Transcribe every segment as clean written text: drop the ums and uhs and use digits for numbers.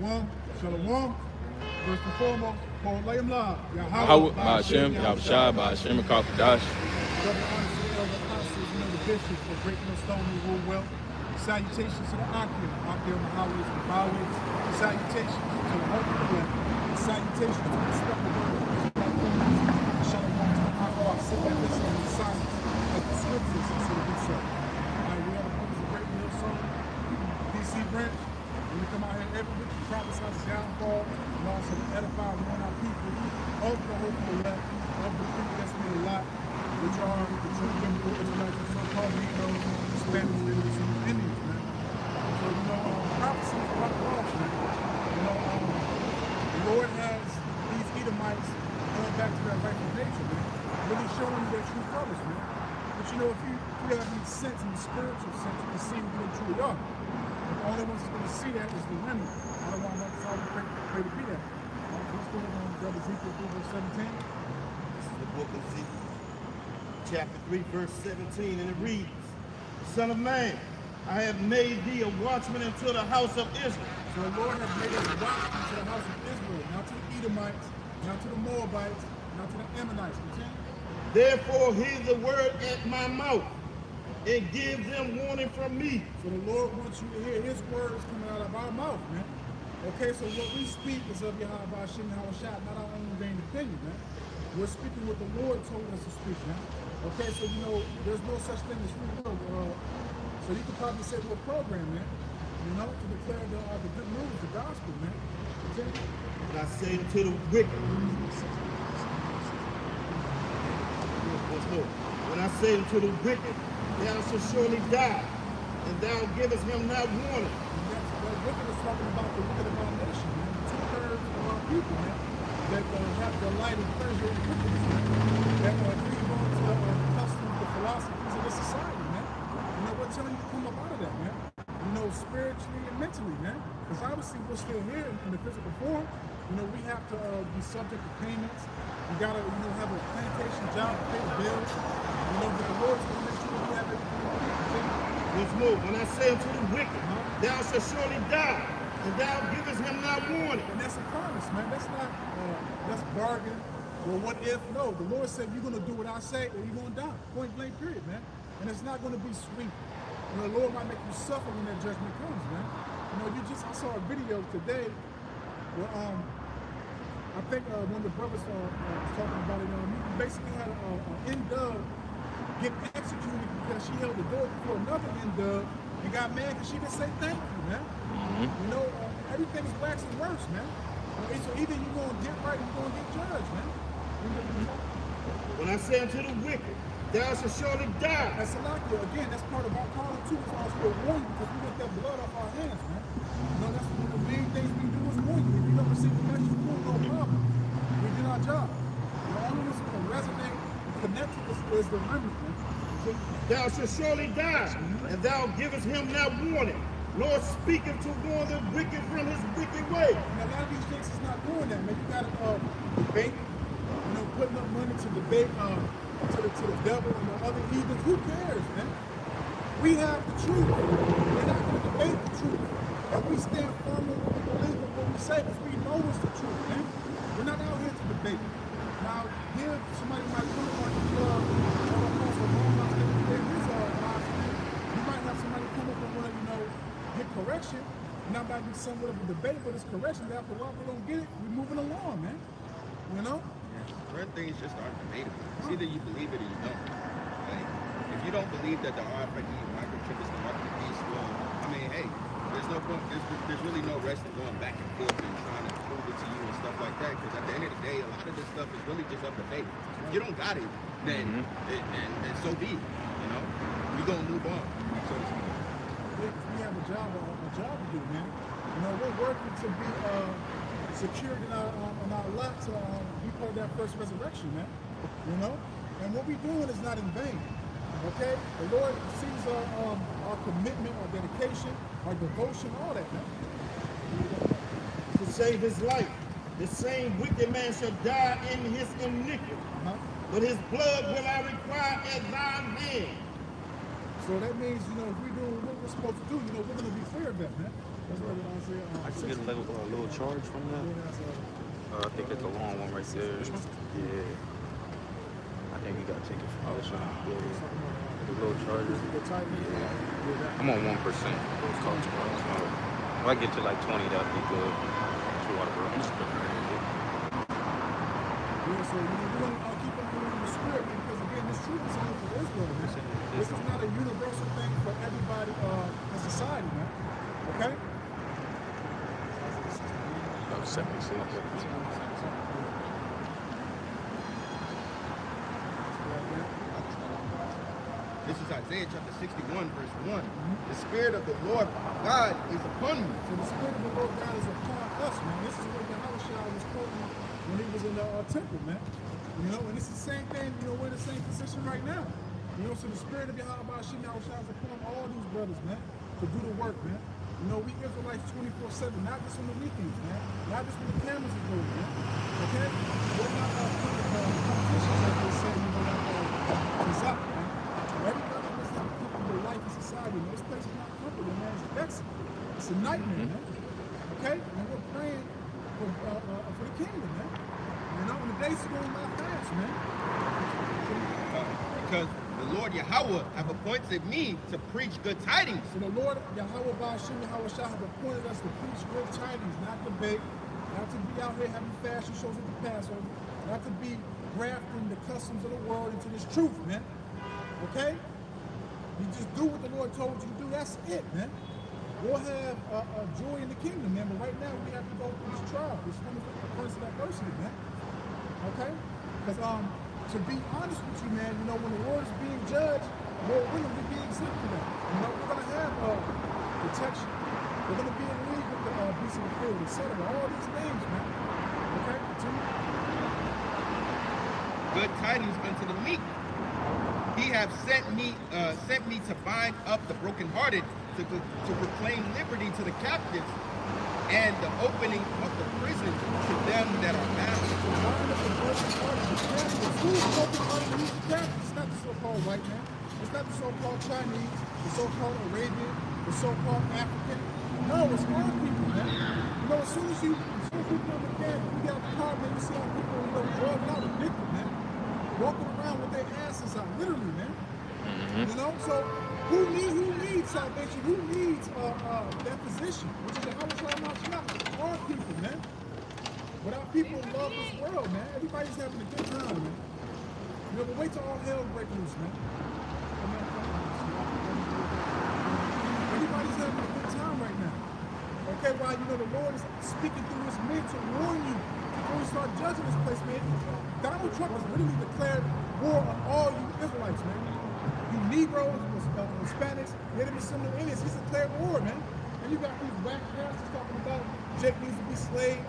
Shalom, shalom. First and foremost, Kolayim La, Yahawashi, Yahawashi, Ba'ashem, Kakadash. The bishop for breaking the stone who rule well. Salutations to the Akim, Akim, the highways, the byways. Salutations to the hope of the land. Salutations to the respectable shalom to the Akim, sit and listen in silence of the scriptures and see the good song. Alright, we have a brothers of Great Mill Song, DC branch. And we come out here every week to prophesy the downfall and also to edify and warn our people of the hope of the left, of the people that's made a lot, which are the true biblical Israelites, the so-called Negroes, the Spanish, and the Indians, man. So, prophecy is about the lost, man. The Lord has these Edomites going back to their rightful nature, man. Really showing you their true colors, man. But if you have any sense in the spiritual sense, you can see who they truly are. But the only ones that's going to see that is the remnant. I don't want to pray to be that. Let's go on Brother Ezekiel 3, verse 17. This is the book of Ezekiel, chapter 3, verse 17, and it reads, Son of man, I have made thee a watchman unto the house of Israel. So the Lord has made us a watchman to the house of Israel, not to the Edomites, not to the Moabites, not to the Ammonites. Continue. Therefore hear the word at my mouth, and give them warning from me. So the Lord wants you to hear his words coming out of our mouth, man. Okay, so what we speak is of Yahawashi, not our own vain opinion, man. We're speaking what the Lord told us to speak, man. Okay, so there's no such thing as free will. So you could probably say we're programmed, man. To declare the good news, the gospel, man. Okay? And I say to the wicked, when I say to the wicked, thou shalt surely die, and thou givest him not warning. That wicked is talking about the wicked of our nation, man. 2/3 of our people, man, that have delight and pleasure in wickedness, man. That cleave on to the customs, the philosophies of this society, man. We're telling you to come up out of that, man. Spiritually and mentally, man. Because obviously we're still here in the physical form. We have to be subject to payments. We gotta, have a plantation job to pay the bills. But the Lord's gonna make sure we have everything. Once more, when I say unto the wicked, thou shalt surely die, and thou givest him not warning. And that's a promise, man. That's not, that's bargain. Well, what if? No, the Lord said you're gonna do what I say, or you're gonna die. Point blank, period, man. And it's not gonna be sweet. The Lord might make you suffer when that judgment comes, man. I saw a video today where I think one of the brothers was talking about it. He basically had an N-dub get executed because she held the door before another N-dub and got mad because she didn't say thank you, man. Everything is waxing worse, man. So either you're going to get right or you're going to get judged, man. When I say unto the wicked, thou shalt surely die. That's a lot, again, that's part of our calling too. It's also a warning because we get that blood off our hands, man. That's one of the main things we do is warn you. If you don't receive the message, no problem. We did our job. The only ones who can resonate and connect to this is the remnant, man. Thou shalt surely die, and thou givest him not warning. Lord speaketh to warn the wicked from his wicked way. And a lot of these things is not doing that, man. You got to debate, putting up money to debate to the devil and the other heathens. Who cares, man? We have the truth. We're not going to debate the truth. And we stand firm on what we believe and what we say because we know it's the truth, man. We're not out here to debate. Now, here, somebody might come up on the club, you might have somebody come up and want to, get correction. Not might be somewhat of a debate, but it's correction. After a while, we don't get it. We're moving along, man. Certain things just aren't debatable. It's either you believe it or you don't. Like, if you don't believe that the RFID microchip is the mark of the beast, well, hey, there's no point. There's really no rest in going back and forth and trying to prove it to you and stuff like that. Because at the end of the day, a lot of this stuff is really just up to faith. If you don't got it, then so be it. We're gonna move on. So to speak. We have a job to do, man. We're working to be secured in our lot to be part of that first resurrection, man. And what we're doing is not in vain. Okay? The Lord sees our commitment, our dedication, our devotion, all that, man. To save his life, the same wicked man shall die in his iniquity, but his blood will I require at thine hand. So that means, if we do what we're supposed to do, we're going to be clear of that, man. I just get a little charge from that. I think it's a long one right there. Yeah. I think you got to take it from this one. Yeah. The little charger. Yeah. I'm on 1%. If I get to like 20, that'd be good. Two water bros. Yeah, so we're going to keep on moving in the spirit because, again, this truth is only for Israel, man. This is not a universal thing for everybody in society, man. Okay? 76. This is Isaiah chapter 61, verse 1. The Spirit of the Lord God is upon me. So the Spirit of the Lord God is upon us, man. This is what Yahawashi was quoting when he was in the temple, man. You know, and it's the same thing, you know, we're in the same position right now. You know, so the Spirit of Yahawashi is upon all these brothers, man, to do the work, man. You know, we Israelites 24/7, not just on the weekends, man. Not just when the cameras are going, man. Okay? We're not competitions, like they say, you know, like Isaac, man. Everybody must have a comfortable life in society. And this place is not comfortable, man. It's vexing. It's a nightmare, man. Okay? And we're praying for the kingdom, man. You know, and the days are going by fast, man. Because the Lord Yahweh have appointed me to preach good tidings. So the Lord Yahweh Yahawashi have appointed us to preach good tidings, not to beg, not to be out here having fashion shows at the Passover, not to be grafting the customs of the world into this truth, man. Okay? You just do what the Lord told you to do. That's it, man. We'll have joy in the kingdom, man. But right now, we have to go through this trial. This person that person, man. Okay? Because to be honest with you, man, you know, when the world is being judged, we're going to be exempt from that. You know, we're going to have protection. We're going to be in league with the beasts of the field, etc. All these things, man. Okay? Continue. Good tidings unto the meek. He hath sent me to bind up the brokenhearted, to proclaim liberty to the captives, and the opening of the prison to them that are bound. Bind up the brokenhearted, the captives. Who's brokenhearted? Who's the captives? It's not the so-called white man. It's not the so-called Chinese, the so-called Arabian, the so-called African. No, it's our people, man. You know, as soon as you come to Canada, we got the car, man, you see how people, you know, drugged out, addicted, man. Walking around with their asses out, literally, man. You know, so who needs salvation? Who needs that position? Which is the Yahawashi, our people, man. But our people love this world, man. Everybody's having a good time, man. You know, but wait till all hell breaks loose, man. Everybody's having a good time right now. Okay, while you know the Lord is speaking through his men to warn you before we start judging this place, man. Donald Trump has literally declared war on all you Israelites, man. You Negroes, Hispanics, Native Assembly Indians, he's declared war, man. And you got these whack pastors talking about Jake needs to be slayed.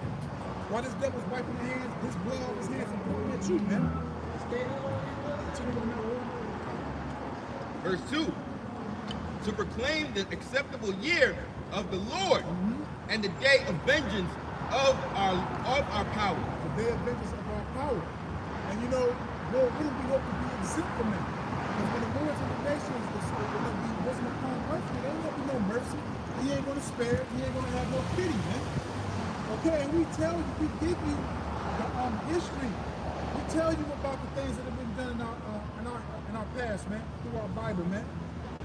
While this devil's wiping his hands, his blood off his hands and pointing at you, man. Verse 2. To proclaim the acceptable year of the Lord and the day of vengeance of our power. The day of vengeance of our power. And you know, Lord, we hope to be exempt from that. Because when the lords of the nations is going to be risen upon earth, there ain't going to be no mercy. He ain't going to spare. He ain't going to have no pity, man. Okay, and we tell you, we give you the history. We tell you about the things that have been done in our past, man, through our Bible, man.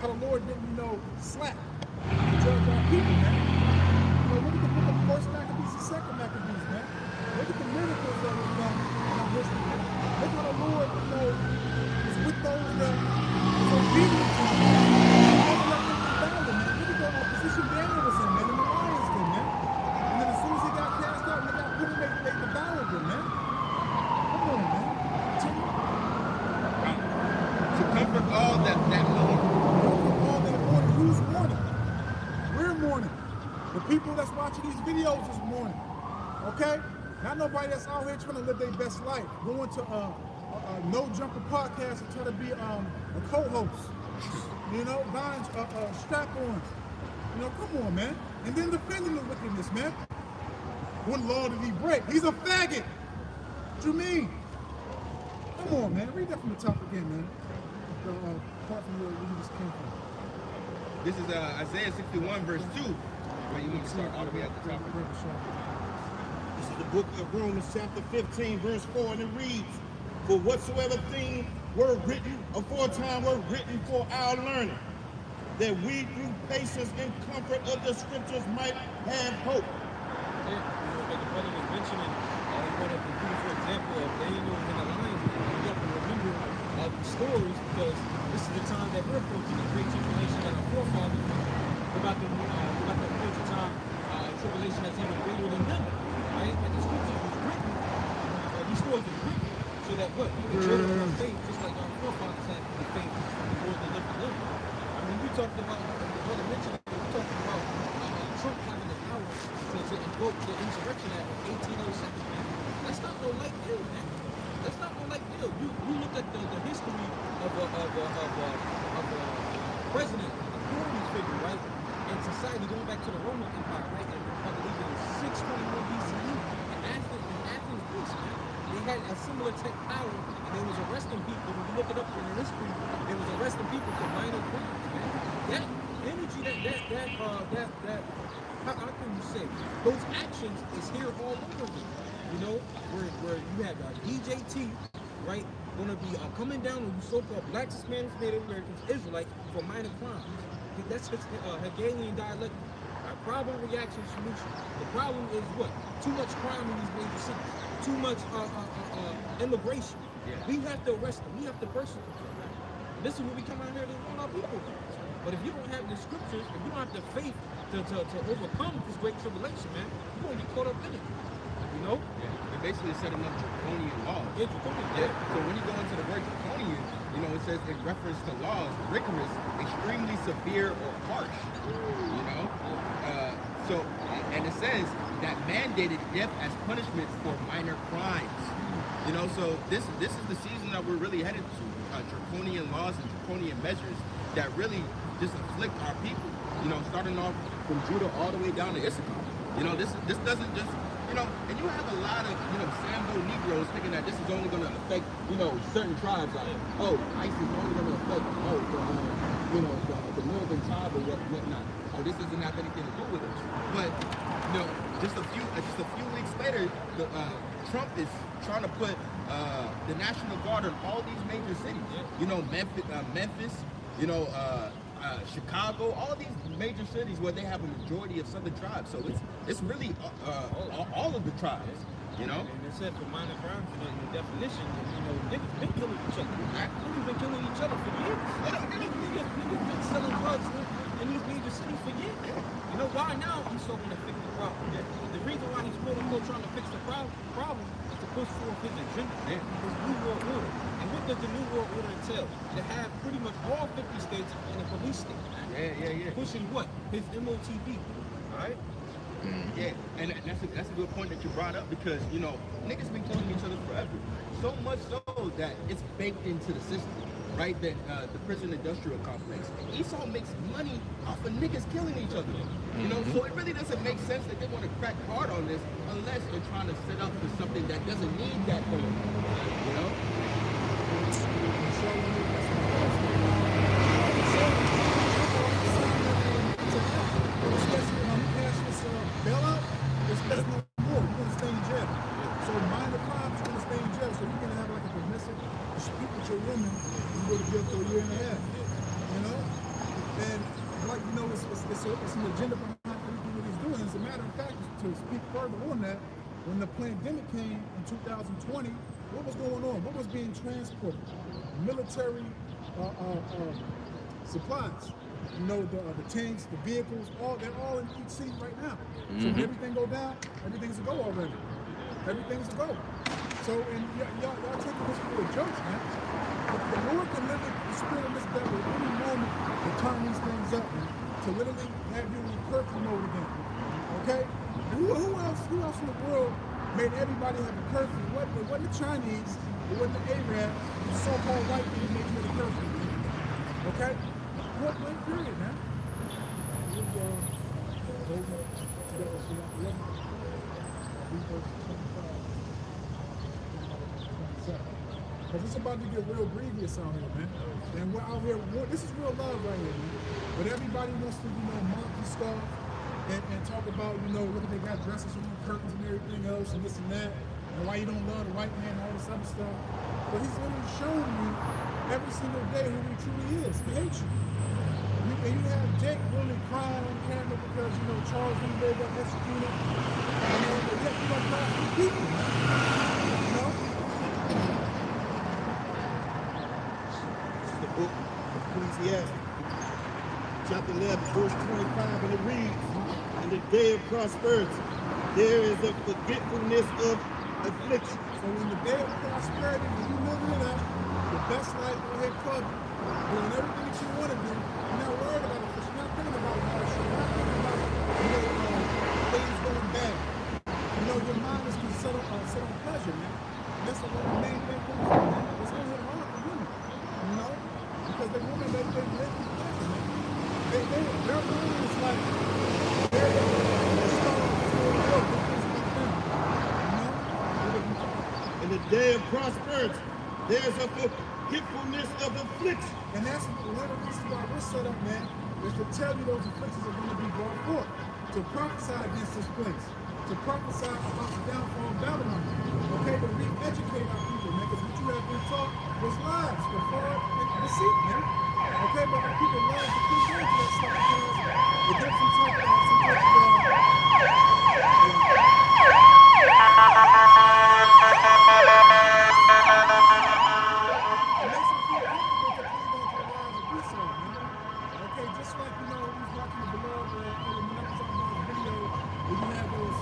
How the Lord didn't, you know, slack to judge our people, man. You know, look at the book of First Maccabees and Second Maccabees, man. Look at the miracles that were done in our history, man. Look how the Lord, you know, was with those that was obedient to him. Never let them be bound, man. Look at the position Daniel was in, man, in the lion's den, man. And then as soon as he got cast out and they got put in, they devoured him, man. Come on, man. Continue. To comfort all that mourn. All that morning, who's mourning? We're mourning. The people that's watching these videos is mourning. Okay? Not nobody that's out here trying to live their best life. Going to No Jumper podcast and try to be a co-host. You know, buying strap-ons. You know, come on, man. And then defending the wickedness, man. What law did he break? He's a faggot. What you mean? Come on, man. Read that from the top again, man. Part from where you just came from. This is Isaiah 61, verse 2. Well, you want to start all the way at the top. This is the book of Romans chapter 15, verse 4, and it reads, "For whatsoever things were written aforetime were written for our learning, that we through patience and comfort of the scriptures might have hope." Yeah, like the brother was mentioning, he brought up the beautiful example of Daniel and the lions. You have to remember the stories because this is the time that we're approaching the great tribulation that our forefathers about the approach of time, tribulation that's even greater than them. Right? And the scriptures was written, these stories were written so that what? We can children of faith, just like our forefathers had the faith before they lived to live. I mean, we talked about, the brother mentioned, we talked about Trump having the power to invoke the Insurrection Act of 1806, man. That's not no light deal, man. That's not no light deal. You look at the history of a president, a authority figure, right? In society, going back to the Roman Empire, right? And I believe it was 621 BCE in Athens, Greece, man. They had a similar tech power, and they was arresting people. When you look it up in the history, they was arresting people for minor crimes, man. That energy, how can you say? Those actions is here all over again. You know, where you have DJT, right, gonna be coming down on you so-called blacks, Hispanics, Native Americans, Israelites for minor crimes. That's his Hegelian dialect. Problem, reaction, solution. The problem is what? Too much crime in these major cities. Too much immigration. Yeah. We have to arrest them. We have to persecute them. This is what we come out here to want our people. But if you don't have the scriptures, if you don't have the faith to overcome this great tribulation, man, you're going to get caught up in it. You know? Yeah. They're basically setting up draconian laws. Yeah, draconian. Yeah. So when you go into the word draconian, you know, it says in reference to laws, rigorous, extremely severe or harsh. You know? And it says that mandated death as punishment for minor crimes. You know, so this is the season that we're really headed to. Draconian laws and draconian measures that really just afflict our people. You know, starting off from Judah all the way down to Issachar. You know, this doesn't just, you know, and you have a lot of, you know, Sambo Negroes thinking that this is only going to affect, you know, certain tribes. Like, oh, ISIS is only going to affect, the northern tribe or whatnot. Oh, this doesn't have anything to do with it. But, you know, just a few weeks later, Trump is trying to put the National Guard in all these major cities. You know, Memphis, you know, Chicago, all these major cities where they have a majority of Southern tribes. So it's really all of the tribes, you know? And it said for minor crimes, you know, in the definition, you know, niggas been killing each other. Niggas been killing each other for years. Niggas been selling drugs in these major cities for years. You know why now he's so going to fix the problem? The reason why he's quote unquote trying to fix the problem is to push forth his agenda, his New World Order. And what does the New World Order entail? To have pretty much all 50 states in a police state. Yeah. Pushing what? His MOTB. Alright? Yeah, and that's a good point that you brought up because, you know, niggas been killing each other forever. So much so that it's baked into the system, right? That the prison industrial complex. Esau makes money off of niggas killing each other. You know, so it really doesn't make sense that they want to crack hard on this unless they're trying to set up for something that doesn't need that going on, you know? Bailout, it's less no more. You're gonna stay in jail. So minor crimes, you're gonna stay in jail. So you're gonna have like a domestic dispute with your woman, you go to jail for a year and a half. You know? And like you know, it's an agenda behind everything that he's doing. As a matter of fact, to speak further on that, when the pandemic came in 2020, what was going on? What was being transported? Military supplies. You know, the tanks, the vehicles, they're all in each city right now. So when everything go down, everything's a go already. Everything's a go. So, and y'all taking this for a joke, man. The Lord can literally, the spirit of this devil, at any moment, to turn these things up, man, to literally have you in curfew mode again. Okay? And who else in the world made everybody have a curfew? It wasn't the Chinese, it wasn't the Arab, the so-called white people making it a curfew. Okay? What period, man? Because it's about to get real grievous out here, man. And we're out here, this is real love right here, man. But everybody wants to, you know, monkey stuff, and talk about, you know, look at they got dresses on, curtains and everything else, and this and that, and why you don't love the white man and all this other stuff. But he's literally showing you every single day who he truly is. He hates you. And you have Jake really crying on camera because, you know, Charles Lee got executed. You know, but yet you don't cry for the people, man. You know? This is the book of Ecclesiastes, chapter 11, verse 25, and it reads, "In the day of prosperity, there is a forgetfulness of affliction." So in the day of prosperity, when you living it up, the best life on head club, doing everything that you want to do, you're not worried about it, you're not thinking about hardship, you're not thinking about, you know, things going bad. You know, your mind is set on pleasure, man. That's the main thing for women, man. It's going to hit hard for women, you know? Because the women, they live in pleasure, man. Their mind is like, they're In the day of prosperity, there's a forgetfulness of affliction. and that's one of the reasons why we're set up, man, is to tell you those afflictions are going to be brought forth, to prophesy against this place, to prophesy about the downfall of Babylon, okay, to re-educate our people, man, because what you have been taught was lies, the fraud, and deceit, man, okay, but our people love to keep going to that stuff because it gives some type of, just like, you know, we was watching the beloved, when I was talking about the video, where you have those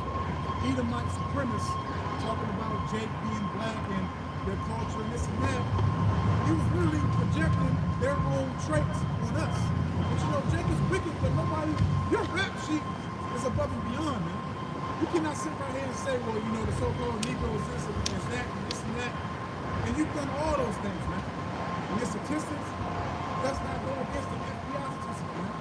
Edomite supremacists talking about Jake being black and their culture and this and that. He was really projecting their own traits on us. But you know, Jake is wicked, but nobody, your rap sheet is above and beyond, man. You cannot sit right here and say, well, you know, the so-called Negro is this and that and this and that. And you've done all those things, man. And your statistics does not go against the FBI statistics, man.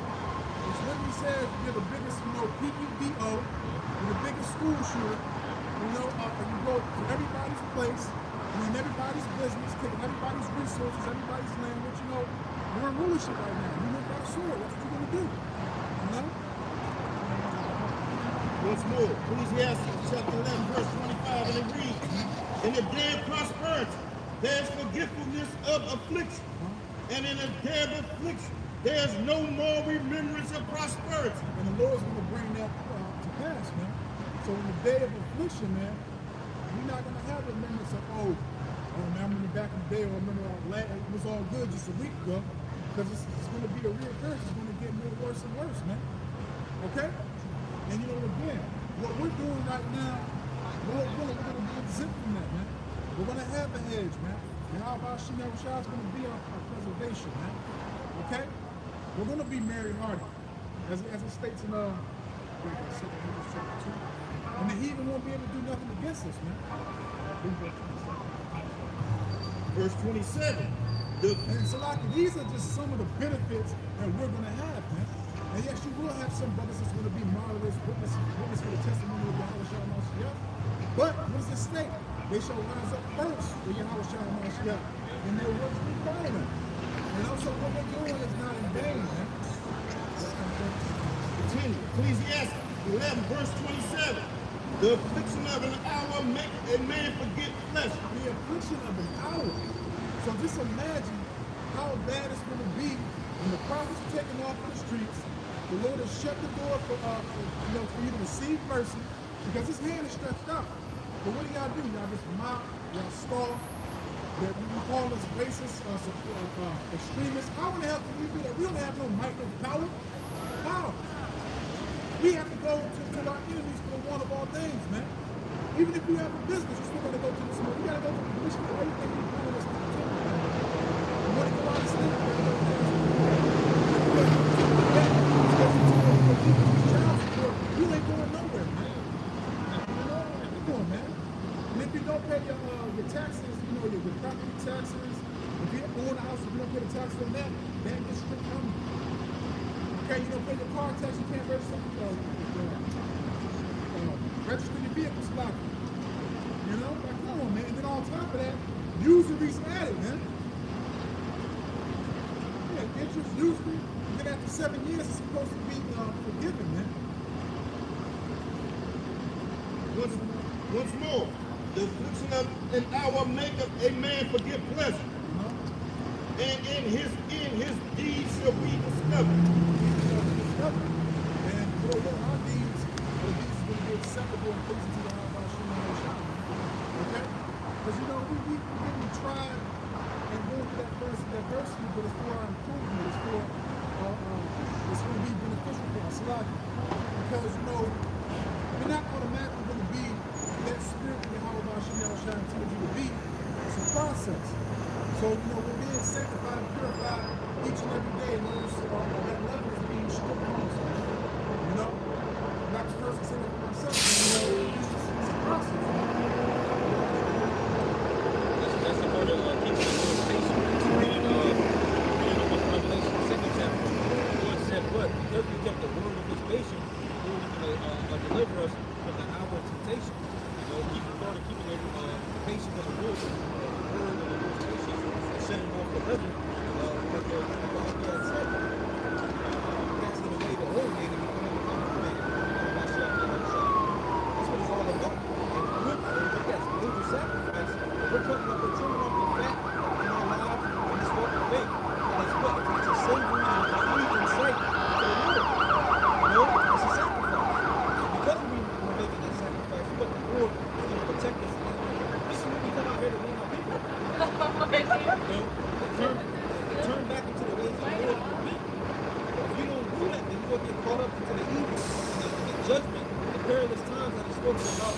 Which literally says you're the biggest, you know, PEDO, you're the biggest school shooter, you know, and you go to everybody's place, you're in everybody's business, taking everybody's resources, everybody's land, but you know, you're in rulership right now. You look like a sword, that's what you're gonna do, you know? Once more, Ecclesiastes chapter 11, verse 25, and it reads, "In the day of prosperity, there's forgetfulness of affliction. And in a day of affliction, there's no more remembrance of prosperity." And the Lord's going to bring that to pass, man. So in the day of affliction, man, you're not going to have remembrance of, oh man, I remember back in the day, or I remember it was all good just a week ago, because it's going to be a reoccurrence. It's going to get more worse and worse, man. Okay? And you know, again, what we're doing right now, we're going to be exempt from that, man. We're going to have a hedge, man. Yahawashi is going to be our preservation, man. Okay? We're going to be Mary Hardy, as it states in chapter 2. And the heathen won't be able to do nothing against us, man. Verse 27. And so, like, these are just some of the benefits that we're going to have, man. And yes, you will have some brothers that's going to be martyrs, witness for the testimony of Yahawashi. But what does it state? They shall rise up first for Yahawashi, and their works be follow them. And also what they're doing is not in vain, man. Continue. Ecclesiastes 11, verse 27. "The affliction of an hour make a man forget pleasure." The affliction of an hour. So just imagine how bad it's going to be when the prophets are taken off the streets. The Lord has shut the door for you to receive mercy, because his hand is stretched out. But what do y'all do? Y'all just mock, y'all scoff, that you call us racist, extremists. How in the hell can we do that? We don't have no might, no power. How? We have to go to our enemies for the one of all things, man. Even if we have a business, you're still going to go to the small. We got to go to the commission for everything we do in this country. You want to go out of state, you got to go to the you ain't going nowhere, man. You know what you're doing, man. And if you don't pay your taxes, you know, your property taxes, if you own a house, if you don't pay the taxes on that gets strict from you. Okay, you don't pay your car tax, you can't register your vehicles like it. You know, like, come on, man. And then on top of that, usury's added, man. Yeah, interest usury, then after 7 years, it's supposed to be forgiven, man. Once more, the affliction of an hour maketh a man forget pleasure, and in his deeds shall be discovered. And our deeds will be acceptable and pleasing to the Yahawashi. Okay? Because we didn't try and go through that diversity, but it's for our improvement. It's for it's going to be beneficial for us. Because we're not automatically going to be that spirit that Yahawashi tells you to be. It's a process. So we're being sanctified and purified each and every day, and that level is being stripped from us. Not the person saying it for myself. It's a process. That's the word of keeping the Lord's patience. Reading Revelation 2nd chapter. The Lord said, "But because we kept the word of His patience, He was going to deliver us from the hour of temptation." Keeping the patience of the Lord, the word of the Lord's patience, and setting off the level. What the had said, casting away the old man and becoming the new man. That's what it's all about. And yes, major sacrifice. We're talking about trimming off the fat in our lives and this walk of faith. And it's what? It's a savory and a pleasing sight to the Lord. It's a sacrifice. So because we're making that sacrifice, but the Lord is going to protect us. This is what we come out here to win our people. Turn back into the ways of the Lord and repent. If you don't do that, then you will get caught up into the evil, the judgment, the perilous times that is spoken about.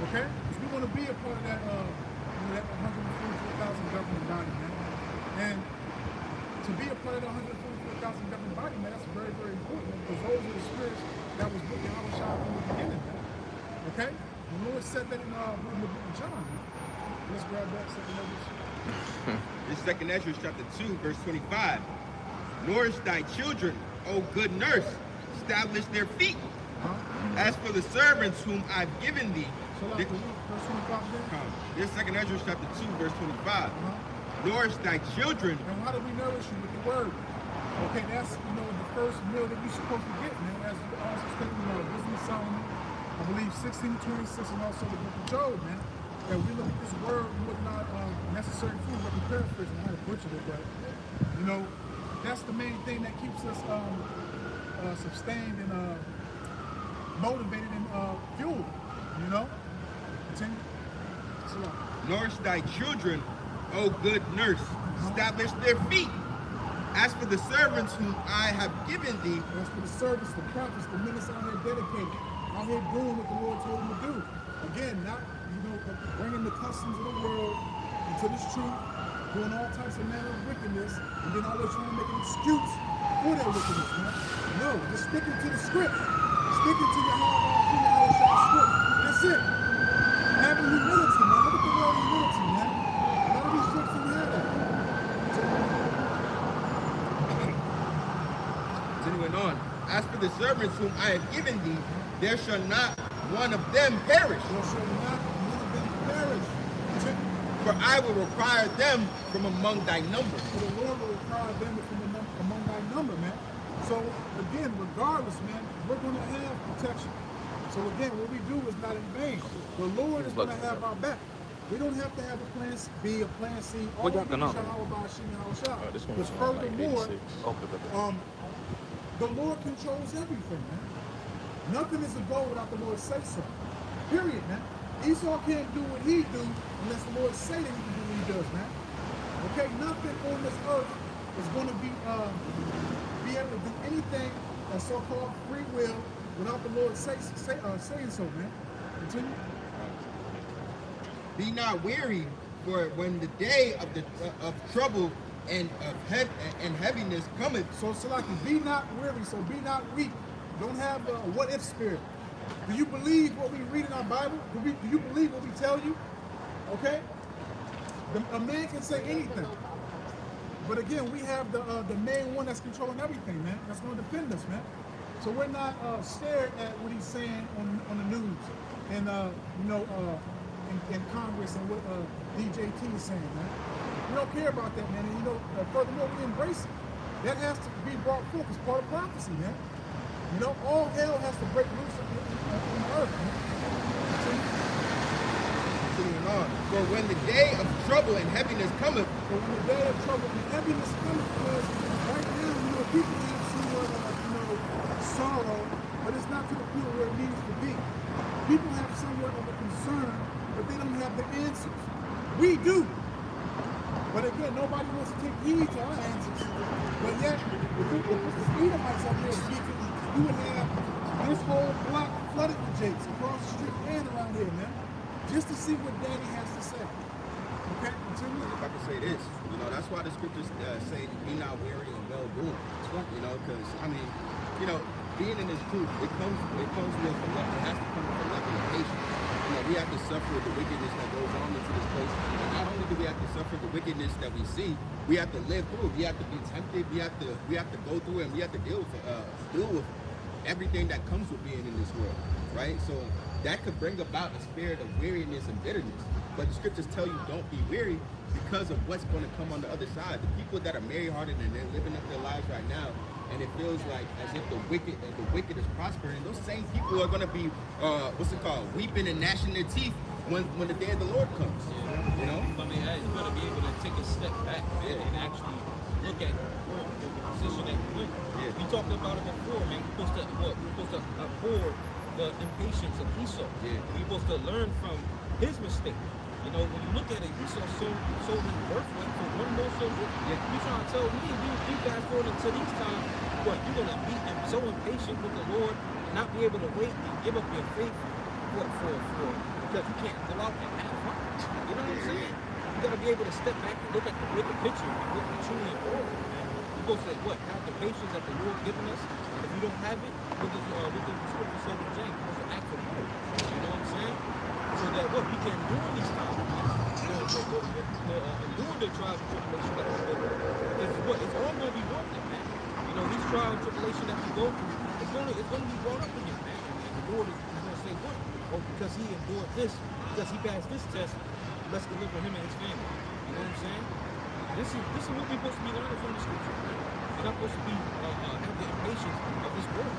Okay? Because we want to be a part of that, that 144,000 governing body, man. And to be a part of the 144,000 governing body, man, that's very, very important. Because those are the spirits that was with Yahawashi from the beginning, man. Okay? The Lord said that in the book of John, man. Let's grab that second Ezra. This is 2nd Ezra chapter 2, verse 25. Nourish thy children, O good nurse, establish their feet. As for the servants whom I've given thee, this is 2nd Ezra chapter 2, verse 25. Nourish thy children. And how do we nourish you? With the word. Okay, that's the first meal that you're supposed to get, man. As you also stated in Wisdom of Solomon, I believe 16:26, and also the book of Job, man. And we look at this word, we look not necessary food, but we paraphrase and how to butcher it, but that's the main thing that keeps us sustained and motivated and fueled, Continue. Nourish thy children, O good nurse, establish their feet. As for the servants whom I have given thee, as for the servants, the prophets, the ministers out here dedicated, out here doing what the Lord told them to do. Again, not bringing the customs of the world into this truth, doing all types of manner of wickedness, and then always trying to make an excuse for their wickedness, man. No, just sticking to the script. Sticking to your script. That's it. Having humility, man. Look at the word humility, man. None of these tricks didn't have that. Continuing on. As for the servants whom I have given thee, there shall not one of them perish. There shall not one of them perish. For I will require them from among thy number. For the Lord will require them from among thy number, man. So again, regardless, man, we're going to have protection. So again, what we do is not in vain. The Lord is going to have our back. We don't have to have a plan B, a plan C. All we do is Yahawashi. Because furthermore, the Lord controls everything, man. Nothing is a goal without the Lord say so. Period, man. Esau can't do what he do unless the Lord say that he can do what he does, man. Okay, nothing on this earth is going to be able to do anything of so-called free will without the Lord saying so, man. Continue. Be not weary, for when the day of trouble and of heaviness cometh. So like, be not weary. So be not weak. Don't have a what-if spirit. Do you believe what we read in our Bible? Do you believe what we tell you? Okay. A man can say anything. But again, we have the main one that's controlling everything, man. That's going to defend us, man. So we're not scared at what he's saying on the news and in Congress and what DJT is saying, man. We don't care about that, man. And furthermore, we embrace it. That has to be brought forth as part of prophecy, man. All hell has to break loose on the earth, man. For when the day of trouble and heaviness cometh. For when the day of trouble and heaviness cometh, because right now, people have somewhat of, sorrow, but it's not to the point where it needs to be. People have somewhat of a concern, but they don't have the answers. We do. But again, nobody wants to take heed to our answers. But yet, if the Edomites up here speaking, you would have this whole block flooded with jakes across the street and around here, man. Just to see what Daddy has to say. Okay, continue. If I could say this, that's why the scriptures say, be not weary and well doing. Because, being in this truth, it comes with it has to come with a level of patience. We have to suffer the wickedness that goes on into this place. And not only do we have to suffer the wickedness that we see, we have to live through it. We have to be tempted. We have to go through it, and we have to deal with everything that comes with being in this world, right? So that could bring about a spirit of weariness and bitterness. But the scriptures tell you don't be weary because of what's going to come on the other side. The people that are merry-hearted and they're living up their lives right now, and it feels like as if the wicked is prospering, those same people are going to be weeping and gnashing their teeth when the day of the Lord comes. You got to be able to take a step back, man, and actually look at the position that you're in. Yeah. We talked about it before, man. We're supposed to abhor the impatience of Esau. Yeah. We're supposed to learn from his mistake. When you look at it, Esau sold his birthright for one morsel of wood. Yeah. You trying to tell me, you fast forward to these times, you're going to be so impatient with the Lord and not be able to wait and give up your faith because you can't go out and have fun. You know what I'm saying? You got to be able to step back and look at the bigger picture and what we're truly important, man. You're supposed to have the patience that the Lord given us. And if you don't have it, with the scripture said in James, you're supposed to act for it. You know what I'm saying? So that we can endure these times. Endure the trials and tribulations that we go through. It's all going to be worth it, man. These trials and tribulations that we go through, it's going to be brought up again, man. And the Lord is going to say, what? Oh, because he endured this, because he passed this test, let's deliver him and his family. You know what I'm saying? This is what we're supposed to be learning from the scripture, man. We're not supposed to be have the impatience of this world.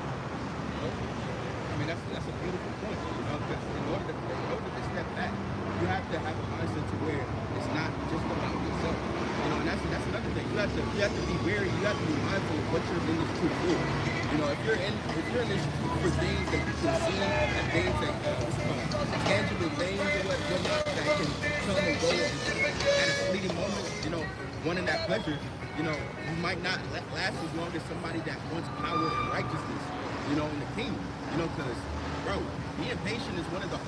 That's a beautiful point. Because in order to step back, you have to have a mindset to where it's not just about yourself. And that's another thing. You have to be wary. You have to be mindful of what you're in this truth for. If you're in this truth for things that you can see and things that tangible things or whatnot that can come and go at a fleeting moment, wanting that pleasure, you might not last as long as somebody that wants power and righteousness, in the kingdom. Because, bro, being patient is one of the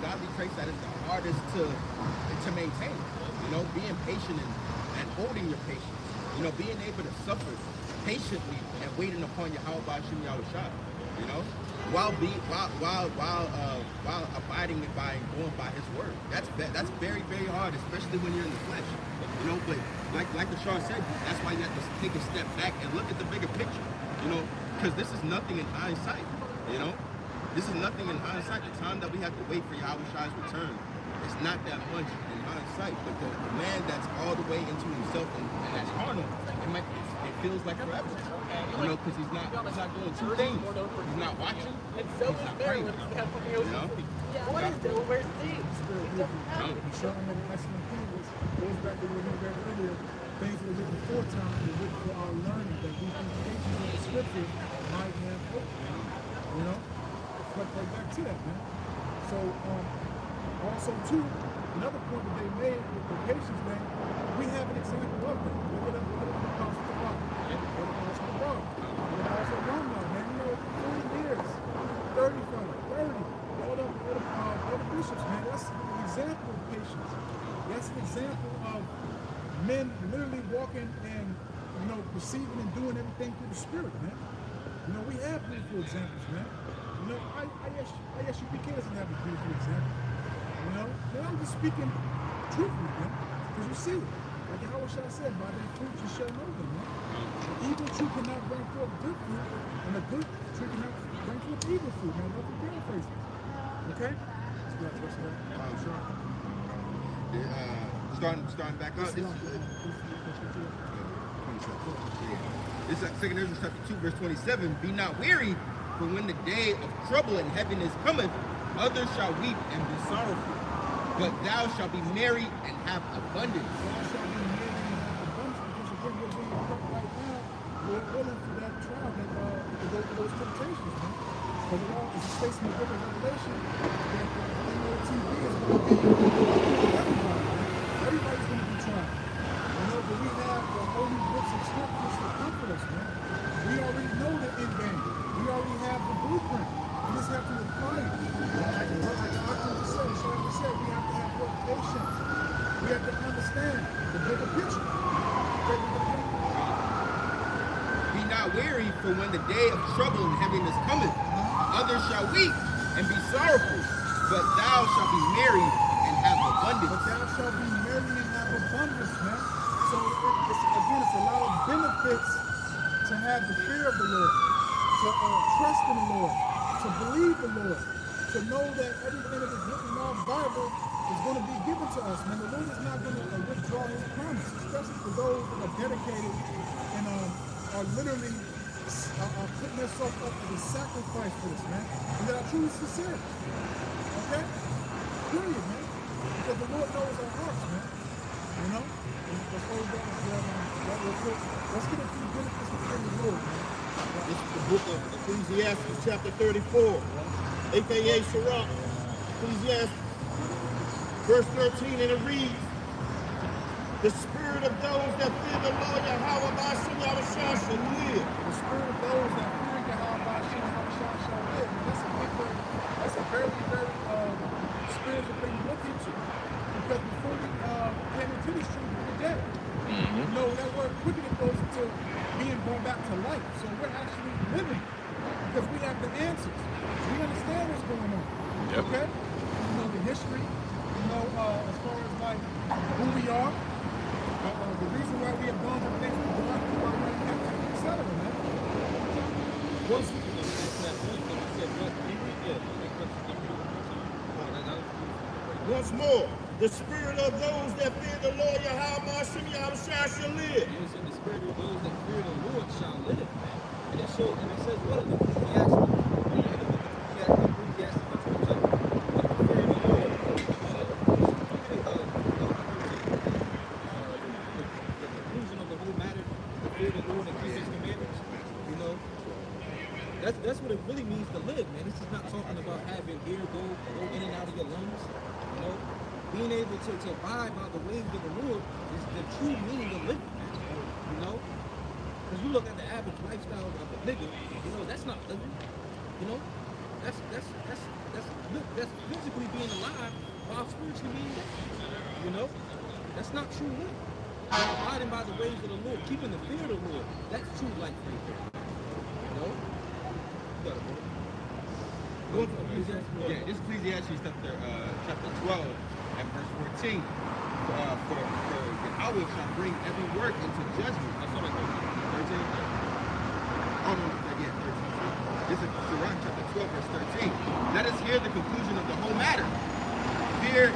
godly traits that is the hardest to maintain. Being patient and holding your patience. Being able to suffer patiently and waiting upon Yahawashi, while abiding by and going by His word. That's very, very hard, especially when you're in the flesh. But like the Shah said, that's why you have to take a step back and look at the bigger picture. Because this is nothing in hindsight. This is nothing in hindsight. The time that we have to wait for Yahawashi's return, it's not that much in hindsight. But the man that's all the way into himself and that's carnal, it feels like forever. Because he's not doing two things. He's not watching. He's not praying. What is that? Where's Steve? Showing an excellent thing goes back to what we read earlier. Things that were written aforetime were written for our learning, that we think pages of the scriptures might have hope. But back to that, man. So, also too, another point that they made with the patience thing, we have an example of that. Look at the Apostle of the Rock. Look at the Apostle of the Rock. Look at the Apostle of Ramadan, man. 40 years, 30 from it, 30. All the bishops, man. That's an example of patience. That's an example of men literally walking and, receiving and doing everything through the Spirit, man. We have beautiful examples, man. I guess you doesn't have a beautiful example. Man, I'm just speaking truthfully, man, because you see it. Like Yahawashi said, by their fruit you shall know them, man. The evil tree cannot bring forth good fruit, and the good tree cannot bring forth evil fruit, man. Nothing paraphrasing. Okay? Starting back up. This is 2 Ezra chapter 2, verse 27. Be not weary, for when the day of trouble and heaviness cometh, others shall weep and be sorrowful. But thou shalt be merry and have abundance. Thou shalt be merry and have abundance, because again, we're being prepped right now. We're willing for that trial to go through those temptations, man. Because it all is facing the book of Revelation that the NOTV is going to be everybody, man. Everybody's going to be tried. You know, but we have the holy books and scriptures to comfort us, man. We already know the end game. We already have the blueprint. We just have to apply it. Like the doctor just said, we have to have more patience. We have to understand the bigger picture. Be not weary, for when the day of trouble and heaviness cometh, others shall weep and be sorrowful, but thou shalt be merry and have abundance. But thou shalt be merry and have abundance, man. So it's a lot of benefits to have the fear of the Lord, to trust in the Lord, to believe the Lord, to know that everything that is written in our Bible is going to be given to us, man. The Lord is not going to withdraw his promise, especially for those that are dedicated and are literally putting themselves up as a sacrifice for this, man. And that are truly sincere. Okay? Period, man. Because the Lord knows our hearts, man. You know? Let's hold down that real quick. Let's get a few benefits of the Lord, man. This is the book of Ecclesiastes, chapter 34, aka Sirach. Ecclesiastes, verse 13, and it reads, the spirit of those that fear the Lord Yahawashi shall live. The spirit of those that fear Yahawashi shall live. That's a big word. That's a very, very spiritual thing to look into. Because before we came into this truth, we were dead. You know, that word quickening goes into being born back to life. So we're actually living because we have the answers. We understand what's going on. Yep. Okay? You know, the history, you know, as far as like who we are, the reason why we have gone through things we've gone through, why we're captive, et cetera, man. Once we can ask that point, then we said, what? Once more, the spirit of those that fear the Lord Yahawashi shall live. Yes, and the spirit of those that fear the Lord shall live, man. And it shows, and it says what in Ecclesiastes? Ecclesiastes, the fear of the Lord. The conclusion of the whole matter, the fear of the Lord and keep his commandments. You know, that's what it really means to live, man. This is not talking about having air go in and out of your lungs. You know, being able to abide by the ways of the Lord is the true meaning of living, man. You know, because you look at the average lifestyle of a nigga, you know, that's not living. You know, that's physically being alive while spiritually being dead. You know, that's not true living. Abiding by the ways of the Lord, keeping the fear of the Lord, that's true life right there. You know, Yeah, this Ecclesiastes chapter 12 and verse 14. For Yahweh shall bring every work into judgment. That's what I told you. 13? Oh, no, yeah, 13. This is Sirach chapter 12, verse 13. Let us hear the conclusion of the whole matter. Fear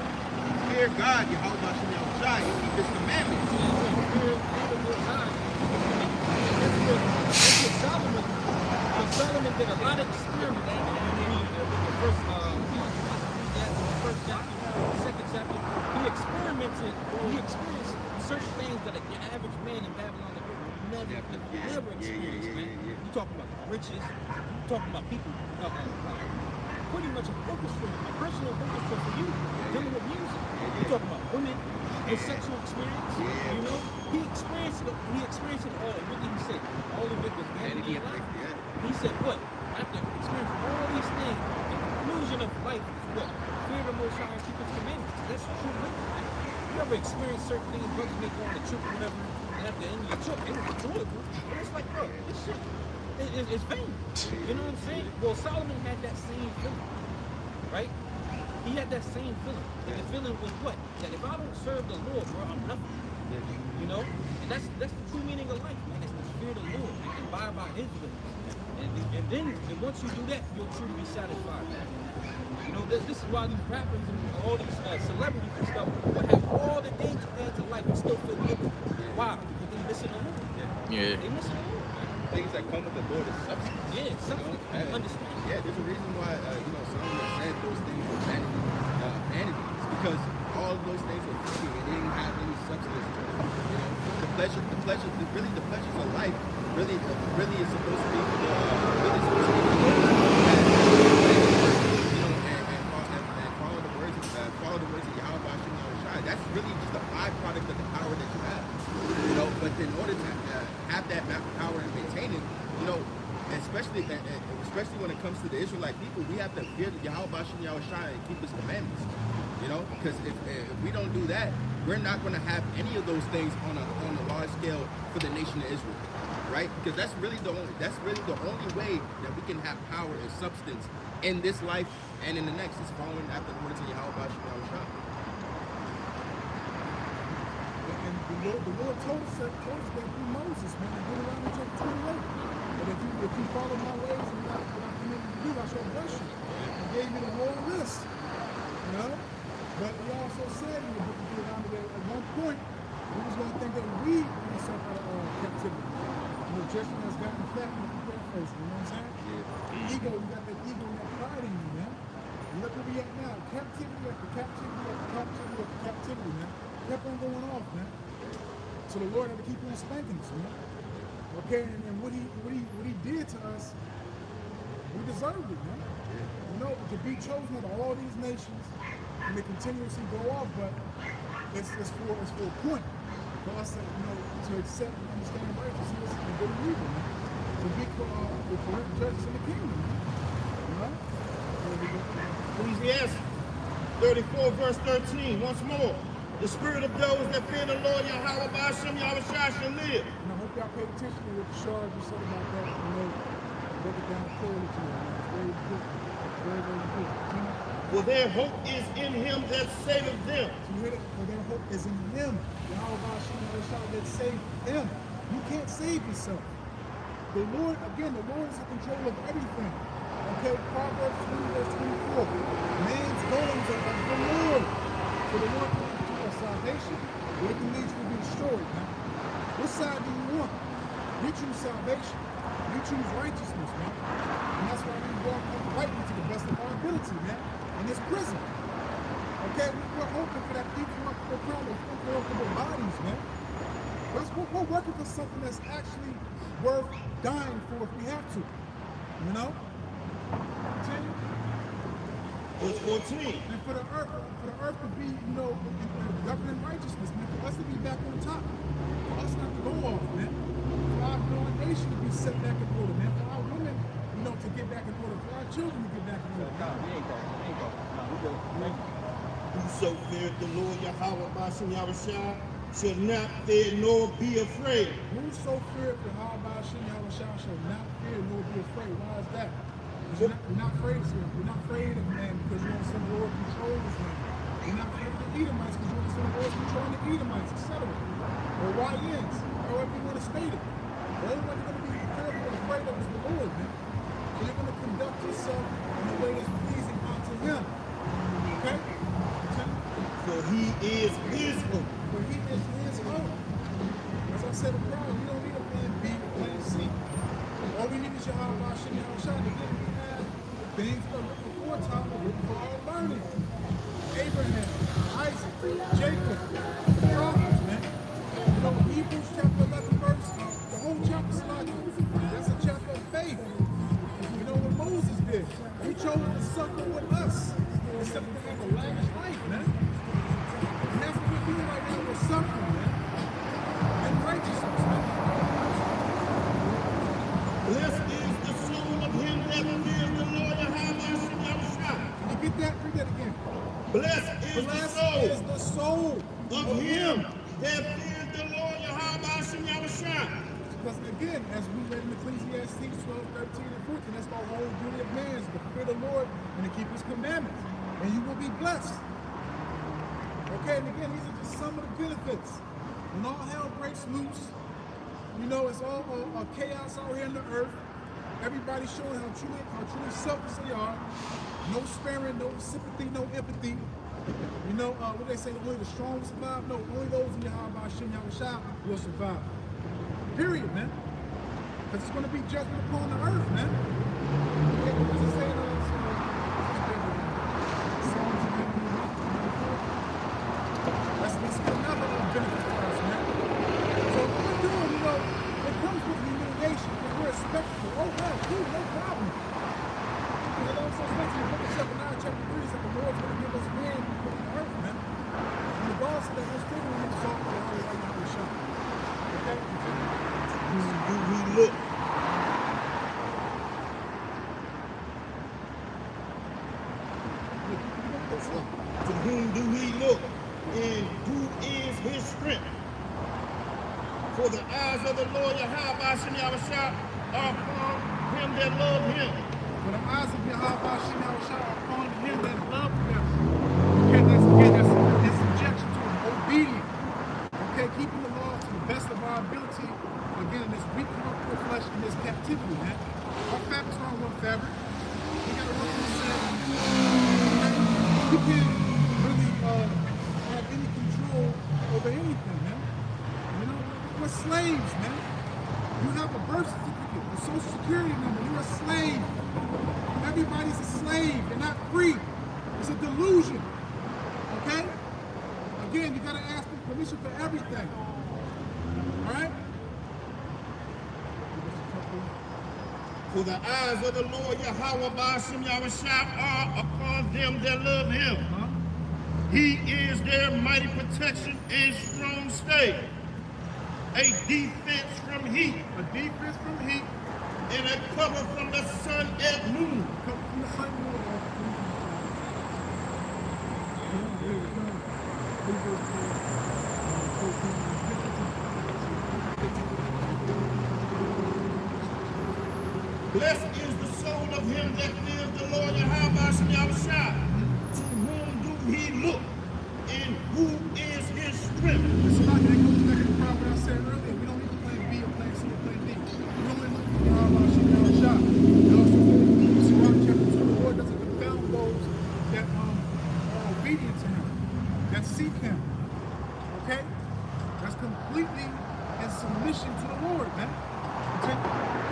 God, Yahawashi and keep his commandments. Solomon did a lot of experiments the first chapter, second chapter. He experienced certain things that an average man in Babylon would never experience, man. You talking about riches, you talking about people, pretty much a personal orchestra for you, dealing with music. You talking about women, his sexual experience, you know? He experienced it all. What did he say? All of it was vanity of life. He said, what? After experiencing all these things, the conclusion of life is what? Fear the Most High and keep his commandments. That's true living, man. You ever experience certain things, brothers may go on a trip or whatever, and at the end of the trip, it was enjoyable. But it's like, bro, this shit, it's vain. You know what I'm saying? Well, Solomon had that same feeling, right? He had that same feeling. And the feeling was what? That if I don't serve the Lord, bro, I'm nothing. You know? And that's the true meaning of life, man. It's to fear the Lord and abide by his ways. And then once you do that, you'll truly be satisfied. You know, this is why these rappers and all these celebrities and stuff will have all the things of life and still feel good. Why? Because they missing the Lord. Yeah. They missing the Lord. Things that come with the Lord is substance. Yeah, substance. You know? Understand. Yeah, there's a reason why Solomon said those things were vanity. It's because all of those things were fleeting and they didn't have any substance to them. You know, the pleasures of life really is supposed to be for the really supposed to be for those and follow the words of Yahawashi. That's really just a byproduct of the power that you have. You know, but in order to have that power and maintain it, you know, especially when it comes to the Israelite people, we have to fear the Yahawashi and keep his commandments. You know, because if we don't do that, we're not going to have any of those things on a large scale for the nation of Israel, right? Because that's really the only way that we can have power and substance in this life and in the next is following after the words of Yahawashi. And the Lord told us that through Moses, man, in Deuteronomy chapter 28. But if you follow my ways and what I command you to do, I shall bless you. He gave me the whole list, you know. But he also said in the book of Deuteronomy that at one point we was going to think that we were suffer captivity. You know, just when it's gotten fat in the face, you know what I'm saying? Yeah. Ego, you got that ego and that pride in you, man. And look where we at now. Captivity after captivity after captivity after captivity, man. Kept on going off, man. So the Lord had to keep on spanking us, man. Okay, and what he did to us, we deserved it, man. You know, to be chosen out of all these nations, and they continuously go off, but it's for a point for us to, you know, to accept and understand righteousness and good and evil, man. To be the correct judges in the kingdom, man. You know? Ecclesiastes 34 verse 13, once more. The spirit of those that fear the Lord Yahawashi shall live. And I hope y'all pay attention to what the Shard just said about that. You know, break it down clearly to you. It's very good. Very, very good. For their hope is in him that saveth them. You hear it? For their hope is in him. Yahawashi that saved them. You can't save yourself. The Lord is in control of everything. Okay, Proverbs 20 verse 24. Man's goings are of the Lord. So the Lord can lead you to salvation, or it can lead you to be destroyed, man. What side do you want? You choose salvation. You choose righteousness, man. And that's why we walk uprightly to the best of our ability, man, in this prison. Okay, we're hoping for that incorruptible crown of incorruptible bodies, man. We're working for something that's actually worth dying for if we have to. You know? Continue. Verse 14. And for the earth to be, you know, governing righteousness, man, for us to be back on top, for us not to go off, man, for our nation to be set back in order, man, for our women, you know, to get back in order, for our children to get back in order. Whoso feareth the Lord Yahawashi shall not fear nor be afraid. Whoso feareth the Yahawashi shall not fear nor be afraid. Why is that? You're not afraid of him. You're not afraid of man because you understand the Lord controls his man. You're not afraid of the Edomites because you understand the Lord's controlling the Edomites, etc. Or YNs, however you want to state it. The only one you're going to be fearful and afraid of is the Lord, man. So you're going to conduct yourself in a way that's pleasing unto him. Okay? For he is his hope. For he is his hope. As I said abroad, we don't need a plan B or plan C. All we need is Yahawashi Yahawashi. Again, we have things that are written before time are written for our learning. Abraham, Isaac, Jacob, the prophets, man. You know, Hebrews chapter 11 verse, the whole chapter is like, that's a chapter of faith. You know what Moses did? He chose to suffer with us instead of have a lavish life, man. And that's what we're doing right now. We're suffering, man. And righteousness, man. Blessed is the soul of him that fears the Lord Yahawashi. Can you get that? Read that again. Blessed is the soul of him that fears the Lord Yahawashi. Because again, as we read in Ecclesiastes 12, 13, and 14, that's the whole duty of man is to fear the Lord and to keep his commandments. And you will be blessed. Okay, and again, these are just some of the benefits. when all hell breaks loose, you know, it's all chaos out here in the earth. Everybody's showing how truly selfish they are. No sparing, no sympathy, no empathy. You know, what they say, only the strong will survive? No, only those in Yahawashi will survive. Period, man. Because it's going to be judgment upon the earth, man. Okay, what does it say in Psalms 94? That's another benefit for us, man. So what we're doing, you know, it comes with humiliation, because we're respectful. Oh, well, cool, no problem. Because it also states in the book of Zephaniah chapter 3 that the Lord's going to give us wind from the earth, man. And the God said that most people will exalt the Lord right now in the shop. Okay? Do we look? To whom do we look? And who is his strength? For the eyes of the Lord Yahawashi are upon him that love him. For the eyes of Yahawashi are upon him that love him. Okay, that's in subjection to him, obedient. Okay, keeping the law to the best of our ability. Again, in this weak corruptible flesh, in this captivity, man. Our fabric's not one fabric. We gotta work on ourselves. We can't really have any control over anything, man. You know, we're slaves, man. You have a birth certificate, a social security number, you're a slave. Everybody's a slave, they're not free. It's a delusion. Okay? Again, you gotta ask for permission for everything. Alright? For the eyes of the Lord Yahawashi are upon them that love him. He is their mighty protection and strong stay. A defense from heat. A defense from heat. And a cover from the sun and moon. Cover from the sun and moon. Blessed is the soul of him that fears the Lord Yahawashi. To whom do he look? And who is his strength? It's not that goes back to the problem I said earlier. We don't need to play B or play C or play D. We only look at Yahawashi. And also, Sirach chapter 2, the Lord doesn't confound those that are obedient to him, that seek him. Okay? That's completely in submission to the Lord, man.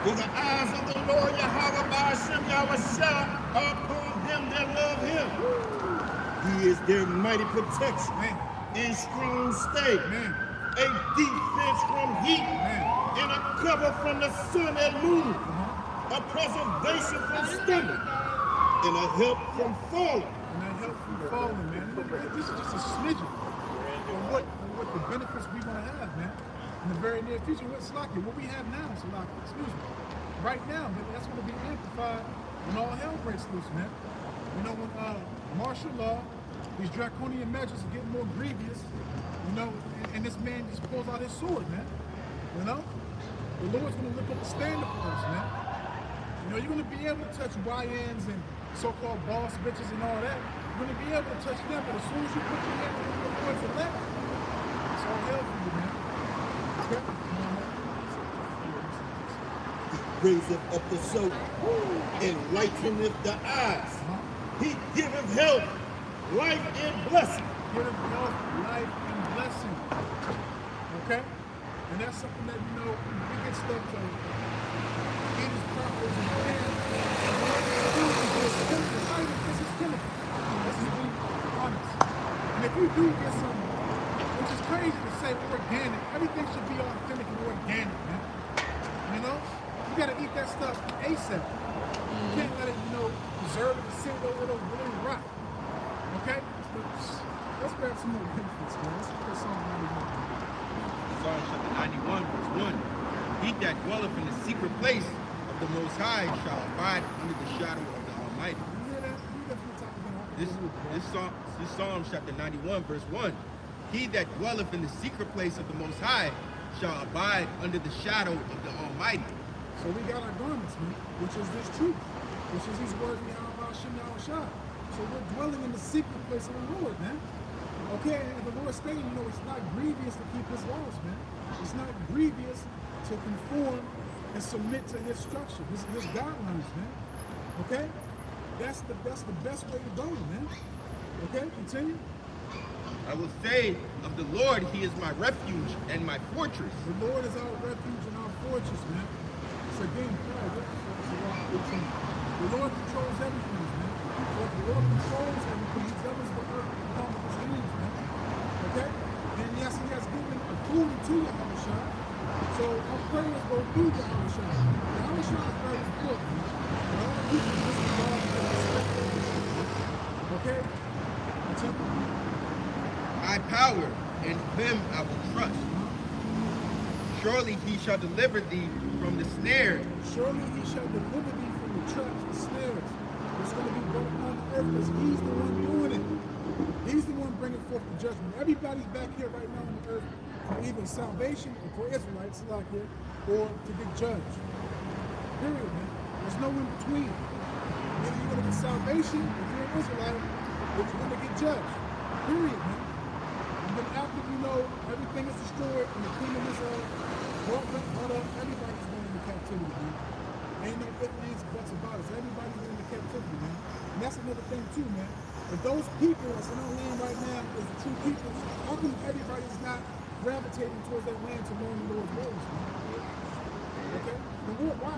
For the eyes of the Lord Yahawashi are upon them that love him. He is their mighty protection and strong stay. A defense from heat and a cover from the sun and moon. A preservation from stumbling and a help from falling. And a help from falling, man. This is just a smidgen of what the benefits we want to have, man. In the very near future, what we have now, excuse me, right now, but that's going to be amplified when all hell breaks loose, man. You know, when martial law, these draconian measures are getting more grievous, you know, and this man just pulls out his sword, man. You know, the Lord's going to lift up a standard for us, man. You know, you're going to be able to touch YNs and so-called boss bitches and all that. You're going to be able to touch them, but as soon as you put your hand on the Lord's elect, it's all hell for you, man. He raiseth up the soul and lighteneth the eyes. He giveth health, life, and blessing. Giveth health, life, and blessing. Okay? And that's something that, you know, we get stuff to eat his prophets and plan. This is chemical. This is being honest. And if you do get some, which is crazy to say, organic, everything should be authentic and organic, man. You know? You gotta eat that stuff ASAP. You can't let it, you know, preserve it and sit over it or really rot. Okay? Let's grab some more benefits, man. Let's look at Psalm 91. Psalm chapter 91, verse 1. He that dwelleth in the secret place of the Most High shall abide under the shadow of the Almighty. You hear that? You definitely talk about This Psalm chapter 91, verse 1. He that dwelleth in the secret place of the Most High shall abide under the shadow of the Almighty. So we got our garments, man, which is this truth, which is these words we have about Yahawashi. So we're dwelling in the secret place of the Lord, man. Okay, and the Lord stated, you know, it's not grievous to keep his laws, man. It's not grievous to conform and submit to his structure, his guidelines, man. Okay? That's the best way to go, man. Okay, continue. I will say of the Lord, he is my refuge and my fortress. The Lord is our refuge and our fortress, man. It's again, the Lord controls everything, man. So if the Lord controls everything, he governs the earth with the palm of his hands, man. Okay? And yes, he has given authority to Yahawashi. So our prayers go through Yahawashi. Yahawashi is very important, man. And all the people disregard and respect him. Okay? Continue. My power, in him I will trust. Surely he shall deliver thee from the snare. Surely he shall deliver thee from the traps and snares. It's going to be brought upon the earth because he's the one doing it. He's the one bringing forth the judgment. Everybody's back here right now on the earth for either salvation or for Israelites like here, or to get judged. Period, man. There's no in between. Either you're going to get salvation if you're an Israelite, or you're going to get judged. Period, man. And then after you know everything is destroyed and the kingdom is brought up, everybody's going into captivity, man. Ain't no ifs, ands, buts about it. Everybody's going into captivity, man. And that's another thing too, man. If those people that's in our land right now is the true people, how come everybody's not gravitating towards that land to learn the Lord's words, man? Okay? And why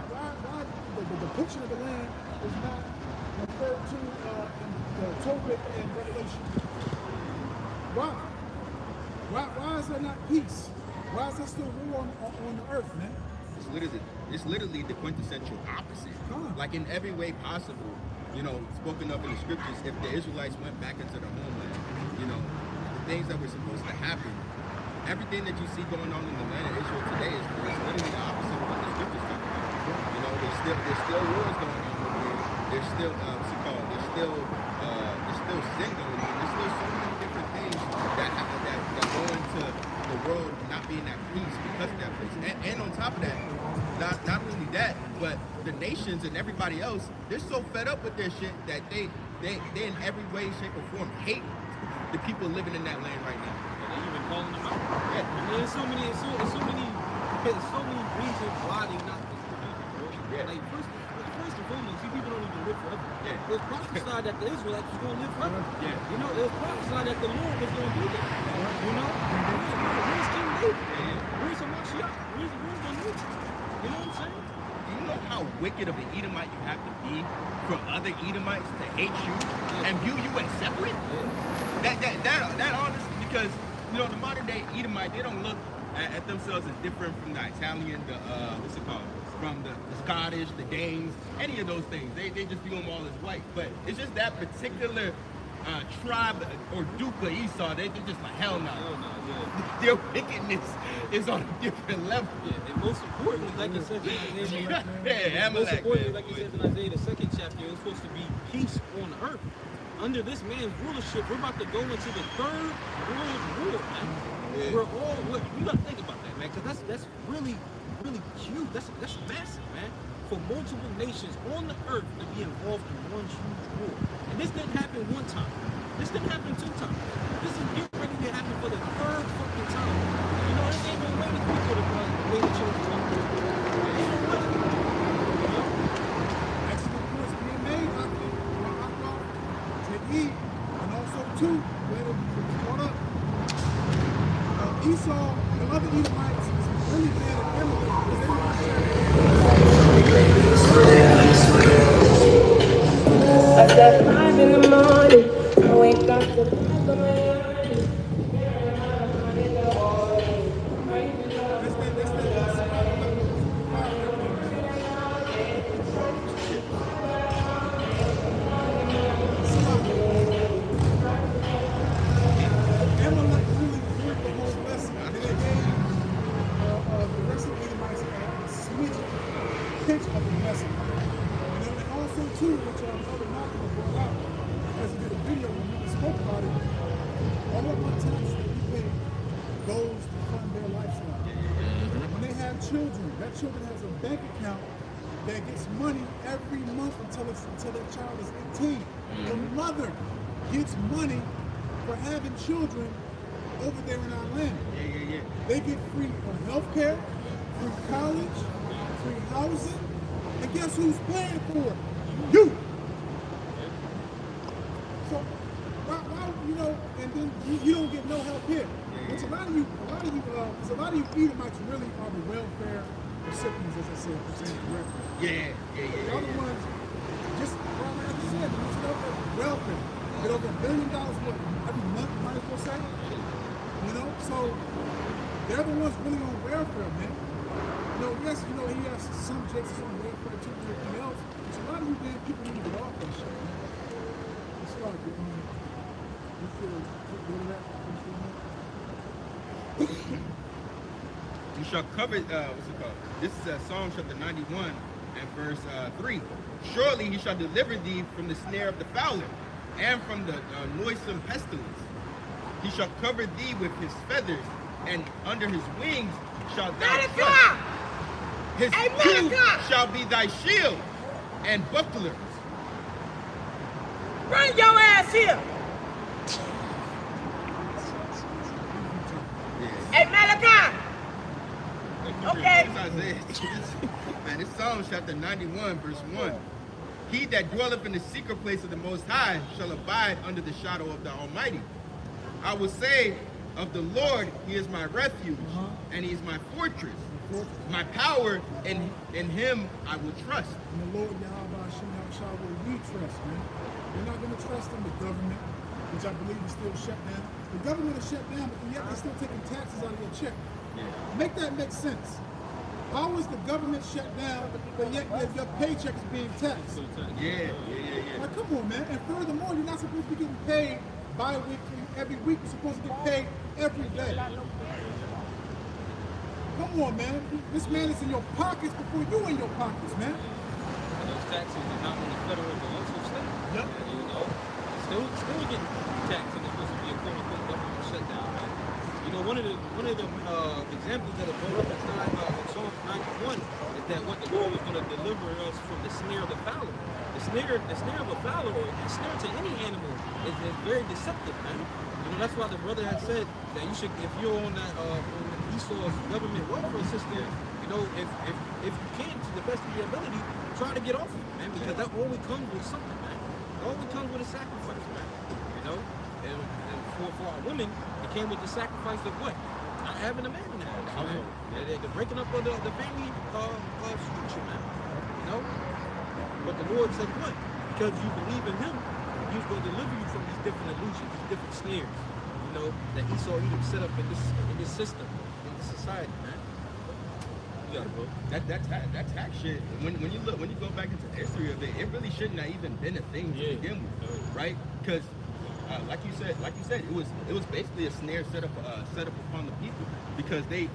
the depiction of the land is not referred to in the Tobit and Revelation? Why? Why is there not peace? Why is there still war on the earth, man? It's literally the quintessential opposite. Like in every way possible, you know, spoken of in the scriptures, if the Israelites went back into their homeland, you know, the things that were supposed to happen, everything that you see going on in the land of Israel today is literally the opposite of what the scriptures talk about. You know, there's still wars going on over there. There's still there's still sin going on. There's still so many different things that go into the world not being at peace because of that place. And on top of that, not only that, but the nations and everybody else, they're so fed up with their shit that they in every way, shape, or form hate the people living in that land right now. And they even calling them out. Yeah. I mean, there's so many reasons why they not bro. Yeah. Like first and foremost, see, people don't even live forever. Yeah. It was prophesied that the Israelites was going to live forever. Yeah. You know, it was prophesied that the Lord was going to do that. You know, where's King David? Where's Hamashiach? Where's the New Testament? You know what I'm saying? Do you know how wicked of an Edomite you have to be for other Edomites to hate you and view you as separate? That honestly, because you know the modern day Edomite, they don't look at themselves as different from the Italian, from the Scottish, the Danes, any of those things. They just view them all as white. But it's just that particular tribe or Duke of Esau, they're just like, hell no. Their wickedness is on a different level. Yeah, and most importantly, like it says in Isaiah, Amalek, most importantly, like it says in Isaiah, the 2nd chapter, it's supposed to be peace on earth. Under this man's rulership, we're about to go into the 3rd World War, man. Yeah. We're all, you gotta think about that, man, because that's really, really huge. That's massive, man. For multiple nations on the earth to be involved in one huge war. And this didn't happen one time. This didn't happen 2 times. This is getting ready to happen for the 3rd fucking time. You know, this ain't no way that we could have run the way the children run. Ain't no way. Excellent points being made out there. To eat, and also too, let it be caught up. Esau and the other Edomites is really mad at Amalek because they want to share. I said 5 in the morning, I wake up to Amalek really ruled the whole lesson. And they gave the rest of the Edomites a smidge pinch of the lesson. And then also too, which Brother Malcolm brought out, because he did a video when we spoke about it, all of our taxes that we pay goes to fund their lifestyle. When they have children, that children has a bank account that gets money every month until that child is 18. The mother gets money for having children over there in our land. Yeah. They get free health care, free college, free housing, and guess who's paying for it? You! So, why and then you don't get no help here. Which a lot of you, because a lot of you Edomites really are the welfare recipients, as I said, correctly. Yeah. The other ones, just like I said, it's over welfare. Get over $1 billion worth every month, might as well say. So they're the ones really on welfare, man. Yes, he has some jakes on welfare too, and everything else. So a lot of you damn people need to get off that shit, man. It's like, you feel good at that? You shall cover, what's it called? This is Psalm chapter 91 and verse 3. Surely he shall deliver thee from the snare of the fowler and from the noisome pestilence. He shall cover thee with his feathers, and under his wings shalt thou trust. His truth shall be thy shield and buckler. Bring your ass here. Hey, Malachi. Okay. Man, this Psalm chapter 91, verse 1. He that dwelleth in the secret place of the Most High shall abide under the shadow of the Almighty. I will say of the Lord, he is my refuge, and he is my fortress. My power, in him I will trust. And the Lord Yahawashi will we trust, man. We're not going to trust in the government, which I believe is still shut down. The government is shut down, but yet they're still taking taxes out of your check. Make that make sense. How is the government shut down, but yet your paycheck is being taxed? Yeah. Like, come on, man. And furthermore, you're not supposed to be getting paid bi-weekly. Every week you're supposed to get paid every day. Come on, man. This man is in your pockets before you in your pockets, man. And those taxes are not only federal but also state. Yep. Still getting taxed, and it's supposed to be a quote-unquote government shutdown, man. One of the examples that are brought up in Psalm 91 is that what the Lord was going to deliver us from the snare of the fowler. The snare of a fowler, or a snare to any animal, is very deceptive, man. That's why the brother had said that you should, if you're on that Esau's government welfare system, if you can, to the best of your ability, try to get off of it, man, because that only comes with something, man. It only comes with a sacrifice, man. And for our women, it came with the sacrifice of what? Not having a man in the house, man. The breaking up of the family structure, man. But the Lord said what? Because you believe in him, he's going to deliver you from these different illusions, these different snares, that Esau even set up in this system, in this society, man. You got it, bro. That tax shit. When you go back into the history of it, it really shouldn't have even been a thing to begin with, right? Because like you said, it was basically a snare set up upon the people, because they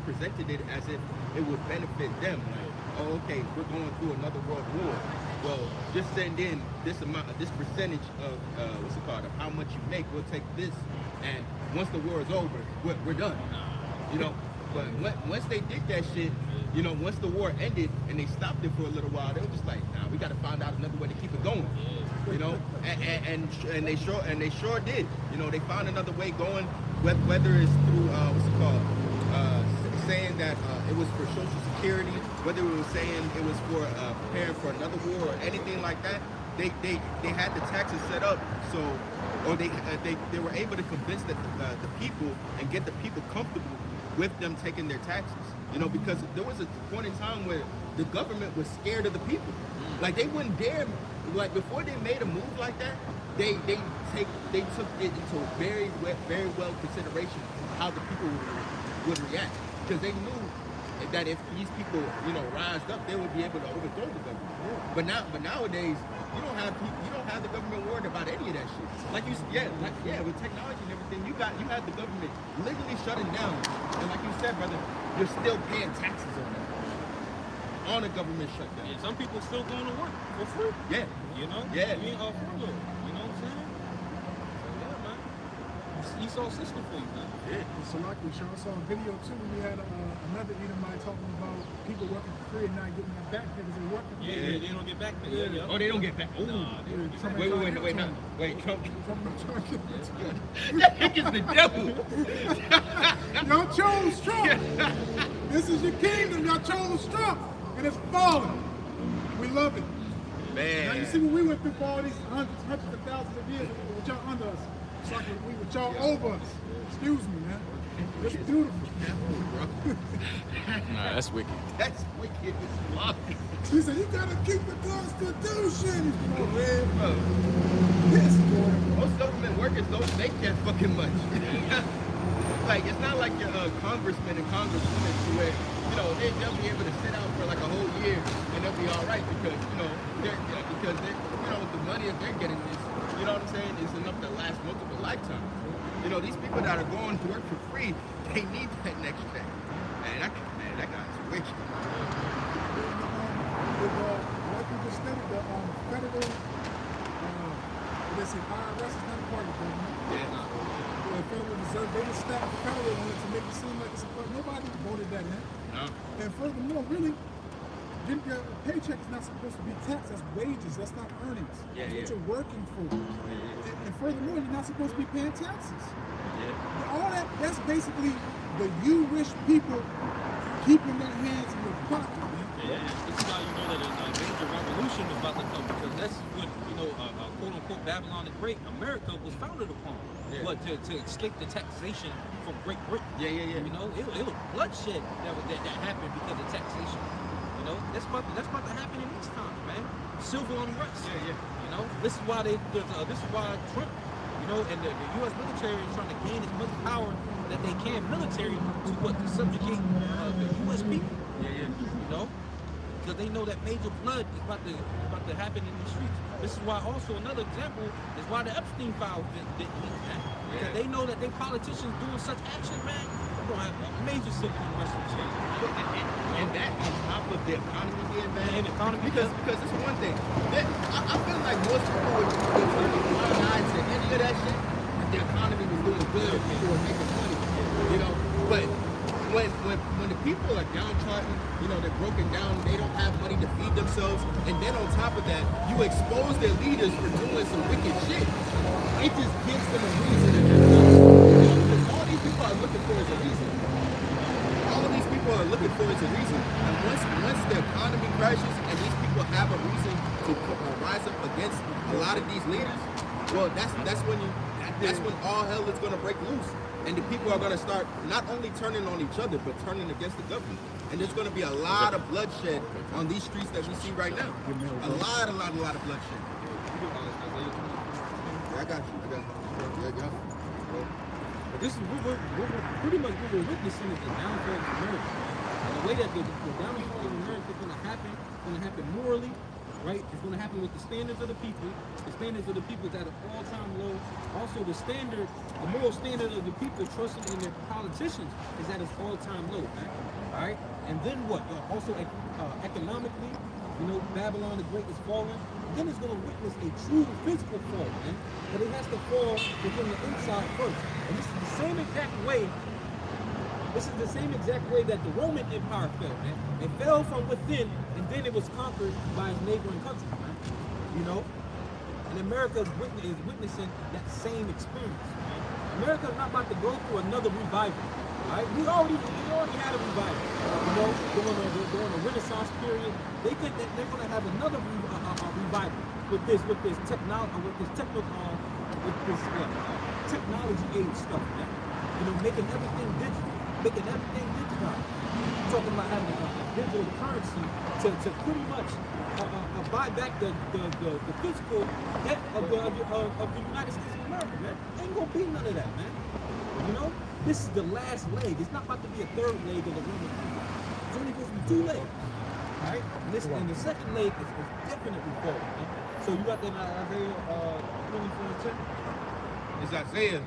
presented it as if it would benefit them. Like, oh, okay, we're going through another world war. Well, just send in this percentage of of how much you make. We'll take this, and once the war is over, we're done. But once they did that shit, once the war ended and they stopped it for a little while, they were just like, nah, we got to find out another way to keep it going. And they sure did. They found another way going, whether it's through saying that it was for Social Security, whether it was saying it was for preparing for another war or anything like that. They had the taxes set up or they were able to convince the people and get the people comfortable with them taking their taxes. Because there was a point in time where the government was scared of the people. Like, they wouldn't dare, like, before they made a move like that, they took it into very well consideration how the people would react, because they knew that if these people rised up, they would be able to overthrow the government. But nowadays you don't have the government worried about any of that shit. With technology and everything, you have the government legally shutting down, and like you said, brother, you're still paying taxes on that. On a government shutdown. Yeah, some people still going to work for free. Yeah. Yeah. Yeah. You know what I'm saying? So, yeah, man. Esau's sister for you, man. So like we saw a video too. We had another Edomite talking about people working for free and not getting that back because they're working. Yeah, they don't get back. Yeah. Oh, they don't get back. Nah, they don't get back. Wait, Trump. That nigga's the devil. Y'all chose Trump. This is your kingdom. Y'all chose Trump, and it's falling. We love it. Man. Now you see what we went through for all these hundreds of thousands of years with y'all under us. It's like we with y'all over us. Excuse me, man. It's beautiful. Nah, that's wicked. That's wicked as fuck. He said, you gotta keep the Constitution. Oh, man. Bro, Yes, boy. most government workers don't make that fucking much. Like, it's not like your congressmen and congresswomen to where, you know, they'll be able to sit out for like a whole year and they'll be all right because, the money that they're getting is, you know what I'm saying, is enough to last multiple lifetimes. You know, these people that are going to work for free, they need that next check. Man, that guy's wicked. Like we just stated, the federal, let's say IRS is not a part of the government. Yeah. The Federal Reserve, they just stacked the federal on it to make it seem like it's a part. Nobody voted that in. No. And furthermore, really, your paycheck is not supposed to be taxed. That's wages. That's not earnings. That's what you're working for. And furthermore, you're not supposed to be paying taxes. All that's basically the you rich people keeping their hands in your pocket, man. Yeah, this is how you know that a major revolution is about to come because that's what, quote unquote Babylon the Great, America was founded upon. Yeah. But to escape the taxation from Great Britain. Yeah. You know, it was bloodshed that happened because of taxation. You know, that's about to happen in these times, man. Civil unrest. Yeah. You know, this is why Trump, and the U.S. military is trying to gain as much power that they can military to subjugate the U.S. people. Yeah. You know, because they know that major flood is about to happen in the streets. This is why also another example is why the Epstein files didn't leak, man. Because they know that they politicians doing such action, man, we're gonna have a major civil unrest and change. And that on top of the economy being bad. And the economy, because it's one thing. I feel like most people would turn a blind eye to any of that shit if the economy was doing good or people were making money. You know, but when the people are downtrodden, they're broken down, they don't have money to feed themselves, and then on top of that, you expose their leaders for doing some wicked shit. It just gives them a reason to do it. Because all these people are looking for is a reason. All of these people are looking for is a reason. And once the economy crashes and these people have a reason to rise up against a lot of these leaders, well, that's when all hell is going to break loose. And the people are going to start not only turning on each other, but turning against the government. And there's going to be a lot of bloodshed on these streets that we see right now. A lot of bloodshed. I got you. Yeah. But this is pretty much what we're witnessing is the downfall of America. And the way that the downfall of America is going to happen morally, right? It's going to happen with the standards of the people. The standards of the people is at an all-time low. Also, the moral standard of the people trusting in their politicians is at its all-time low, man. All right? And then what? Also, economically, Babylon the Great is falling. Then it's going to witness a true physical fall, man. But it has to fall within the inside first. And this is the same exact way that the Roman Empire fell, man. It fell from within, and then it was conquered by its neighboring countries, man. And America is witnessing that same experience, man. America is not about to go through another revival, right? We already had a revival, during the Renaissance period. They think that they're going to have another revival with this technology age stuff, man. Making everything digital, digitized. Talking about having a digital currency to pretty much buy back the physical debt of the United States of America, man. Ain't gonna be none of that, man. This is the last leg. It's not about to be a third leg of the Roman Empire. It's only supposed to be 2 legs, right? And the second leg is definitely forward, man. So you got that Isaiah 24:10. It's Isaiah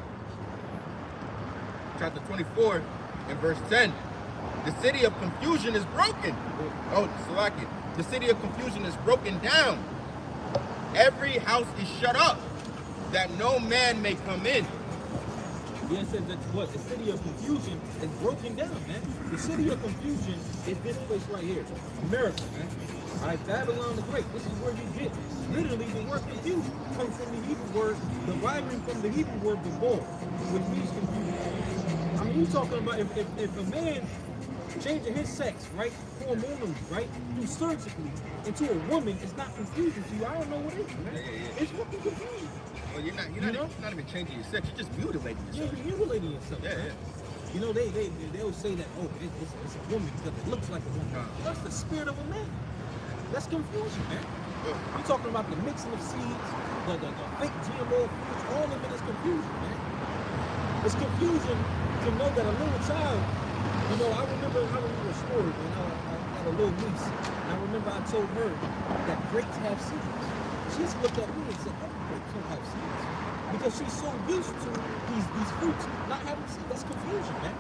chapter 24 and verse 10. The city of confusion is broken. Oh, Salaki. The city of confusion is broken down. Every house is shut up, that no man may come in. Yeah, it says that's what? The city of confusion is broken down, man. The city of confusion is this place right here. America, man. All right, Babylon the Great. This is where you get literally the word confusion. Comes from the Hebrew word, deriving from the Hebrew word babor, which means confusion. I mean, you talking about if a man changing his sex, right, hormonally, right, through surgically into a woman, it's not confusion to you. I don't know what it is, man. It's fucking confusion. Well, you're not even changing your sex. You're just mutilating Yeah, yourself. you're mutilating yourself. Yeah, man. yeah. You know, they'll say that, oh, it's a woman because it looks like a woman. That's the spirit of a man. That's confusion, man. You're talking about the mixing of seeds, the fake GMO foods, all of it is confusion, man. It's confusion to know that a little child, you know, I remember a story, man. I had a little niece, and I remember I told her that grapes have seeds. She just looked at me and said, oh, grapes don't have seeds. Because she's so used to these fruits not having seeds. That's confusion, man.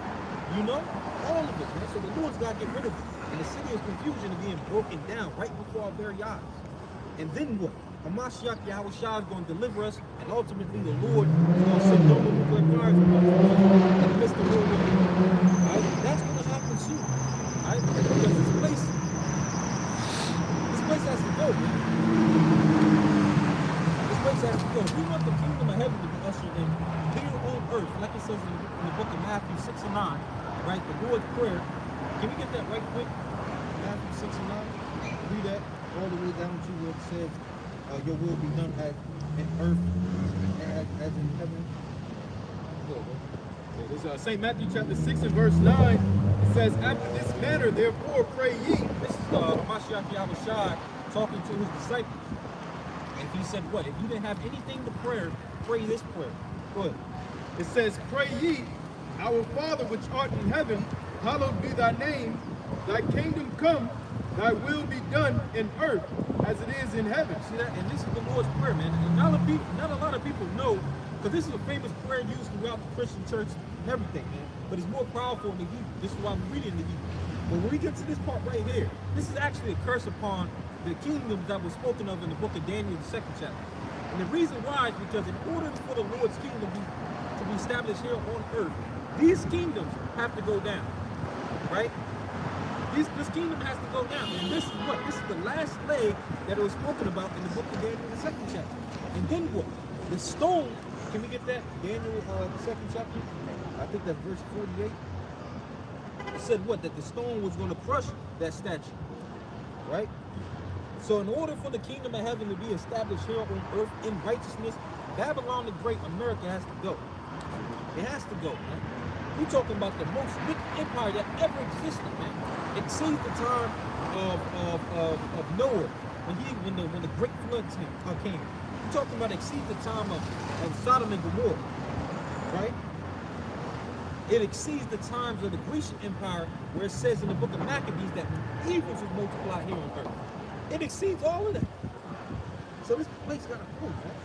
You know? All of it, man. So the Lord's got to get rid of it. And the city of confusion is being broken down right before our very eyes. And then what? Hamashiach Yahawashi is going to deliver us, and ultimately the Lord is going to send double nuclear fires in the midst of World War II. Right? That's going to happen soon. Right? Because this place has to go, man. This place has to go. We want the kingdom of heaven to be ushered in here on earth, like it says in the book of Matthew 6 and 9, right? The Lord's Prayer. Can we get that right quick? Matthew 6 and 9. Read that all the way down to where it says, your will be done in earth as in heaven. This is St. Matthew chapter 6 and verse 9. It says, after this manner, therefore, pray ye. This is Hamashiach Yahawashi talking to his disciples. And he said what? If you didn't have anything to pray this prayer. Go ahead. It says, pray ye, our Father which art in heaven, hallowed be thy name. Thy kingdom come, thy will be done in earth as it is in heaven. See that? And this is the Lord's Prayer, man. And not a lot of people know, because this is a famous prayer used throughout the Christian church and everything, man. But it's more powerful in the Hebrew. This is why I'm reading the Hebrew. But when we get to this part right here, this is actually a curse upon the kingdoms that was spoken of in the book of Daniel, the 2nd chapter. And the reason why is because in order for the Lord's kingdom to be established here on earth, these kingdoms have to go down, right? This kingdom has to go down. And this is what? This is the last leg that it was spoken about in the book of Daniel, the 2nd chapter. And then what? The stone, can we get that? Daniel, the 2nd chapter? I think that's verse 48. It said what? That the stone was going to crush that statue, right? So in order for the kingdom of heaven to be established here on earth in righteousness, Babylon the Great, America has to go. It has to go, man. We're talking about the most wicked empire that ever existed, man. Exceeds the time of Noah when the great flood came. We're talking about exceeds the time of Sodom and Gomorrah, right? It exceeds the times of the Grecian Empire, where it says in the book of Maccabees that evils was multiplied here on earth. It exceeds all of that. So this place got to go, man.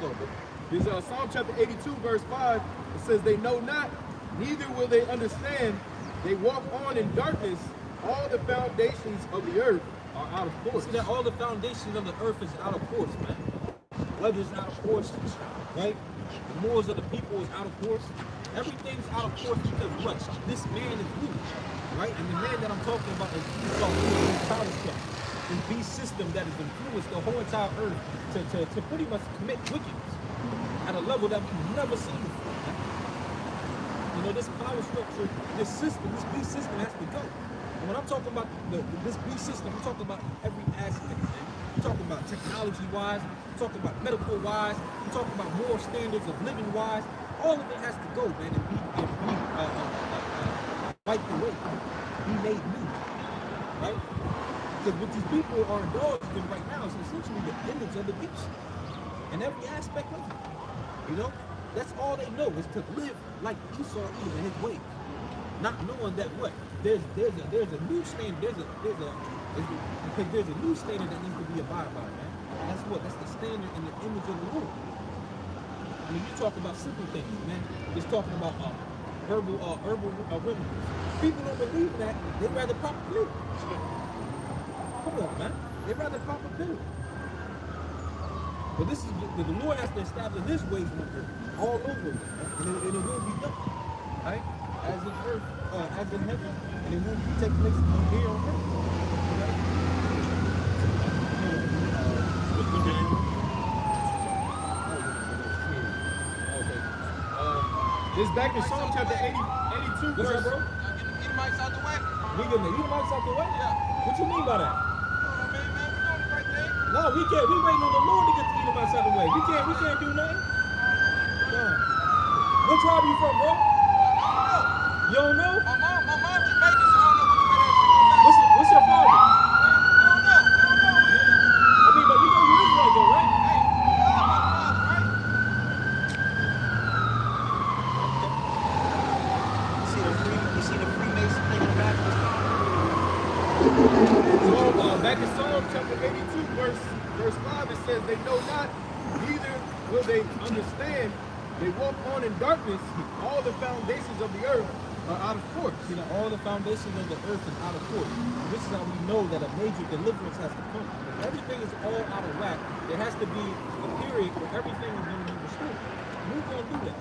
Go, bro. This is Psalm chapter 82, verse 5. It says, they know not, neither will they understand. They walk on in darkness. All the foundations of the earth are out of course. See that all the foundations of the earth is out of course, man. Weather's out of course, right? The mores of the people is out of course. Everything's out of course because what? This man is weak, right? And the man that I'm talking about is this beast system that has influenced the whole entire earth to pretty much commit wickedness at a level that we've never seen before. You know, this power structure, this system, this beast system has to go. And when I'm talking about this beast system, I'm talking about every aspect, man. I'm talking about technology-wise, I'm talking about medical-wise, I'm talking about moral standards of living-wise. All of it has to go, man, and be wiped away, be made new, right? Because what these people are indulged in right now is essentially the image of the beast and every aspect of it. You know, that's all they know is to live like Esau is in his ways, not knowing that what there's a new standard, because there's a new standard that needs to be abided by, man. And that's the standard and the image of the Lord. I mean, you talk about simple things, man. Just talking about herbal remedies. People don't believe that. They'd rather pop a pill. Come on, man. They'd rather pop a pill. But this is the Lord has to establish His ways on earth all over, and it will be done, right? As in earth, as in heaven, and it will take place here on earth. This back in Psalm chapter 82, What's verse. up, bro? Edomites out the way. We getting the Edomites out the way? Yeah. What you mean by that? Man, we doing the right thing. No, we can't. We waiting on the Lord to get the Edomites out the way. We can't do nothing. No. What tribe you from, bro? You don't know? My mom Jamaican, so I don't know which way that shit goes. What's your father? We don't know. I mean, but you know you Israel though, right? Hey, you are my father, right? You see the Freemason thing in the back of his car? So, back in Psalm chapter 82, verse 5, it says, they know not, neither will they understand. They walk on in darkness. All the foundations of the earth are out of course. You know, all the foundations of the earth is out of course. This is how we know that a major deliverance has to come. If everything is all out of whack, there has to be a period where everything is going to be restored. Who's going to do that?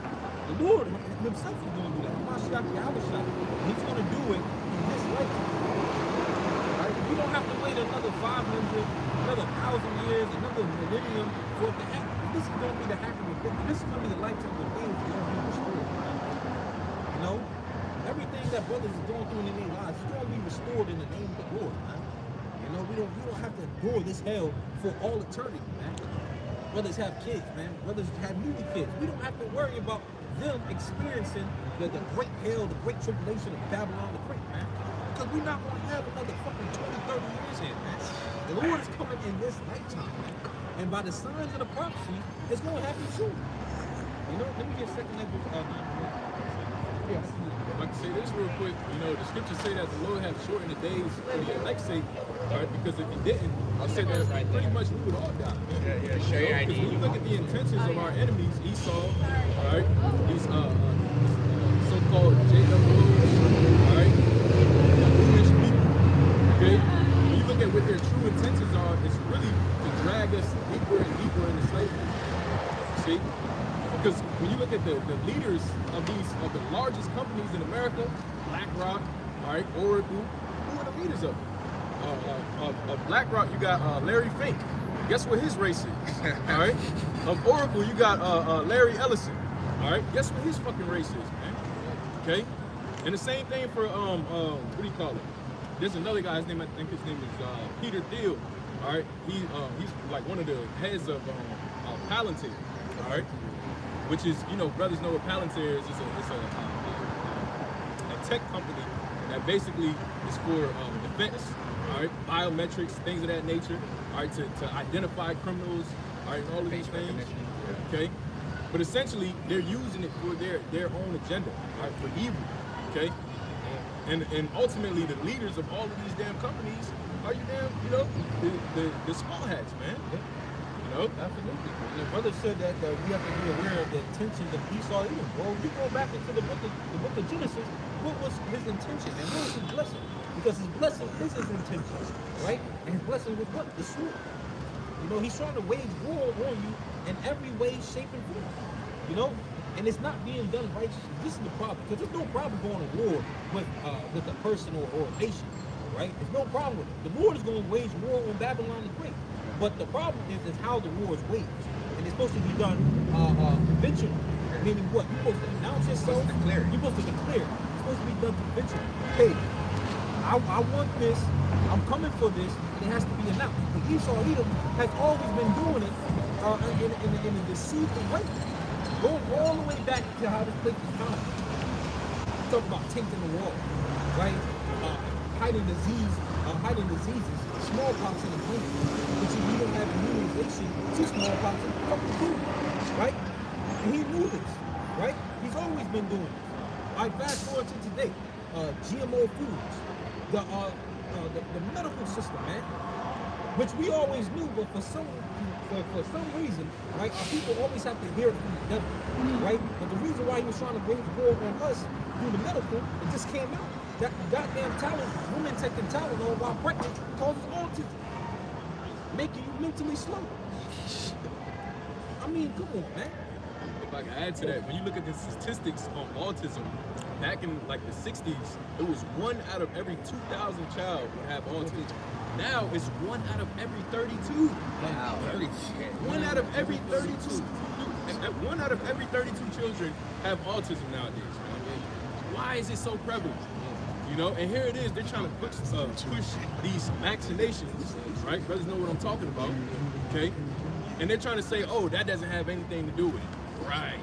The Lord Himself is going to do that. GMS KnightsofYahawashi. He's going to do it in this lifetime. Right? We don't have to wait another 500, another 1,000 years, another millennium for it to happen. This is going to be the happening. This is going to be the lifetime of things that are going to be restored. You know? Everything that brothers is going through in their lives is going to be restored in the name of the Lord, man. You know, we don't have to endure this hell for all eternity, man. Brothers have kids, man. Brothers have newly kids. We don't have to worry about them experiencing the great hell, the great tribulation of Babylon the Great, man. Because we're not going to have another fucking 20, 30 years here, man. The Lord is coming in this lifetime, man. And by the signs of the prophecy, it's going to happen soon. You know, let me get second language. Yes. Like to say this real quick, you know, the scriptures say that the Lord has shortened the days for the elect's sake, all right? Because if He didn't, I'll say that pretty much we would all die. Yeah, show your Because when you look at the intentions of our enemies, Esau, all right, these so-called JWs, all right, foolish people, okay? When you look at what their true intentions are, it's really to drag us deeper and deeper into slavery. See? Because when you look at the leaders of the largest companies in America, BlackRock, all right, Oracle, who are the leaders of it? Of BlackRock, you got Larry Fink. Guess what his race is? All right. Of Oracle, you got Larry Ellison. All right. Guess what his fucking race is, man? Okay. And the same thing for what do you call it? There's another guy. His name, I think his name is Peter Thiel. All right. He's like one of the heads of Palantir. All right. Which is, you know, brothers know what Palantir is. It's a tech company that basically is for defense, all right, biometrics, things of that nature, all right, to identify criminals, all right, and all of these things, okay? But essentially, they're using it for their own agenda, all right, for evil, okay? And ultimately, the leaders of all of these damn companies are you know, the small hats, man. You know? Absolutely. And the brother said that we have to be aware of the intentions of Esau Edom. Well, you go back into the book of Genesis, what was his intention and what was his blessing? Because his blessing is his intention, right? And his blessing was what? The sword. You know, he's trying to wage war on you in every way, shape, and form. You know? And it's not being done righteously. This is the problem. Because there's no problem going to war with a person or a nation, right? There's no problem with it. The Lord is going to wage war on Babylon the Great. But the problem is how the war is waged. And it's supposed to be done conventional. Meaning what? You're supposed to announce yourself. You're supposed to declare. It's supposed to be done conventional. Hey, I want this. I'm coming for this. And it has to be announced. But Esau Edom has always been doing it in a deceitful way. Going all the way back to how this place was founded. Talk about tainting the wall, right? Hiding diseases, smallpox in the planet. But if you don't have immunization to smallpox, it's fucking cool, right? And he knew this, right? He's always been doing this. All right, fast forward to today. GMO foods, the medical system, man, which we always knew, but for some reason, right, our people always have to hear it from the devil, right? But the reason why he was trying to wage war on us through the medical, it just came out. That goddamn talent, women taking Tylenol while pregnant causes autism, making you mentally slow. I mean, come on, man. If I can add to that, when you look at the statistics on autism, back in like the 60s, it was 1 out of every 2,000 child would have autism. Now it's 1 out of every 32. Wow. 1 out of every 32. 1 out of every 32 children have autism nowadays. Why is it so prevalent? You know, and here it is, they're trying to push these vaccinations, right? Brothers know what I'm talking about, okay? And they're trying to say, oh, that doesn't have anything to do with it. Right.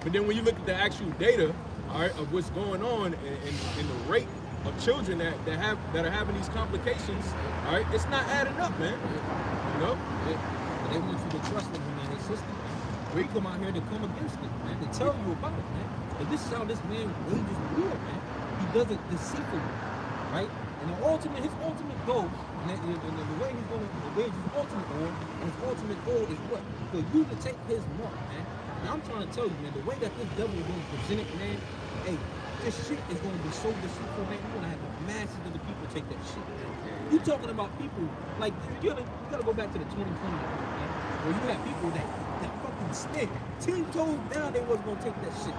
But then when you look at the actual data, all right, of what's going on and the rate of children that are having these complications, all right, it's not adding up, man. You know? They want you to trust them in their system. We come out here to come against it, man, to tell you about it, man. And this is how this man wages war, man. He does it deceitfully, right? And his ultimate goal, and the way he's going to wage his ultimate war, and his ultimate goal is what? For you to take his mark, man. And I'm trying to tell you, man, the way that this devil is going to present it, man, hey, this shit is going to be so deceitful, man. You're going to have the masses of the people take that shit, man. You're talking about people, like, you gotta go back to the 2020, man, where you have people that fucking stick 10 toes down, they wasn't going to take that shit.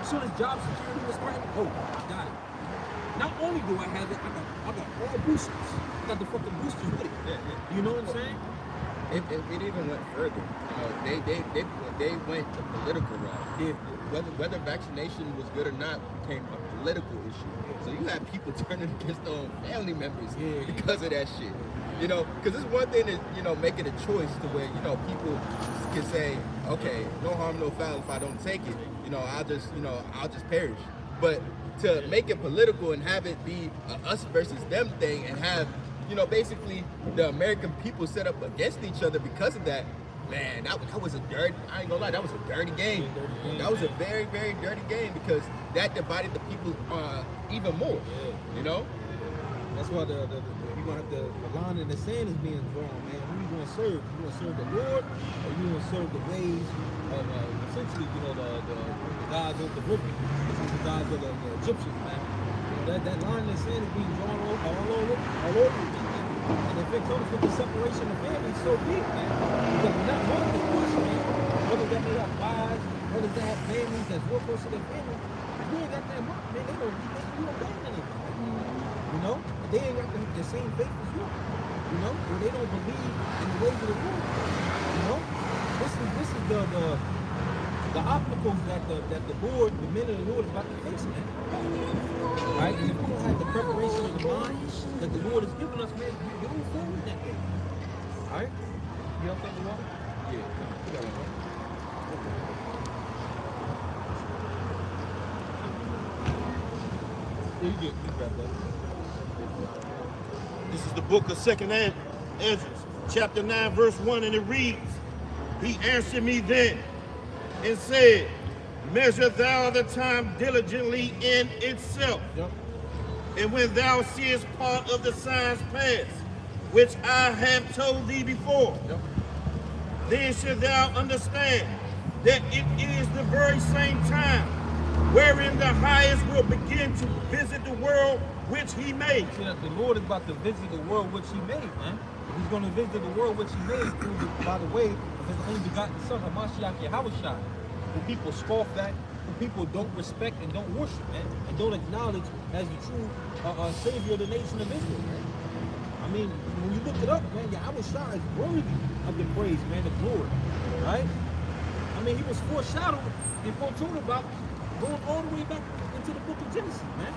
As soon as job security was threatened, oh, I got it. Not only do I have it, I got all boosters. I got the fucking boosters with it. You know what I'm saying? It even went further. You know, they went the political route. Yeah. Whether vaccination was good or not became a political issue. So you have people turning against their own family members because of that shit. You know, because it's one thing to, you know, making a choice to where, you know, people can say, okay, no harm, no foul if I don't take it. You know, I'll just perish. But to make it political and have it be a us versus them thing and have, you know, basically the American people set up against each other because of that, man, that was a dirty, I ain't gonna lie, that was a dirty game. That was a very, very dirty game because that divided the people even more, you know? That's why you're gonna have the line in the sand is being drawn, man. Who you gonna serve? You gonna serve the Lord, or you gonna serve the ways of essentially, you know, the gods of the River, the gods of the Egyptians, man. You know, that line in the sand is being drawn all over. And if it comes with the separation of families, so be it, man. Because we're not one of the question, man. Whether that may have wives, whether they have families that's more close to their family, you ain't got that much, man. You don't got anybody. You know? They ain't got the same faith as you. You know? Or they don't believe in the ways of the Lord. You know? This is the obstacles that the Lord, the men of the Lord is about to face, man. Right? And if we don't have the preparation of the mind that the Lord has given us, man, you don't fall with that thing. Alright? You have something wrong? You get that, brother. This is the book of 2nd Ezra, chapter 9, verse 1, and it reads, He answered me then and said, Measure thou the time diligently in itself. Yep. And when thou seest part of the signs pass, which I have told thee before, then shalt thou understand that it is the very same time wherein the highest will begin to visit the world which he made. See, that the Lord is about to visit the world which he made, man. He's going to visit the world which he made through, by the way of his only begotten son, GMS, who people scoff at, who people don't respect and don't worship, man, and don't acknowledge as the true savior of the nation of Israel, man. I mean, when you look it up, man, GMS is worthy of the praise, man, the glory, right? I mean, he was foreshadowed and foretold about going all the way back into the book of Genesis, man.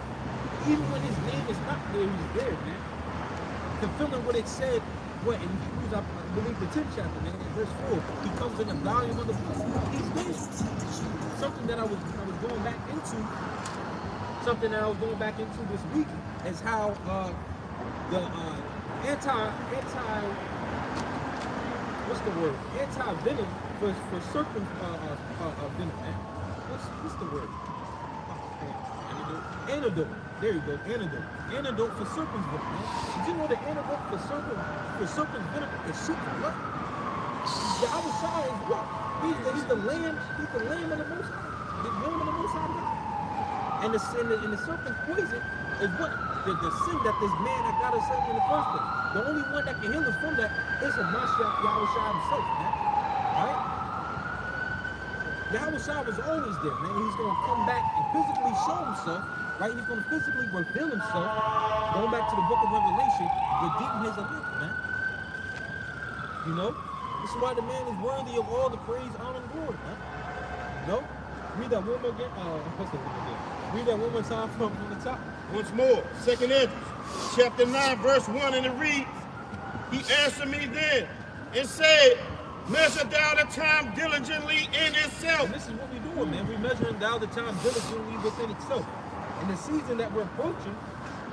Even when his name is not there, he's there, man. Fulfilling what it said, what in Hebrews, I believe the 10th chapter, man, in verse 4, he comes in the volume of the book. He's there. Something that I was going back into, this week is how the anti-venom for serpent venom, man. What's the word? Antidote. There you go, antidote. Antidote for serpent's venom, man. Did you know the antidote for serpent's venom is super what? GMS is what? He's the lamb of the Most High. The lamb of the Most High God. And the serpent's poison is what? The sin that this man had got us in the first place. The only one that can heal us from that is GMS himself, man. Right? Yahawashi was always there, man. He's going to come back and physically show himself, right? He's going to physically reveal himself, going back to the book of Revelation, redeem his elect, man. You know? This is why the man is worthy of all the praise, honor, and glory, man. You know? Read that one more again. Read that one more time from the top. Once more, 2nd Esdras, chapter 9, verse 1, and it reads, he answered me then and said, measure thou the time diligently in itself. And this is what we're doing, man. We're measuring thou the time diligently within itself. In the season that we're approaching,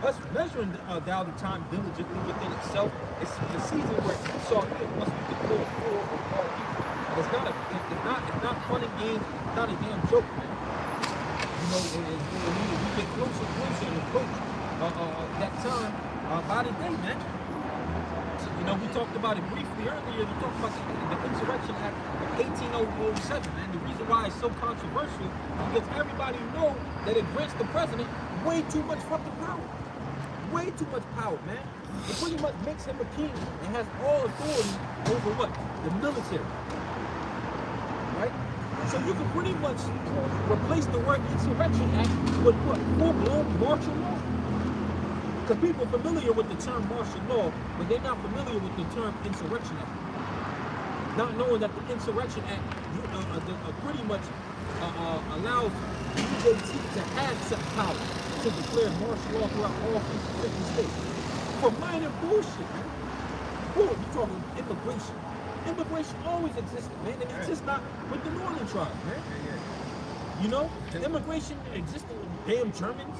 us measuring thou the time diligently within itself, it's the season where Esau must be declared war of all people. And it's not fun and games, it's not a damn joke, man. You know, we get closer and closer and approach that time by the day, man. So, you know, we talked about it briefly earlier. We talked about the Insurrection Act of 1807, man. The reason why it's so controversial is because everybody knows that it grants the president way too much fucking power. Way too much power, man. It pretty much makes him a king and has all authority over what? The military. Right? So you can pretty much replace the word Insurrection Act with what? Full-blown martial law. Because people are familiar with the term martial law, but they're not familiar with the term Insurrection Act. Not knowing that the Insurrection Act pretty much allows UJT to have such power to declare martial law throughout all 50 states. For minor bullshit, man. Bull, you're talking immigration. Immigration always existed, man, and it's just not with the northern tribes, man. You know, immigration existed with damn Germans.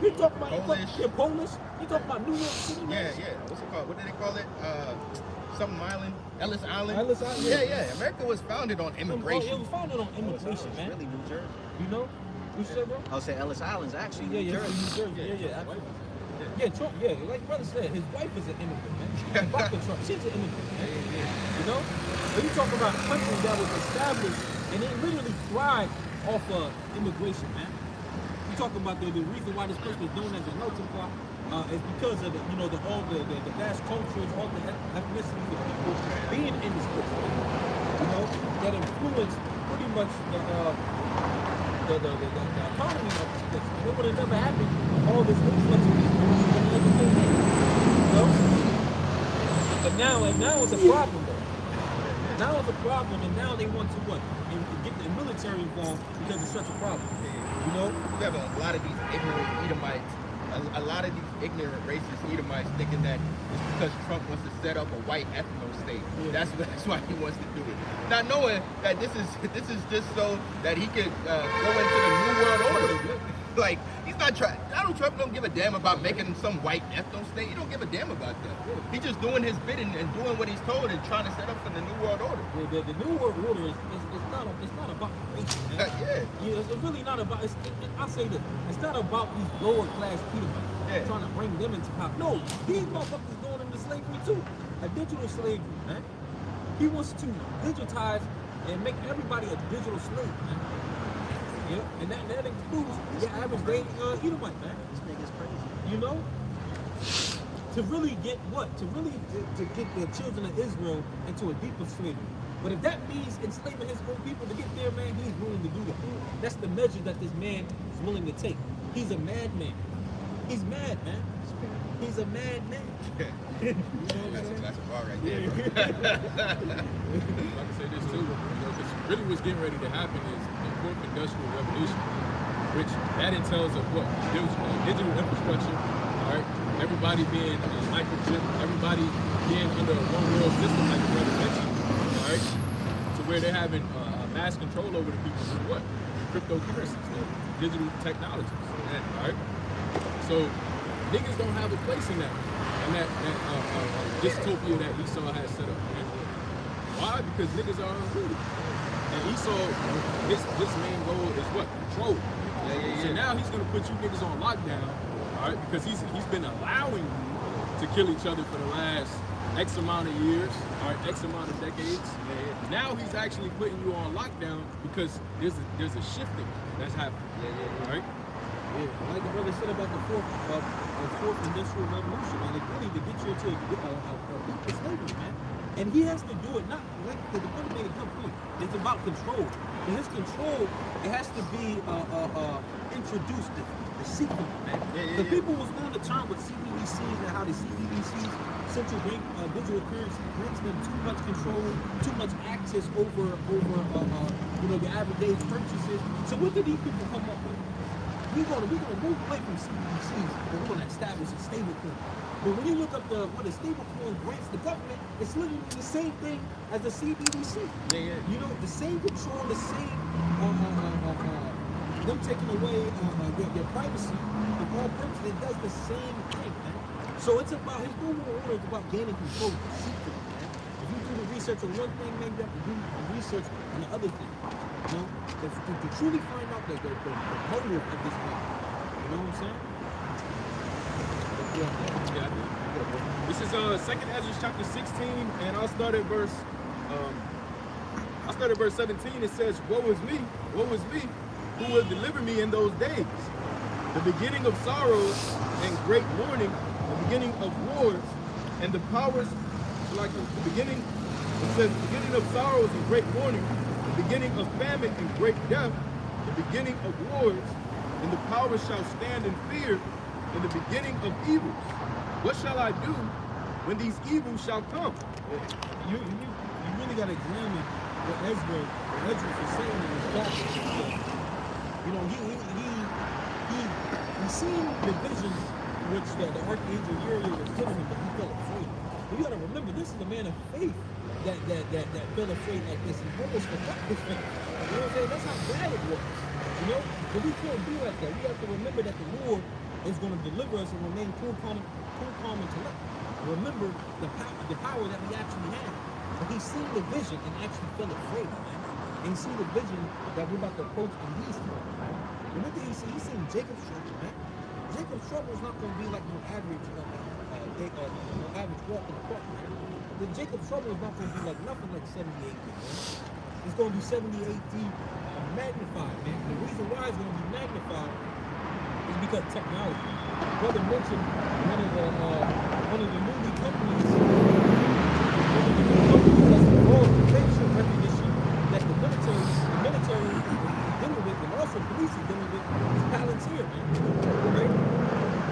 You talking about Polish? You talking about New York City? Man? What's it called? What do they call it? Something Island? Ellis Island? Ellis Island. Yeah. America was founded on immigration. It was founded on immigration, man. Really New Jersey. You know? You said, bro? I'll say Ellis Island's actually New Jersey. New Jersey. Yeah, Trump, like brother said, his wife is an immigrant, man. Vodka Trump, she's an immigrant, man. You know? But you talk about countries that was established and they literally thrived off of immigration, man. You talking about the reason why this place was known as a melting pot is because of the vast cultures, all the ethnicities of people being in this place, you know, that influenced pretty much the economy of this place. It would have never happened. All this influx of people, you know. And now it's a problem, though. Now it's a problem, and now they want to what? And get the military involved because it's such a problem. You know, we have a lot of these ignorant Edomites, a lot of these ignorant racist Edomites thinking that it's because Trump wants to set up a white ethno state. That's why he wants to do it. Not knowing that this is just so that he could go into the New World Order. Like, he's not trying. Donald Trump don't give a damn about making some white ethno state. He don't give a damn about that. He's just doing his bidding and doing what he's told and trying to set up for the New World Order. The New World Order is not about race, man. It's really not about. I say this. It's not about these lower class people trying to bring them into power. No, these motherfuckers going into slavery too. A digital slavery, man. He wants to digitize and make everybody a digital slave, man. Yeah, and that includes your average day Edomite, man. This nigga's crazy. You know? To really get what? To get the children of Israel into a deeper slavery. But if that means enslaving his own people to get there, man, he's willing to do that. That's the measure that this man is willing to take. He's a madman. He's mad, man. He's a madman. That's a bar right there, bro. I can say this too, because really what's getting ready to happen is the fourth industrial revolution, which that entails of what? Digital infrastructure, all right? Everybody being microchip, everybody being under a one world system like the brother mentioned, all right? To where they're having mass control over the people through what? Cryptocurrencies, digital technologies, all right? So niggas don't have a place in that. And that dystopia that Esau has set up. Man. Why? Because niggas are unruly. And Esau, his main goal is what? Control. So now he's gonna put you niggas on lockdown, all right? Because he's been allowing you to kill each other for the last X amount of years, all right, X amount of decades. Now he's actually putting you on lockdown because there's a shifting that's happening. All right. Like the brother said about the fourth industrial revolution, man, it's really to get you into a slavery, man. And he has to do it not like the brother made a good point. It's about control. But his control, it has to be introduced, the sequence, man. The people was on the term with CBDCs and how the CBDCs, central bank digital currency, brings them too much control, too much access over your everyday purchases. So what did these people come up with? We're gonna move away from CBDCs, but we're gonna establish a stable coin. But when you look up what a stable coin grants the government, it's literally the same thing as the CBDC. You know, the same control, the same them taking away your privacy of all purposes. It does the same thing, man. So it's about his new world order. It's about gaining control of the secret, man. If you do the research on one thing, maybe you have to do the research on the other thing. You know, to truly find out the motive of this man. You know what I'm saying? Yeah. This is 2nd Ezra chapter 16, and I'll start at verse 17. It says, woe is me, who will deliver me in those days? The beginning of sorrows and great mourning, the beginning of wars, and the powers, like the beginning, it says, the beginning of sorrows and great mourning, the beginning of famine and great death, the beginning of wars, and the powers shall stand in fear, in the beginning of evils. What shall I do when these evils shall come? You really got to examine what Ezra was saying in his chapter. You know, he seen the visions which the archangel Uriel was giving him, but he felt afraid. But you got to remember, this is a man of faith that felt afraid like this. He almost forgot his faith. You know what I'm saying? That's how bad it was. You know, but we can't be like that. We have to remember that the Lord is going to deliver us and remain cool, calm, and collect. Remember the power that we actually have. But he seen the vision and actually felt afraid, man. And he seen the vision that we're about to approach in these times, man. And what did he see? He seen Jacob's trouble, man. Jacob's trouble is not going to be like no average walk in the park, man. The Jacob's trouble is not going to be like nothing like 70 AD, man. It's going to be 70 AD magnified, man. And the reason why it's going to be magnified is because technology. Brother mentioned one of the newly companies that's involved in facial recognition that the military is dealing with, and also police is dealing with, is Palantir, man. Right?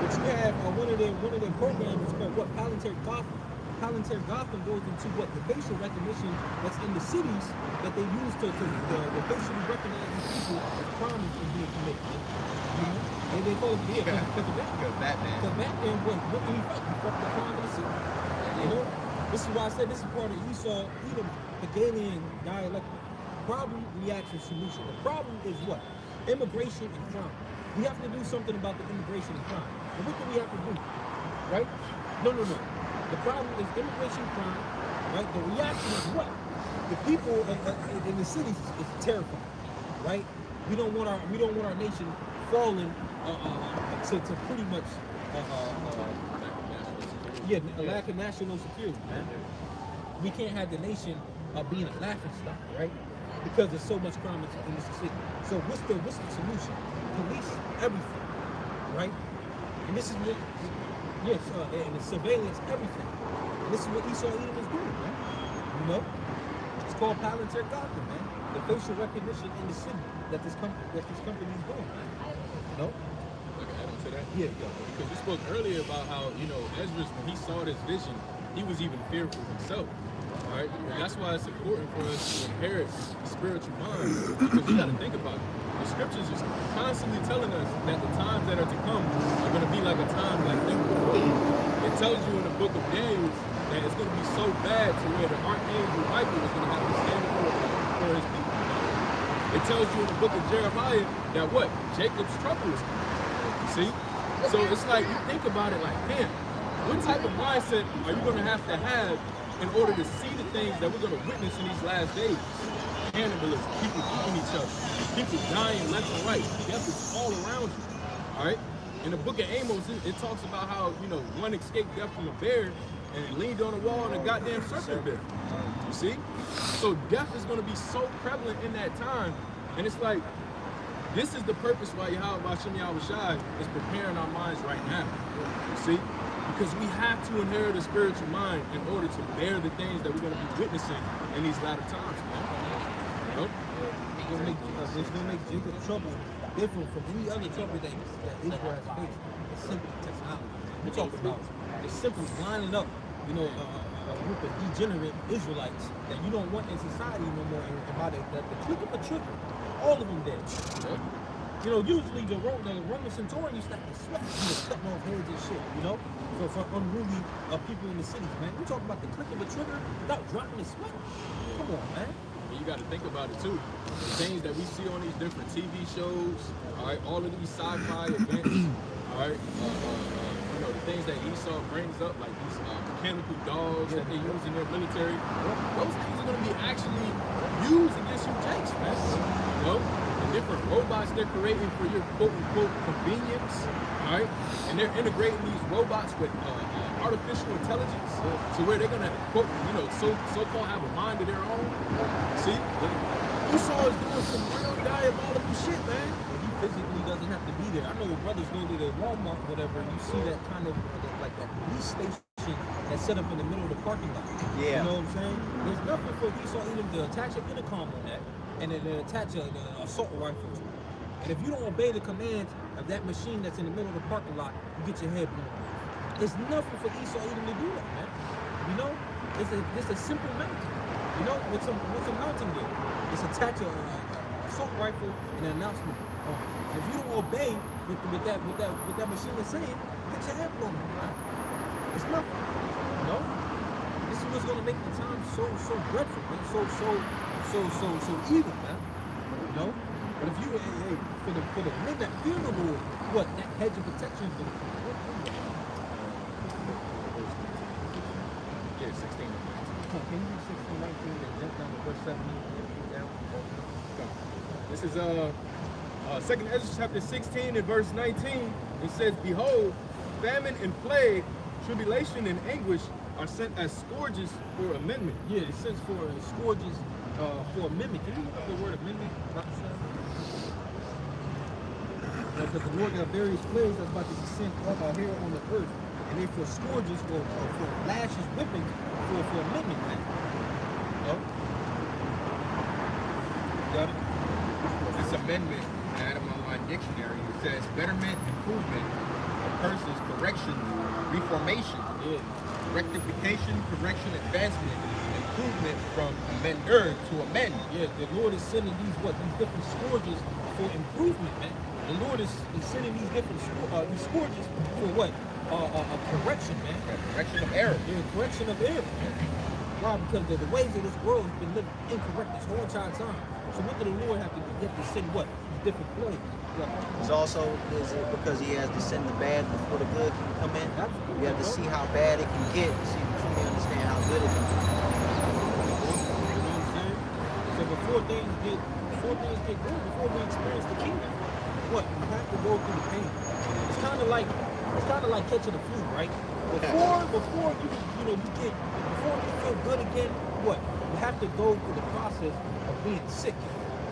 But you have one of their programs is called what? Palantir Gotham. Palantir Gotham goes into what? The facial recognition that's in the cities that they use to facially recognize these people as crimes is being committed. You know? And they call it because Batman what did he fuck? He fucked the crime in the city. You know? This is why I said this is part of Esau, Edom, Hegelian dialect. Problem, reaction, solution. The problem is what? Immigration and crime. We have to do something about the immigration and crime. And what do we have to do? Right? No. The problem is immigration, crime. Right? The reaction is what? The people in the cities is terrified. Right? We don't want our nation falling to pretty much a lack of national security, man. We can't have the nation being a laughing stock, right? Because there's so much crime in this city. So what's the solution? Police everything, right? And this is what, and the surveillance everything. And this is what Esau Edom is doing, man. You know, it's called Palantir Gotham, man. The facial recognition in the city that this company is doing, man. You know. I can add on to that. Yeah. Because we spoke earlier about how Ezra, when he saw this vision, he was even fearful himself. Right? And that's why it's important for us to inherit the spiritual mind, because we got to think about it. The scriptures is constantly telling us that the times that are to come are going to be like a time like never before. It tells you in the book of Daniel that it's going to be so bad to where the archangel Michael is going to have to stand for his people. It tells you in the book of Jeremiah that what? Jacob's trouble is coming. You see? So it's like, you think about it like, man, what type of mindset are you going to have in order to see the things that we're going to witness in these last days? Cannibalism, people eating each other, people dying left and right. Death is all around you. All right? In the book of Amos, it talks about how, one escaped death from a bear and leaned on a wall and a goddamn serpent bit. You see? So death is going to be so prevalent in that time. And it's like, this is the purpose why YahawaShi is preparing our minds right now. You see? Because we have to inherit a spiritual mind in order to bear the things that we're going to be witnessing in these latter times, man. You know? gonna make Jacob's trouble different from any other trouble that Israel has faced. It's simply technology. We're talking about it's simply lining up, a group of degenerate Israelites that you don't want in society no more. And by the click of a trigger, all of them dead. Yeah. Usually the Roman centurion used to have to sweat, cutting off heads and shit, for unruly people in the cities, man. We talking about the click of a trigger without dropping the sweat. Come on, man. And you got to think about it too. The things that we see on these different TV shows, all right, all of these sci-fi events, all right, the things that Esau brings up, like these mechanical dogs that they use in their military, those things are going to be actually used against you Jakes, man. The different robots they're creating for your quote-unquote convenience, all right? And they're integrating these robots with artificial intelligence to where they're going to, quote, so-called have a mind of their own. See? Esau is doing some real diabolical shit, man. He physically doesn't have to be there. I know brothers go to the Walmart or whatever, and you see that kind of, like that police station that's set up in the middle of the parking lot. Yeah. You know what I'm saying? There's nothing for Esau even to attach an intercom on that, and then attach an assault rifle to it. And if you don't obey the commands of that machine that's in the middle of the parking lot, you get your head blown off. There's nothing for Esau even to do that, man. It's a simple mountain. What's a mountain there? It's attach an assault rifle and an announcement on it. And if you don't obey with that machine is saying, get your head blown off. It's nothing. This is what's gonna make the time so dreadful, man. So evil, man. But if you for the men that fear the Lord, what that hedge of protection for them. Yeah, 16. Can you read 16, 19, and jump down to verse 17? This is 2nd Ezra chapter 16 and verse 19. It says, "Behold, famine and plague, tribulation and anguish are sent as scourges for amendment." Yeah, it says for scourges for amendment. Can you look up the word amendment? Because the Lord got various plagues that's about to be sent here on the earth, and they for scourges for lashes, whippings for amendment, man. Got it? This amendment, Adam Online Dictionary, it says betterment, improvement, curses, correction, reformation, rectification, correction, advancement, improvement from amender to amend. Yeah, the Lord is sending these different scourges for improvement, man. The Lord is sending these different scourges for what? A correction, man. Correction of error. Yeah, correction of error, man. Why? Because the ways of this world has been living incorrect this whole entire time. So what did the Lord have to do? He have to send what? These different plagues. Is it because he has to send the bad before the good can come in? Absolutely. You have to see how bad it can get to see truly understand how good it can be. You know what I'm saying? So before things get good, before we experience the kingdom, what? You have to go through the pain. It's kind of like catching the flu, right? Before you feel good again, what? You have to go through the process of being sick.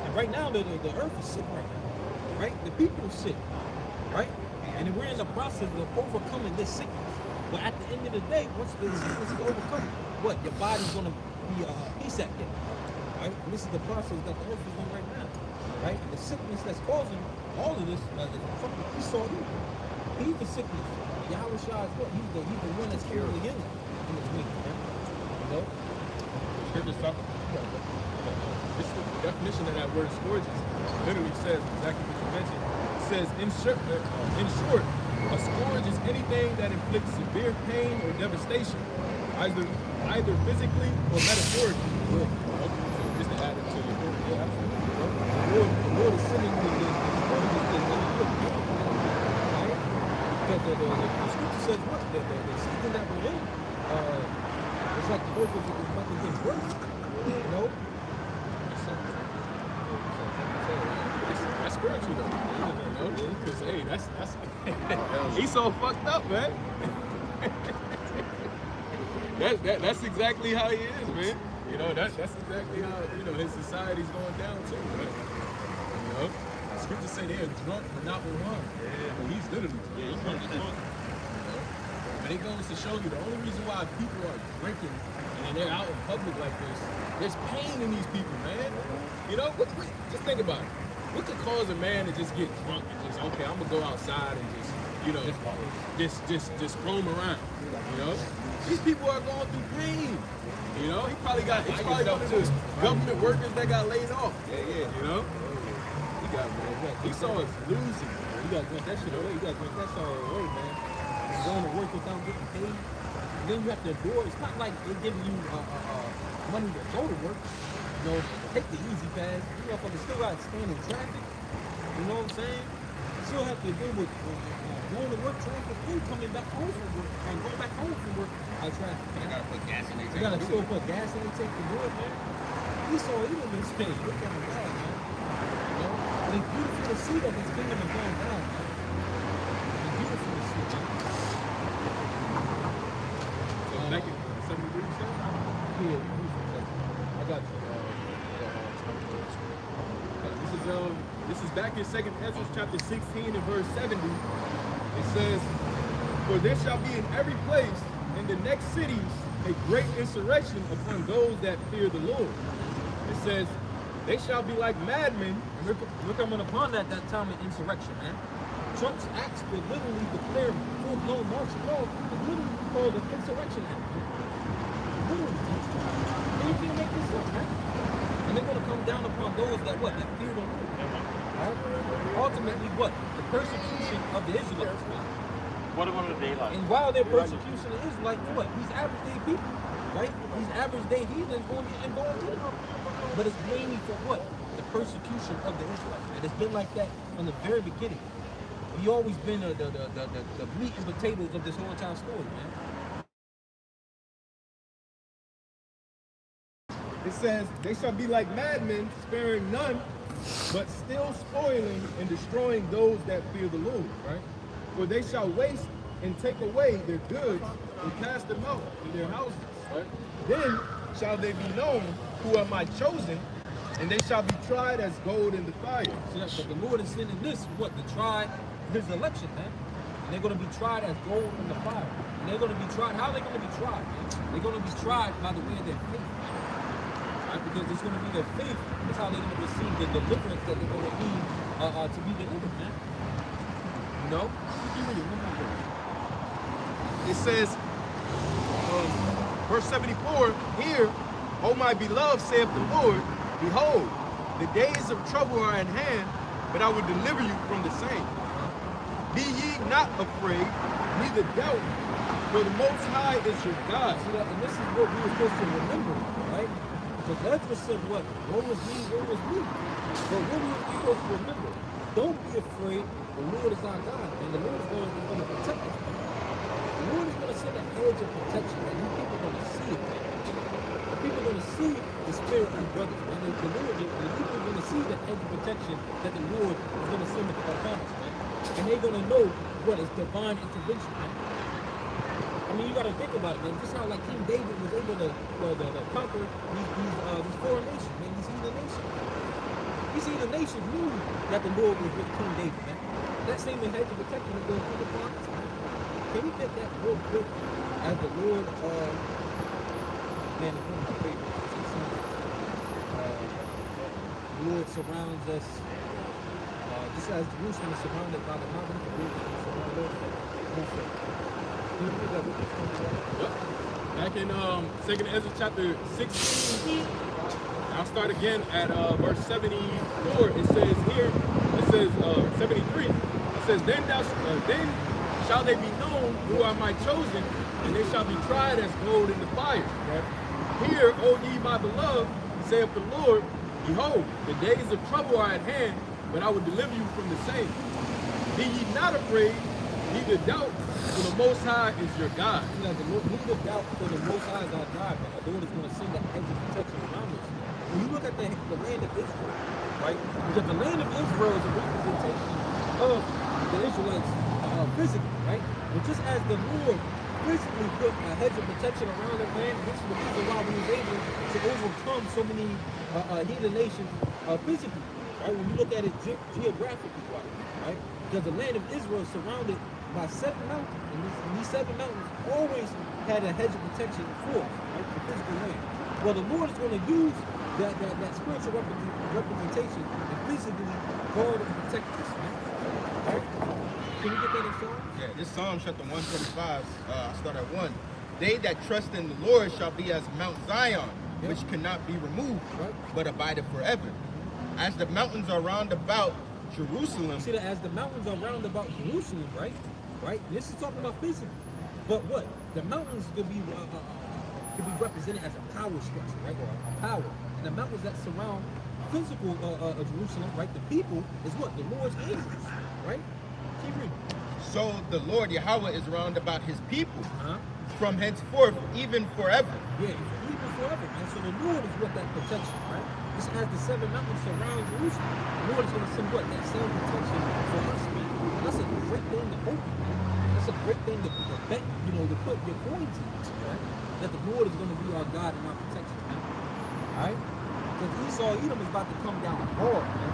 And right now, the earth is sick right now, right? The people are sick, right? And then we're in the process of overcoming this sickness. But at the end of the day, once the sickness is overcome, what? Your body's going to be peace at death, right? And this is the process that the earth is in right now, right? And the sickness that's causing all of this is from Esau. He's the sickness. Yahawashi is what? He's the one that's carrying the illness in his wings, man. Scriptures talk about this is the definition of that word scourges. Literally says exactly what you mentioned. It says, in short, a scourge is anything that inflicts severe pain or devastation, either physically or metaphorically. Yeah. So just to add it to your word. Yeah, The absolutely. Lord is sending me this scourges that inflict pain, right? Because the scripture says what? The season that we're in, it's like the earth is about to get worse, That's spiritual though. Because hey, that's Esau fucked up, man. that's exactly how he is, man. That's exactly how his society's going down too, man. Scripture say they're drunk but not with wine. Yeah, he's literally drunk. But it goes to show you the only reason why people are drinking and and they're out in public like this, there's pain in these people, man. You know, just think about it. What could cause a man to just get drunk and just, okay, I'm gonna go outside and just, you know, just roam around, you know? These people are going through pain, you know? He's probably one of the government workers that got laid off, you know? Esau is losing. You gotta drink that shit away. You gotta drink that sorrow away, man. You're going to work without getting paid. And then you have to endure. It's not like they're giving you money to go to work. You know, take the easy pass. You motherfuckers still gotta stand in traffic. You know what I'm saying? You still have to deal with going to work traffic and coming back home from work and going back home from work out traffic. They gotta put gas in their tank. You gotta still put gas in their tank to do it, man. Esau, he didn't miss space. Look at him bad, man. You know? And it's beautiful to see that his kingdom is going down, man. It's beautiful to see, man. So back in 73, you said? Yeah, I got you. This is back in 2nd Ezra chapter 16 and verse 70. It says, "For there shall be in every place in the next cities a great insurrection upon those that fear the Lord." It says, "They shall be like madmen." We're coming upon that time of insurrection, man. Trump's acts would literally declare full-blown martial law. It's literally called an insurrection act. Literally. And you can't make this up, man. And they're going to come down upon those that what? That fear the Lord. Right? Ultimately, what? The persecution of the Israelites. What about the daylight? And while their persecution of the Israelites, what? These average day people, right? These average day heathens going to get involved in it. But it's mainly for what? The persecution of the Israelites. And it's been like that from the very beginning. We always been the meat and potatoes of this whole entire story, man. It says, "They shall be like madmen, sparing none, but still spoiling and destroying those that fear the Lord," right? "For they shall waste and take away their goods and cast them out in their houses," right? "Then shall they be known who are my chosen, and they shall be tried as gold in the fire." So that's what the Lord is sending this, what? To try his election, man. And they're going to be tried as gold in the fire. And they're going to be tried. How are they going to be tried, man? They're going to be tried by the way of their faith. Right? Because it's going to be their faith. That's how they're going to receive the deliverance that they're going to need to be delivered, man. You know? You read it one more verse. It says, verse 74, "Here, O my beloved, saith the Lord, behold, the days of trouble are at hand, but I will deliver you from the same. Be ye not afraid, neither doubt, for the Most High is your God." See that? And this is what we were supposed to remember, right? Because Ezra said what? Woe is me, woe is me. But what are we supposed to remember? Don't be afraid. The Lord is our God, and the Lord is going to protect us. The Lord is going to send a hedge of protection, and these people are going to see it. The people are going to see the spirit of brothers, and the people are going to see the hedge of protection that the Lord is going to send upon us, man. And they're going to know what is divine intervention, man. I mean, you got to think about it, man. Just how like King David was able to conquer these foreign nations, man. These heathen nations. These heathen nations knew that the Lord was with King David, man. That same hedge of protection is going to come upon us, man. Can we get that real quick as the Lord, man, it's one of my favorites. The Lord surrounds us, just as Jerusalem is surrounded by the mountains, the Lord is surrounded us. Back in 2nd Ezra chapter 16, I'll start again at verse 74. It says here, 73, it says, then shall they be known who are my chosen, and they shall be tried as gold in the fire. Right? Hear, O ye my beloved, saith the Lord, behold, the days of trouble are at hand, but I will deliver you from the same. Be ye not afraid, neither doubt, for the Most High is your God. You know, neither doubt for the Most High is our God, man. The Lord is going to send that hedge of protection around us. When you look at the land of Israel, right? Because the land of Israel is a representation of the Israelites physically, right? But just as the Lord physically put a hedge of protection around the land, this is the reason why we was able to overcome so many heathen nations physically, right? When you look at it geographically, right? Because the land of Israel is surrounded by 7 mountains. And these 7 mountains always had a hedge of protection for us, right? The physical land. Well, the Lord is going to use that spiritual representation and physically guard and protect us, right? Right? Can we get that in Psalms? Yeah, this Psalm chapter 125, I start at 1. They that trust in the Lord shall be as Mount Zion, which cannot be removed, but abideth forever. As the mountains are round about Jerusalem. See that as the mountains are round about Jerusalem, right? Right? This is talking about physical. But what? The mountains could be represented as a power structure, right? Or a power. And the mountains that surround physical Jerusalem, right? The people is what? The Lord's angels, right? Keep reading. So the Lord Yahweh is round about his people from henceforth, even forever. Yeah, even forever, man. So the Lord is what that protection, right? This as the 7 mountains surround Jerusalem. The Lord is going to send what? That same protection for us, man. And that's a great thing to hope in, man. That's a great thing to bet, you know, to put your coins into, right? That the Lord is going to be our God and our protection, man. All right? Because Esau, Edom is about to come down hard, man.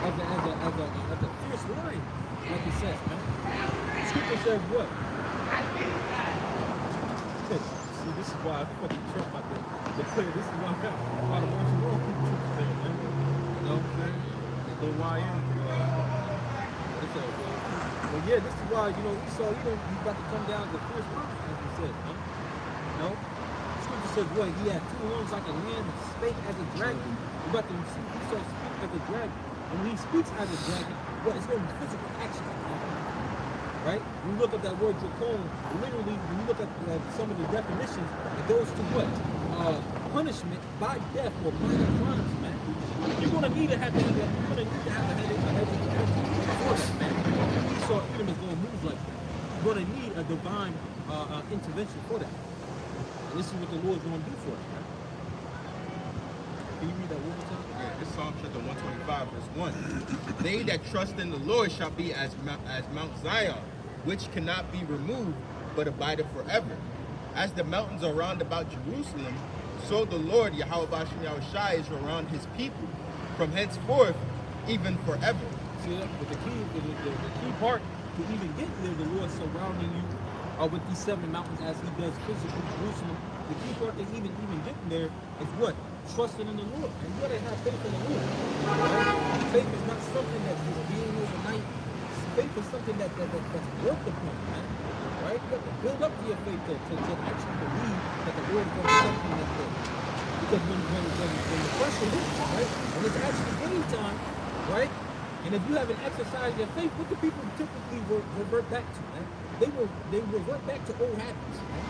As a fierce lion, like it says, man. The scripture says what? See, this is why I fucking trip about the player. This is why I got a lot of martial law people there, man. You know what I'm saying? The YM. But yeah, this is why, you know, Esau, he's about to come down to the first lion, as he says, man. You know? The scripture says what? He had 2 horns like a lamb and spake as a dragon. We're about to see Esau speak as a dragon. And when he speaks as a dragon, what? It's going to be physical action. Right? When you look at that word dracon, literally, when you look at some of the definitions, it goes to what? Punishment by death or minor crimes, man. You're gonna need to have that. You're gonna need to have a headache for that, man. Esau Edom is gonna move like that. You're gonna need a divine intervention for that. And this is what the Lord's gonna do for us, man. Can you read that one more time? Yeah, this Psalm chapter 125, verse 1. They that trust in the Lord shall be as Mount Zion, which cannot be removed, but abideth forever. As the mountains are round about Jerusalem, so the Lord Yahawashi is around his people, from henceforth, even forever. See that? But the key part to even get there, the Lord surrounding you with these 7 mountains as he does physical Jerusalem. The key part to even getting there is what? Trusting in the Lord. And you gotta have faith in the Lord. Right? Faith is not something that's just being overnight. Faith is something that's worked upon, man. Right? You have to build up to your faith to actually believe that the Lord is going to protect you that day. Because when the pressure hits, right? When it's actually game time, right? And if you haven't exercised your faith, what do people typically revert back to, man? They revert back to old habits, man.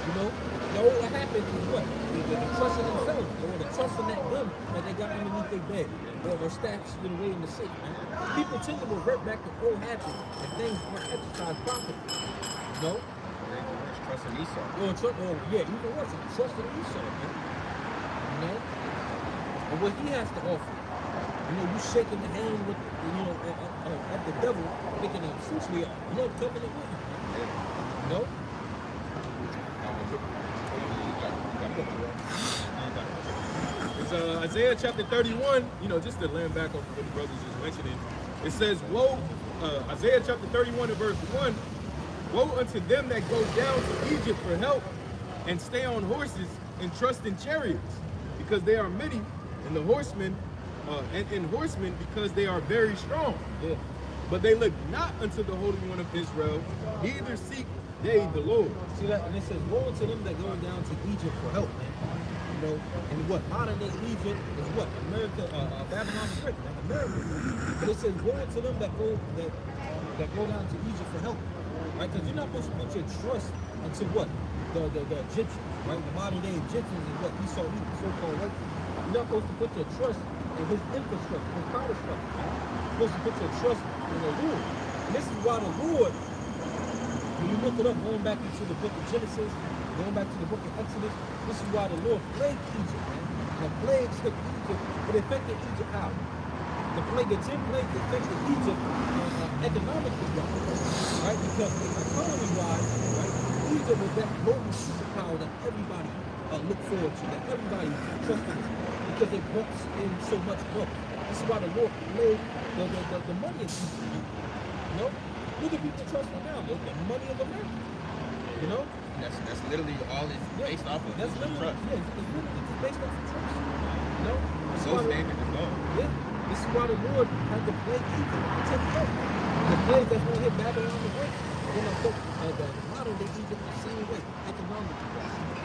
You know, the old habits is what? The trust in themselves, or the trust in that gun that they got underneath their bed, or their stacks away in the safe, man. People tend to revert back to old habits and things aren't exercised properly. You know? Trust in Esau. Yeah, even worse, trust in Esau, man. You know? And what he has to offer. You know, you shaking the hand with, of the devil, making essentially a blood covenant with him, man. You know? It's Isaiah chapter 31, just to land back on what the brothers just mentioning. It says, woe, Isaiah chapter 31 and verse 1, woe unto them that go down to Egypt for help and stay on horses and trust in chariots, because they are many, and the horsemen, and horsemen because they are very strong. Yeah. But they look not unto the Holy One of Israel, neither seek they the Lord. See that? And it says, woe to them that go down to Egypt for help, man. You know, and what modern day Egypt is what? America, Babylon is Britain, like America. But it says, woe to them that go down to Egypt for help, right? Because you're not supposed to put your trust into what? The Egyptians, right? The modern day Egyptians is what Esau, so-called white people. You're not supposed to put your trust in his infrastructure, his power structure. You're supposed to put your trust in the Lord. And this is why the Lord, when you look it up, going back into the book of Genesis, going back to the book of Exodus, this is why the Lord plagued Egypt, man. And the plagues hit Egypt, but it affected Egypt how? The 10 plagues affected Egypt economically, right? Because economy-wise, right, Egypt was that global superpower that everybody looked forward to, that everybody trusted, because they brought in so much wealth. This is why the Lord plagued the money in Egypt, you know? Look at people trusting now. The money of America. You know? That's literally all it's based off of. That's is literally, trust. yeah, it's literally just based off of trust. You know? This is So why the- standard is gone. Yeah. This is why the Lord had to plague Egypt and take it over. The plague that's going to hit Babylon the Great. You know, so, the modern day Egypt the same way, economically.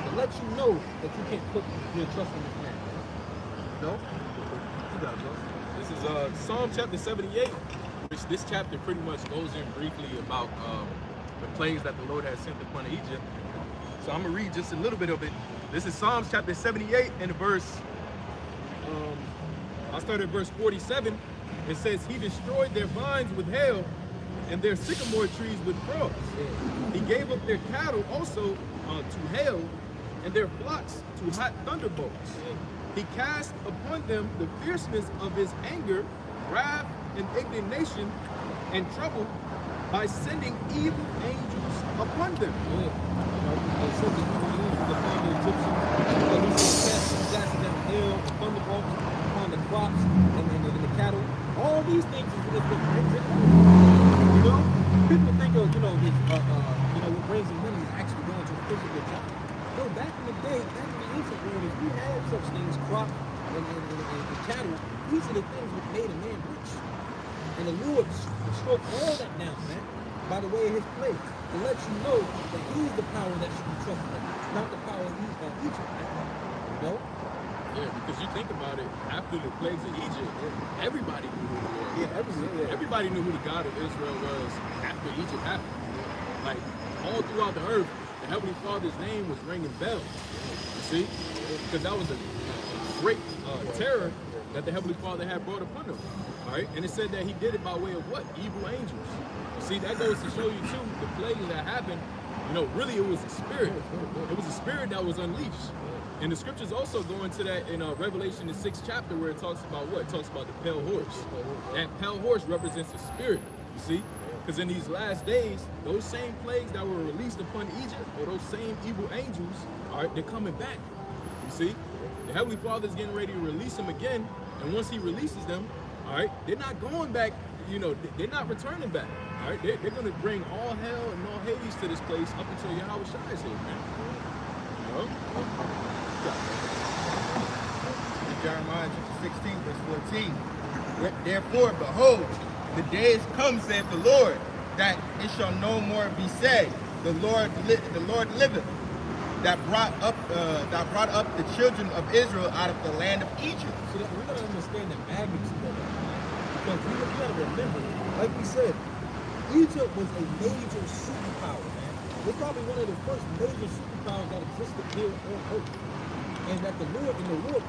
To let you know that you can't put your trust in this man. No? You got it, bro. This is Psalm chapter 78, which this chapter pretty much goes in briefly about the plagues that the Lord has sent upon Egypt. So I'm going to read just a little bit of it. This is Psalms chapter 78 and verse, I'll start at verse 47. It says, he destroyed their vines with hail and their sycamore trees with frost. He gave up their cattle also to hail and their flocks to hot thunderbolts. He cast upon them the fierceness of his anger, wrath, and indignation, and trouble by sending evil angels upon them. They said that the Egyptians, casting down hail, the thunderbolts upon the crops and the cattle. All these things is what brings it on. You know, people think of what brings them money is actually going to a physical job. No, back in the day, back in the ancient world, if you had such things, crop and cattle, these are the things that made a man rich. And the Lord struck all that down, man, by the way of his plague, to let you know that he's the power that should be trusted, not the power of Egypt, man. You know? Yeah, because you think about it, after the plagues in Egypt, everybody knew who the Lord was. Yeah, Everybody knew who the God of Israel was after Egypt happened. Like, all throughout the earth, the Heavenly Father's name was ringing bells. You see? Because that was a great terror that the Heavenly Father had brought upon them. All right? And it said that he did it by way of what? Evil angels. You see, that goes to show you, too, the plagues that happened, you know, really it was a spirit. It was a spirit that was unleashed. And the scriptures also go into that in Revelation, the 6th chapter, where it talks about what? It talks about the pale horse. That pale horse represents a spirit, you see? Because in these last days, those same plagues that were released upon Egypt, or those same evil angels, all right, they're coming back, you see? The Heavenly Father's getting ready to release them again, and once he releases them, all right, they're not going back, you know, they're not returning back, all right? They're going to bring all hell and all Hades to this place up until Yahawashi is here, man. You know? Jeremiah chapter 16, verse 14. Therefore, behold, the days come, saith the Lord, that it shall no more be said, the Lord liveth, that brought up the children of Israel out of the land of Egypt. So that we gotta understand the magnitude of that. Because we gotta remember, like we said, Egypt was a major superpower, man. It's probably one of the first major superpowers that existed here on Earth. And that the Lord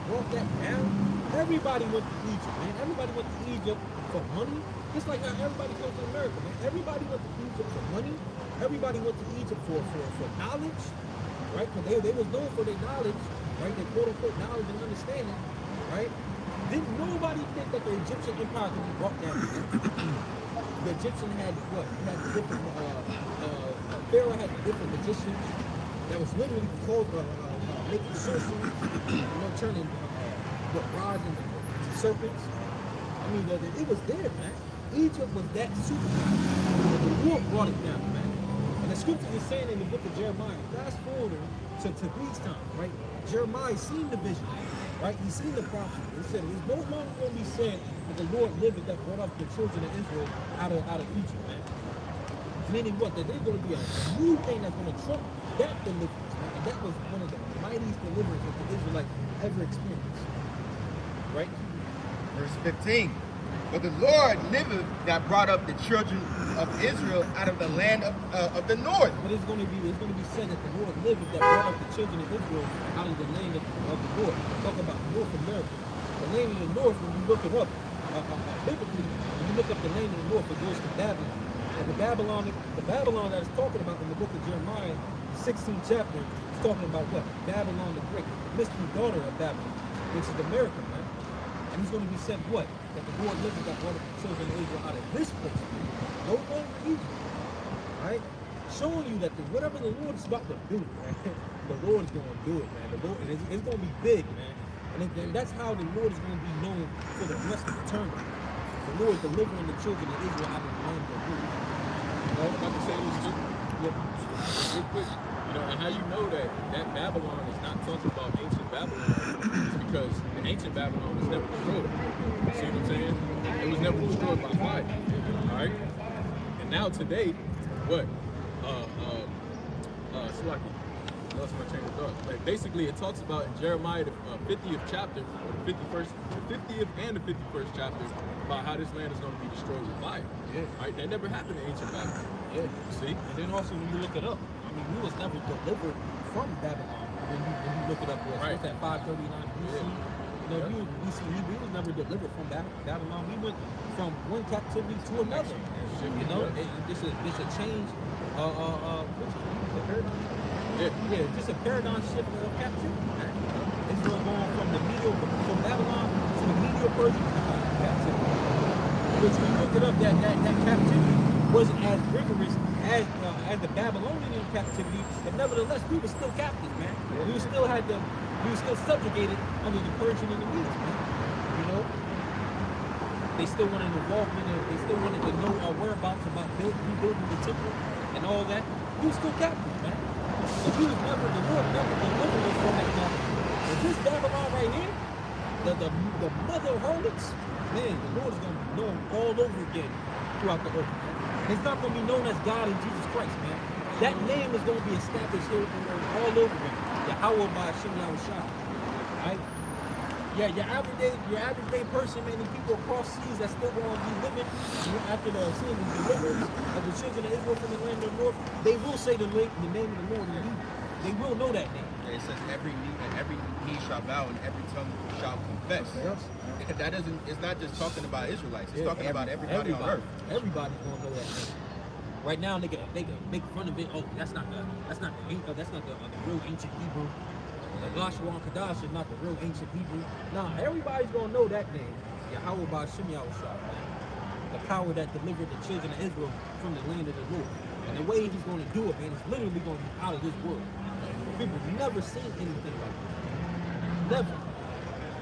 brought that down. Everybody went to Egypt, man. Everybody went to Egypt for money. Just like how everybody comes to America, man. Everybody went to Egypt for money. Everybody went to Egypt for knowledge, right? Because they was known for their knowledge, right? Their quote-unquote knowledge and understanding, right? Didn't nobody think that the Egyptian empire could be brought down? The Egyptian had what? Had different, Pharaoh had different magicians that was literally called, making sorcery, turning rods into serpents. I mean, it was there, man. Egypt was that superpower. The Lord brought it down, man. And the scripture is saying in the book of Jeremiah, fast forward to these times, right? Jeremiah seen the vision, right? He seen the prophecy. He said, it's no longer going to be said that the Lord liveth that brought up the children of Israel out of Egypt, man. Meaning what? That there's going to be a new thing that's going to trump that deliverance. And that was one of the mightiest deliverance that the Israelites ever experienced. Right? Verse 15. But the Lord liveth that brought up the children of Israel out of the land of the north. But it's going to be said that the Lord liveth that brought up the children of Israel out of the land of the north. Talk about North America. The land of the north, when you look it up, biblically, when you look up the land of the north, it goes to Babylon. And the Babylon that is talking about in the book of Jeremiah, 16th chapter, is talking about what? Babylon the Great, the mystery daughter of Babylon, which is America, man. And he's going to be said what? That the Lord liveth that brought up the children of Israel out of this place, no longer Egypt, right? Showing you that whatever the Lord is about to do, man, the Lord is going to do it, man. The Lord, it's going to be big, man. And that's how the Lord is going to be known for the rest of eternity. The Lord delivering the children of Israel out of the land of Egypt. about to say this too. Real quick. You know, and how you know that Babylon is not talking about ancient Babylon is because the ancient Babylon was never destroyed. See what I'm saying? It was never destroyed by fire. All right. And now today, what? Slaki. Lost my train of thought. Like basically, it talks about in Jeremiah the 50th chapter, or the 50th and the 51st chapter, about how this land is going to be destroyed with fire. Yeah. Right? That never happened in ancient Babylon. Yeah. See? And then also when you look it up, I mean, we was never delivered from Babylon. When you look it up, Right. It's at 539 BC. You know, we was never delivered from Babylon. We went from one captivity to another. You know, it's a change. Yeah, just a paradigm shift of captivity. It's going from the from Babylon to the Medo-Persian captivity. Which when you look it up, that captivity wasn't as rigorous as the Babylonian captivity, but nevertheless, we were still captives, man. We were still subjugated under the Persian and the Medes, man. You know, they still wanted involvement, they still wanted to know our whereabouts about rebuilding the temple and all that. We were still captives, man. So the Lord never delivered us from that Babylon. But this Babylon right here, the mother of harlots, man, the Lord is going to be known all over again throughout the earth, man. It's not going to be known as God in Jesus Christ, man. That name is going to be established here all over again. Yahweh by GMS right? Yeah, your average day person, man, the people across seas that still going to be living, you know, after the sins and deliverance of the children of Israel from the land of the north, they will say the name of the Lord in Hebrew. They will know that name. Yeah, it says every knee shall bow and every tongue shall confess. Yes. That doesn't. It's not just talking about Israelites. It's talking about everybody on earth. Everybody's gonna know that name. Right now, they can make fun of it. Oh, that's not the real ancient Hebrew. Joshua and Kadash is not the real ancient Hebrew. Nah, everybody's gonna know that name. Yahweh by GMS, man. The power that delivered the children of Israel from the land of the Lord. And the way he's gonna do it, man, is literally gonna be out of this world. People have never seen anything like this. Never.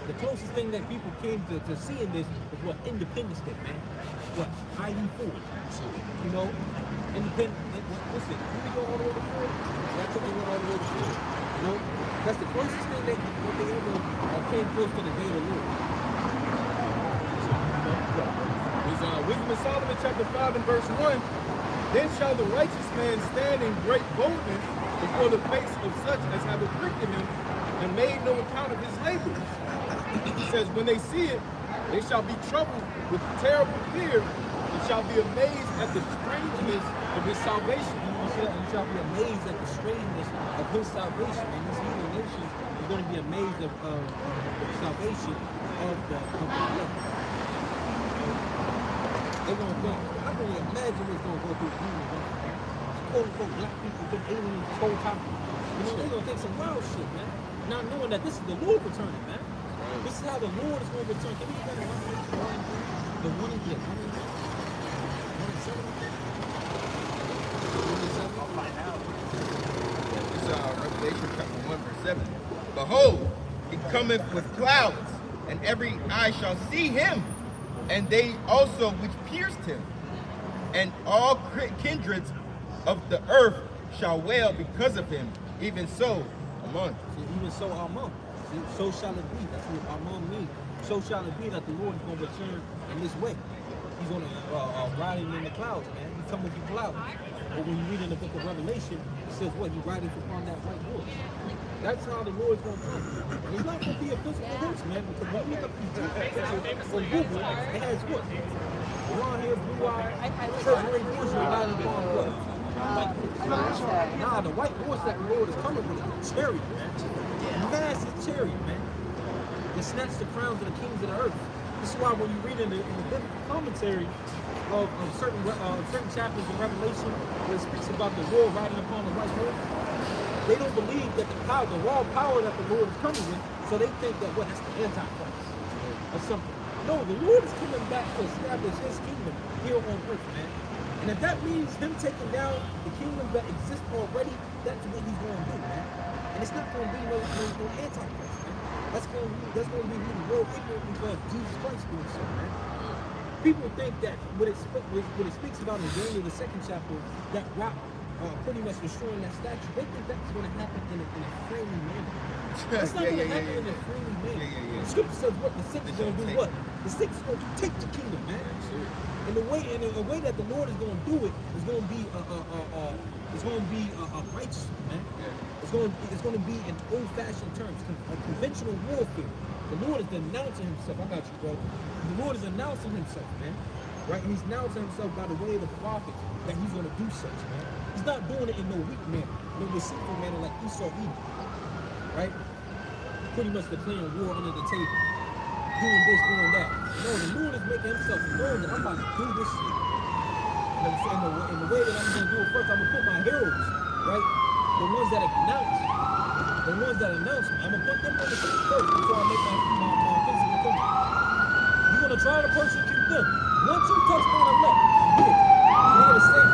The closest thing that people came to seeing this is what Independence Day, man. What IE4. You know, Independence. Listen, did we go all the way to Ford? That's what they went all the way to Ford. You know, that's the closest thing they ever came close to the day of the Lord. It's Wisdom of Solomon, chapter 5 and verse 1. Then shall the righteous man stand in great boldness before the face of such as have afflicted him and made no account of his labors. He says, when they see it, they shall be troubled with terrible fear and shall be amazed at the strangeness of his salvation. You shall be amazed at the strangeness of his salvation. And these heathen nations are going to be amazed of the salvation of the Lord. They're going to think, I can only imagine what's going to go through human life. Quote unquote black people been aliens this whole time. You know, they're going to think some wild shit, man. Not knowing that this is the Lord returning, man. This is how the Lord is going to return. Can we get that in the one in here? I'll find out. This is Revelation chapter 1 verse 7. Behold, he cometh with clouds, and every eye shall see him, and they also which pierced him, and all kindreds of the earth shall wail because of him. Even so, Amen. See, even so, Amen. See, so shall it be. That's what Amen means. So shall it be that the Lord is going to return in this way. He's going to riding in the clouds, man. He's coming with clouds. But when you read in the book of Revelation, it says what? He's riding upon that white horse. That's how the Lord's going to come. And he's not going to be a physical horse, man, because when you look up these pictures on Google, it has what? Blonde hair, blue eyes, Treasury Bushel riding upon what? Nah, the white horse that the Lord is coming with is a chariot, man. Massive chariot, man. To snatch the crowns of the kings of the earth. This is why when you read in the biblical commentary of certain chapters of Revelation where it speaks about the Lord riding upon the white horse, they don't believe that the raw power that the Lord is coming with, so they think that, well, that's the Antichrist or something. No, the Lord is coming back to establish his kingdom here on earth, man. And if that means him taking down the kingdom that exists already, that's what he's going to do, man. And it's not going to be no Antichrist, man. That's going to be real ignorant because Jesus Christ doing so, man. people think that what it speaks about in Daniel the second chapter, that rock pretty much destroying that statue, they think that's going to happen in a friendly manner. That's not going to happen in a friendly manner. The scripture says what the six is going to do. What the six is going to take the kingdom, man. And the way that the Lord is going to do it is going to be righteous, man. It's going to be in old-fashioned terms, conventional warfare. The Lord is denouncing himself. I got you, bro. The Lord is announcing himself, man. Right? And he's announcing himself by the way of the prophets that he's going to do such, man. He's not doing it in no weak manner, no deceitful manner like Esau Edom. Right? Pretty much declaring war under the table. Doing this, doing that. No, the Lord is making himself known that I'm about to do this shit. And the way that I'm going to do it first, I'm going to put my heroes, right? The ones that announce me, I'm going to put them on the seat first before I make my physical coming. You're going to try to persecute them. Once you touch bottom left, I'm here. You're going to stay.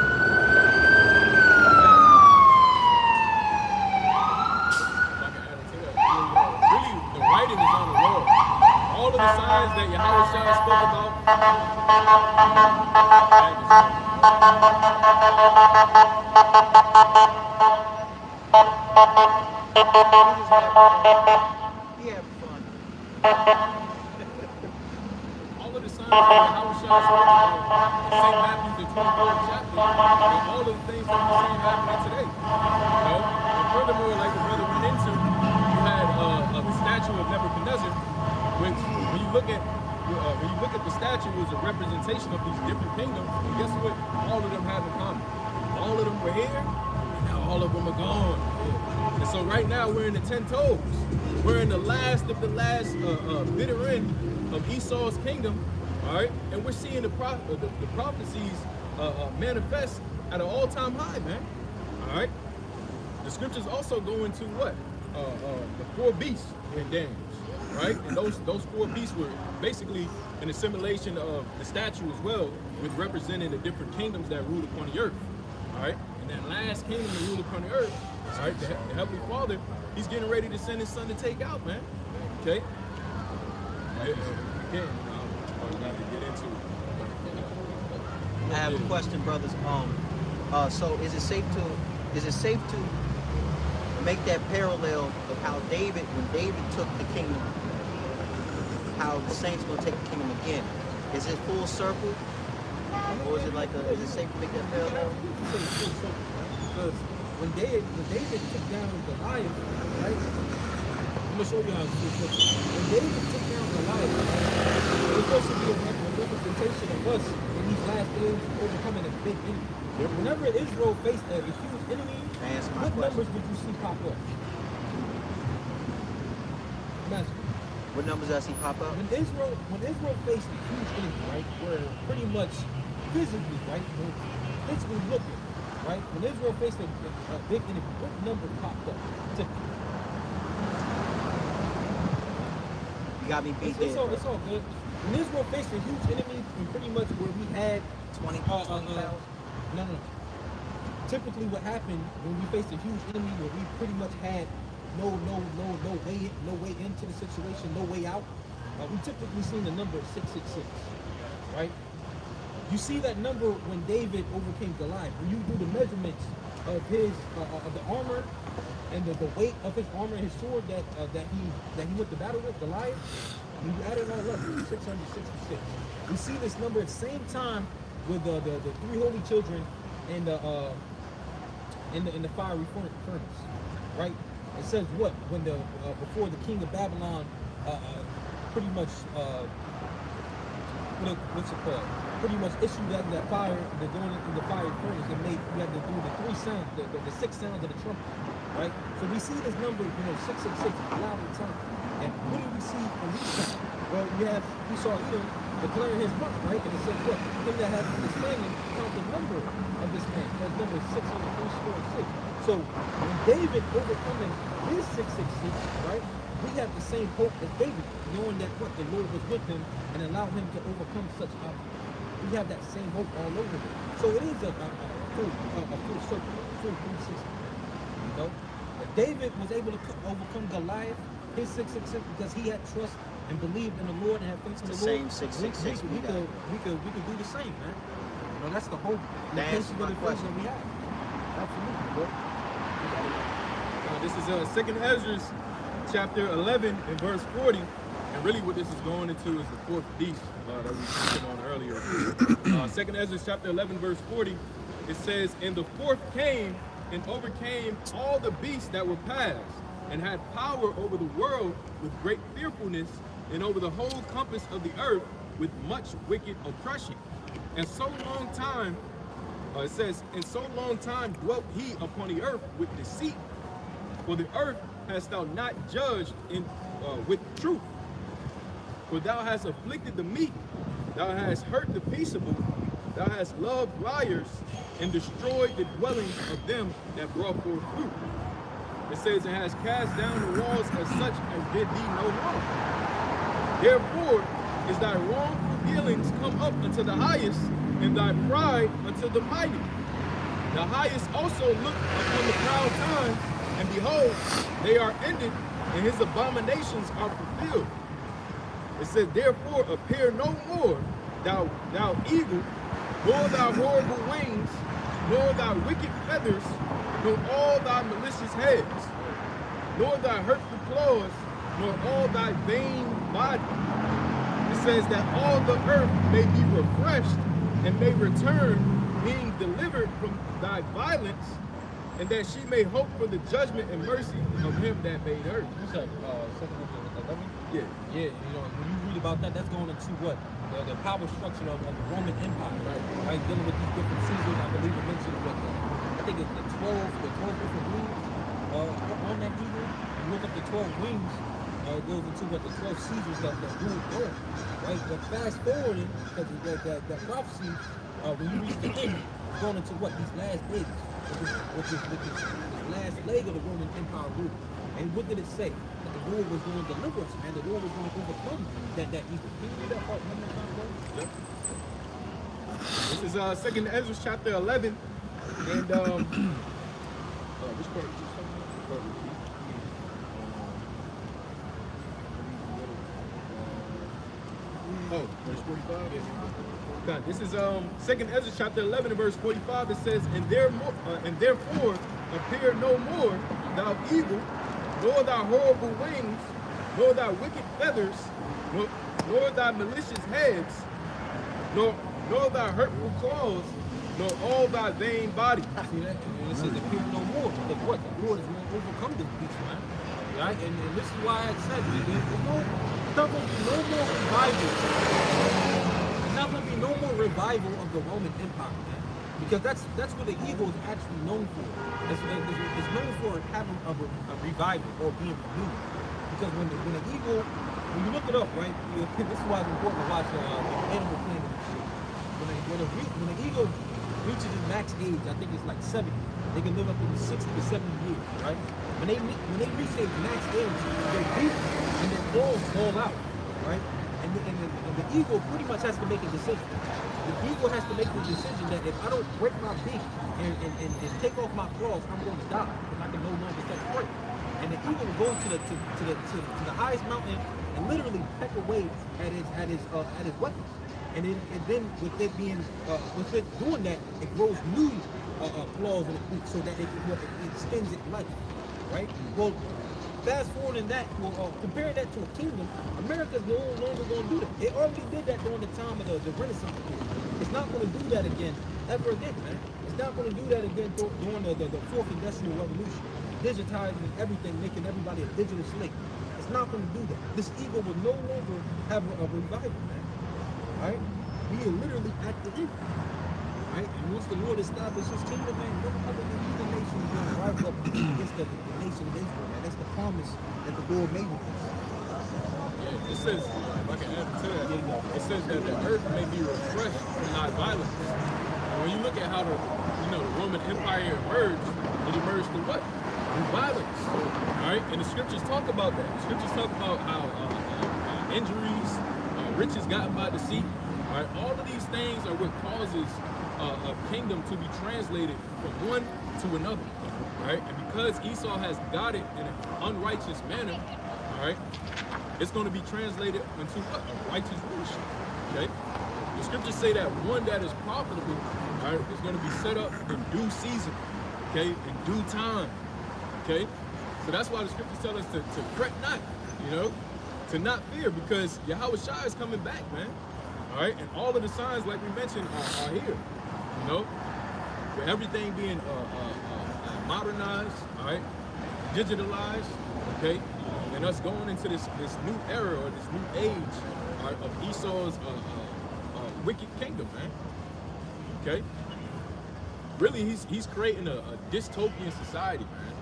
Really, the writing is on the wall. All of the signs that Yahawashi spoke about. He had fun. All of the signs that Yahawashi spoke about in St. Matthew's, the 24th chapter, and all of the things that we're seeing happening today. You know? And furthermore, like the brother went into, you had the statue of Nebuchadnezzar, which when you look at the statue, it was a representation of these different kingdoms. And guess what? All of them have in common. All of them were here, and now all of them are gone. And so right now we're in the 10 toes. We're in the last of the last bitter end of Esau's kingdom. All right, and we're seeing the prophecies manifest at an all-time high, man. All right. The scriptures also go into what? The 4 beasts in Daniel. Right? And those 4 beasts were basically an assimilation of the statue as well, with representing the different kingdoms that ruled upon the earth. All right? And that last kingdom that ruled upon the earth, all right, the Heavenly Father, he's getting ready to send his son to take out, man. Okay? Again, we're going to get into I have a question, brothers. So is it safe to make that parallel of how when David took the kingdom, how the saints will take the kingdom again? Is it full circle, or is it safe to make that parallel? Because when David took down Goliath, right? I'm gonna show you how it's full circle. When David took down Goliath, it was supposed to be a representation of us in these last days overcoming a big enemy. Whenever Israel faced a huge enemy, what numbers did you see pop up? What numbers did I see pop up? When Israel faced a huge enemy, right, where pretty much physically, right, physically looking, right, when Israel faced a big enemy, what number popped up? You got me beat there. It's all good. When Israel faced a huge enemy, pretty much where we had 20,000. No. Typically, what happened when we faced a huge enemy, where we pretty much had no way into the situation, no way out, we typically seen the number 666, right? You see that number when David overcame Goliath. When you do the measurements of his of the armor and the weight of his armor and his sword that he went to battle with, Goliath, when you add it all up, it's 666. We see this number at the same time with the 3 holy children and in the fiery furnace, right? It says what when before the king of Babylon pretty much what's it called? Pretty much issued that fire, the going in the fiery furnace, and you had to do the 3 sounds, the 6 sounds of the trumpet, right? So we see this number, 666 loud and time. And what do we see in these times? Well, we saw Edom declaring his month, right? And it says what? Him that has understanding, count the number of this man. That's number 666. So when David overcoming his 666, right? We have the same hope as David, knowing that what the Lord was with him and allowed him to overcome such obstacles. We have that same hope all over him. So it is a full circle, full 360. You know, if David was able to overcome Goliath, his 666, because he had trust and believed in the Lord and have faith in the It's the Lord, same 666 we could do the same, man. You know, that's the hope and the That patience answers my of the faith question. that we have. Absolutely, bro. This is Second Ezra, chapter 11 and verse 40. And really what this is going into is the fourth beast that we touched on earlier. Second Ezra, chapter 11, verse 40. It says, and the fourth came and overcame all the beasts that were past, and had power over the world with great fearfulness, and over the whole compass of the earth with much wicked oppression. And so long time, it says, and so long time dwelt he upon the earth with deceit. For the earth hast thou not judged with truth. For thou hast afflicted the meek, thou hast hurt the peaceable, thou hast loved liars, and destroyed the dwellings of them that brought forth fruit. It says, it has cast down the walls as such as did thee no harm. Therefore is thy wrongful dealings come up unto the highest, and thy pride unto the mighty. The highest also looked upon the proud times, and behold, they are ended, and his abominations are fulfilled. It says, therefore appear no more, thou eagle, nor thy horrible wings, nor thy wicked feathers, nor all thy malicious heads, nor thy hurtful claws, nor all thy vain body. It says that all the earth may be refreshed and may return, being delivered from thy violence, and that she may hope for the judgment and mercy of him that made earth. You said Second Ezra 11? Yeah. Yeah, you know, when you read about that, that's going into what? The power structure of the Roman Empire, right? Dealing with these different Caesars, I believe it mentioned what I think it's the 12 different wings on that eagle. You look up the 12 wings, it goes into what the 12 Caesars that ruled Rome, right? But fast forwarding, because that prophecy, when you reach the end, it's going into what? These last days, which is the last leg of the Roman Empire rule. And what did it say? That the Lord was going to deliver us, man. The Lord was going to overcome that evil. Can you read that part one more time, bro? Yep. This is Second Ezra chapter 11, and which part did you talk about? Oh, verse 45. Yes. God, this is Second Ezra chapter 11 and verse 45. It says, and therefore appear no more, thou eagle, nor thy horrible wings, nor thy wicked feathers, nor thy malicious heads, nor thy hurtful claws, nor all thy vain body. See that? And it says appear no more. Because what? The Lord is going to overcome this beast, man. Right? And this is why I said, there's not going to be no more revival. There's not going to be no more revival of the Roman Empire, man. Because that's what the eagle is actually known for. It's known for having a revival or being renewed. Because when the eagle, when you look it up, right? This is why it's important to watch Animal Planet and shit. When an eagle reaches its max age, I think it's like 70. They can live up to 60 to 70 years, right? When they reach their max age, they're beat and their claws fall out, right? And the eagle pretty much has to make a decision. The eagle has to make the decision that if I don't break my beak and take off my claws, I'm going to die because I can no longer set free. And the eagle will go to the highest mountain and literally peck away at his weapons. And then with it doing that, it grows new claws in its beak so that it extends its life, right? Well, fast forward in that, comparing that to a kingdom, America's no longer going to do that. They already did that during the time of the Renaissance period. It's not going to do that again, ever again, man. It's not going to do that again during the fourth industrial revolution, digitizing everything, making everybody a digital slave. It's not going to do that. This eagle will no longer have a revival, man. Right? We are literally at the end. Right? And once the Lord establishes his kingdom, man, no other than nation is going to rise up against the nation of Israel, man. That's the promise that the Lord made with us. Yeah, it says, if I can add to that, it says that the earth may be refreshed from thy violence. And when you look at how the Roman Empire emerged, it emerged through what? Through violence. All right? And the scriptures talk about that. The scriptures talk about how injuries, riches gotten by deceit. All right? All of these things are what causes a kingdom to be translated from one to another. All right? And because Esau has got it in an unrighteous manner, all right, it's going to be translated into what? A righteous rulership. Okay? The scriptures say that one that is profitable, right, is going to be set up in due season, okay, in due time, okay? So that's why the scriptures tell us to fret not, you know, to not fear, because Yahawashi is coming back, man. All right, and all of the signs, like we mentioned, are here, you know, with everything being modernized, all right, digitalized, okay, and us going into this new era or this new age, all right, of Esau's wicked kingdom, man. Okay, really, he's creating a dystopian society, man.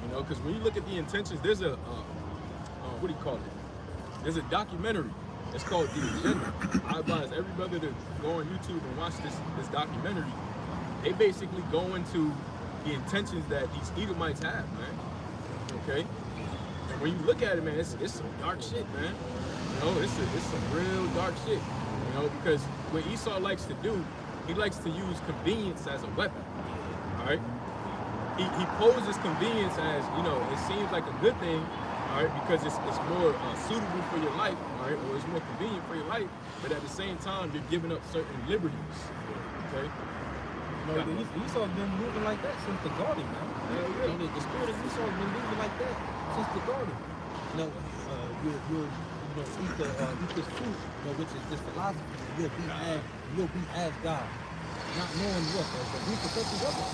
You know, because when you look at the intentions, there's a what do you call it? There's a documentary. It's called The Agenda. I advise every brother to go on YouTube and watch this documentary. They basically go into the intentions that these Edomites have, man. Okay, and when you look at it, man, it's some dark shit, man. You know, it's some real dark shit. You know, because what Esau likes to do, he likes to use convenience as a weapon. All right, he poses convenience as, you know, it seems like a good thing, all right, because it's more suitable for your life, all right, or it's more convenient for your life, but at the same time, you're giving up certain liberties. Okay. You know, Esau's been moving like that since the garden, man. You know, the spirit of Esau has been moving like that since the garden. You know, you'll eat this fruit, you know, which is this philosophy. You'll be as God, not knowing what the repercussions of it.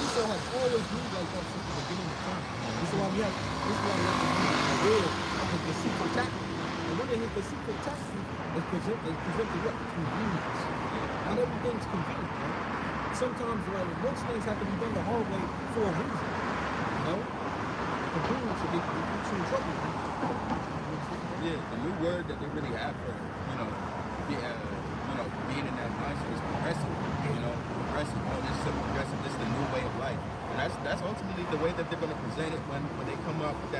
Esau has always moved like that since the beginning of time. This is why we have to be aware of his deceitful tactics. And one of his deceitful tactics is presented what? Convenience. Not everything's convenient, man. Sometimes, like, most things have to be done the hard way for a reason. You know? Convenience should get you in trouble, man. Yeah, the new word that they really have for, you know, being in that mindset is progressive. You know, progressive. Oh, this is progressive. This is the new way of life, and that's ultimately the way that they're going to present it when they come up with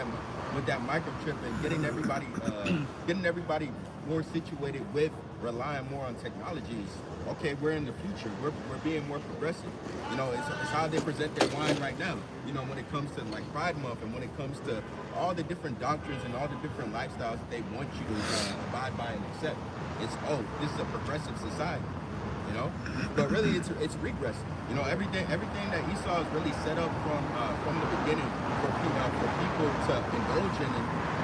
that microchip and getting everybody more situated with relying more on technologies. Okay, we're in the future. We're being more progressive. You know, it's how they present their wine right now. You know, when it comes to like Pride Month and when it comes to all the different doctrines and all the different lifestyles that they want you to abide by and accept. It's, oh, this is a progressive society. You know, but really it's regressive. You know, everything that Esau has really set up from the beginning for people to indulge in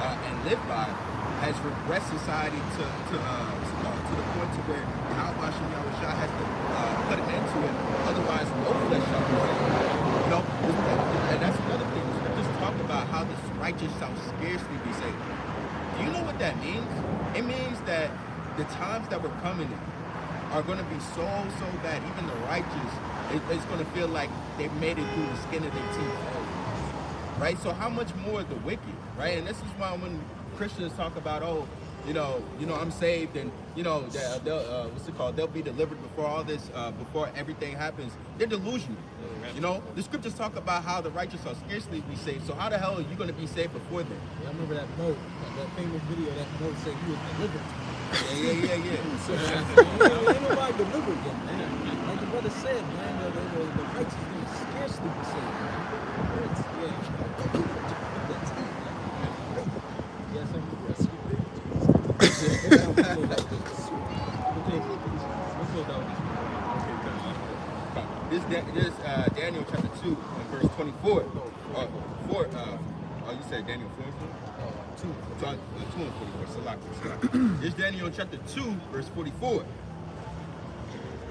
and live by has regressed society to the point to where Yahawashi has to put an end to it. Otherwise, no flesh shall be saved. You know, and that's another thing. The scriptures talk about how the righteous shall scarcely be saved. Do you know what that means? It means that the times that we're coming in are going to be so bad. Even the righteous, it's going to feel like they've made it through the skin of their teeth. Right? So how much more the wicked, right? And this is why when Christians talk about, oh, you know, I'm saved, and you know, they'll be delivered before all this, before everything happens. They're delusional. You know, the scriptures talk about how the righteous shall scarcely be saved. So how the hell are you going to be saved before then? Yeah, I remember that note, that famous video that note said he was delivered. Yeah. So, ain't nobody delivered yet, man. Like the brother said, man, the righteous will scarcely be saved. This Daniel chapter 2 and verse 24. You said Daniel 4 and 4? 2 and 44. Salaki. This Daniel chapter 2 verse 44.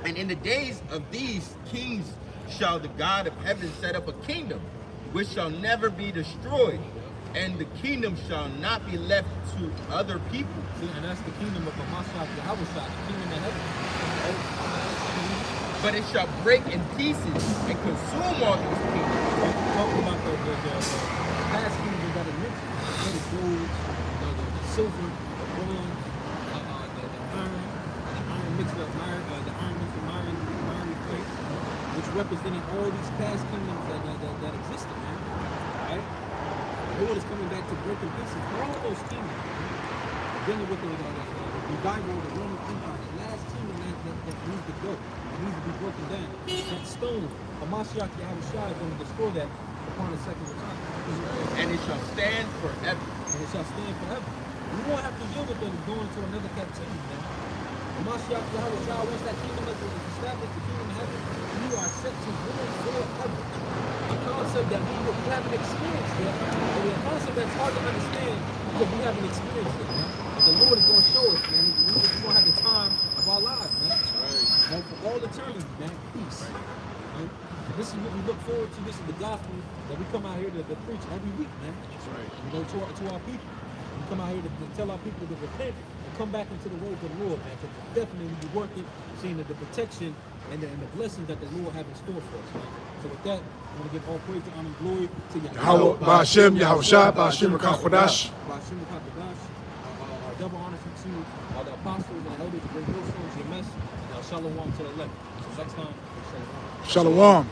And in the days of these kings shall the God of heaven set up a kingdom which shall never be destroyed, and the kingdom shall not be left to other people. See, and that's the kingdom of Yahawashi, the kingdom of heaven. But it shall break in pieces and consume all these kingdoms. Talking about the past kingdoms that are mentioned, the gold, the silver, the bronze, the iron mixed with iron, the iron mixed with iron plate, which represented all these past kingdoms that existed, man. Right? The Lord is coming back to break in pieces all those kingdoms. Dealing with the revival of the Roman Empire, the last kingdom that needs to go, that needs to be broken down. That stone, Hamashiach Yahawashi is going to destroy that upon the second return. And it shall stand forever. And it shall stand forever. We won't have to deal with them going to another captivity, man. And Mashiach Yahawashi, once that kingdom is established, the kingdom of heaven, we are set to rule forever. A concept that we haven't experienced yet, and a concept that's hard to understand because we haven't experienced it, man. But the Lord is going to show us, man. We're going to have the time of our lives, man. And for all eternity, man, peace. Right? This is what we look forward to. This is the gospel that we come out here to preach every week, man. That's right. You know, to our people. We come out here to tell our people to repent and come back into the ways of the Lord, man. To definitely be working, seeing the protection and the blessings that the Lord have in store for us, man. So with that, I want to give all praise and honor and glory to Yahweh, Ba'ashem, Yahawashi, Ba'ashem, Rakachodash. Ba'ashem Rakachodash. Double honor to the apostles and elders, the great millstones, GMS, and shalom to the elect. So next time, shalom. Shalom.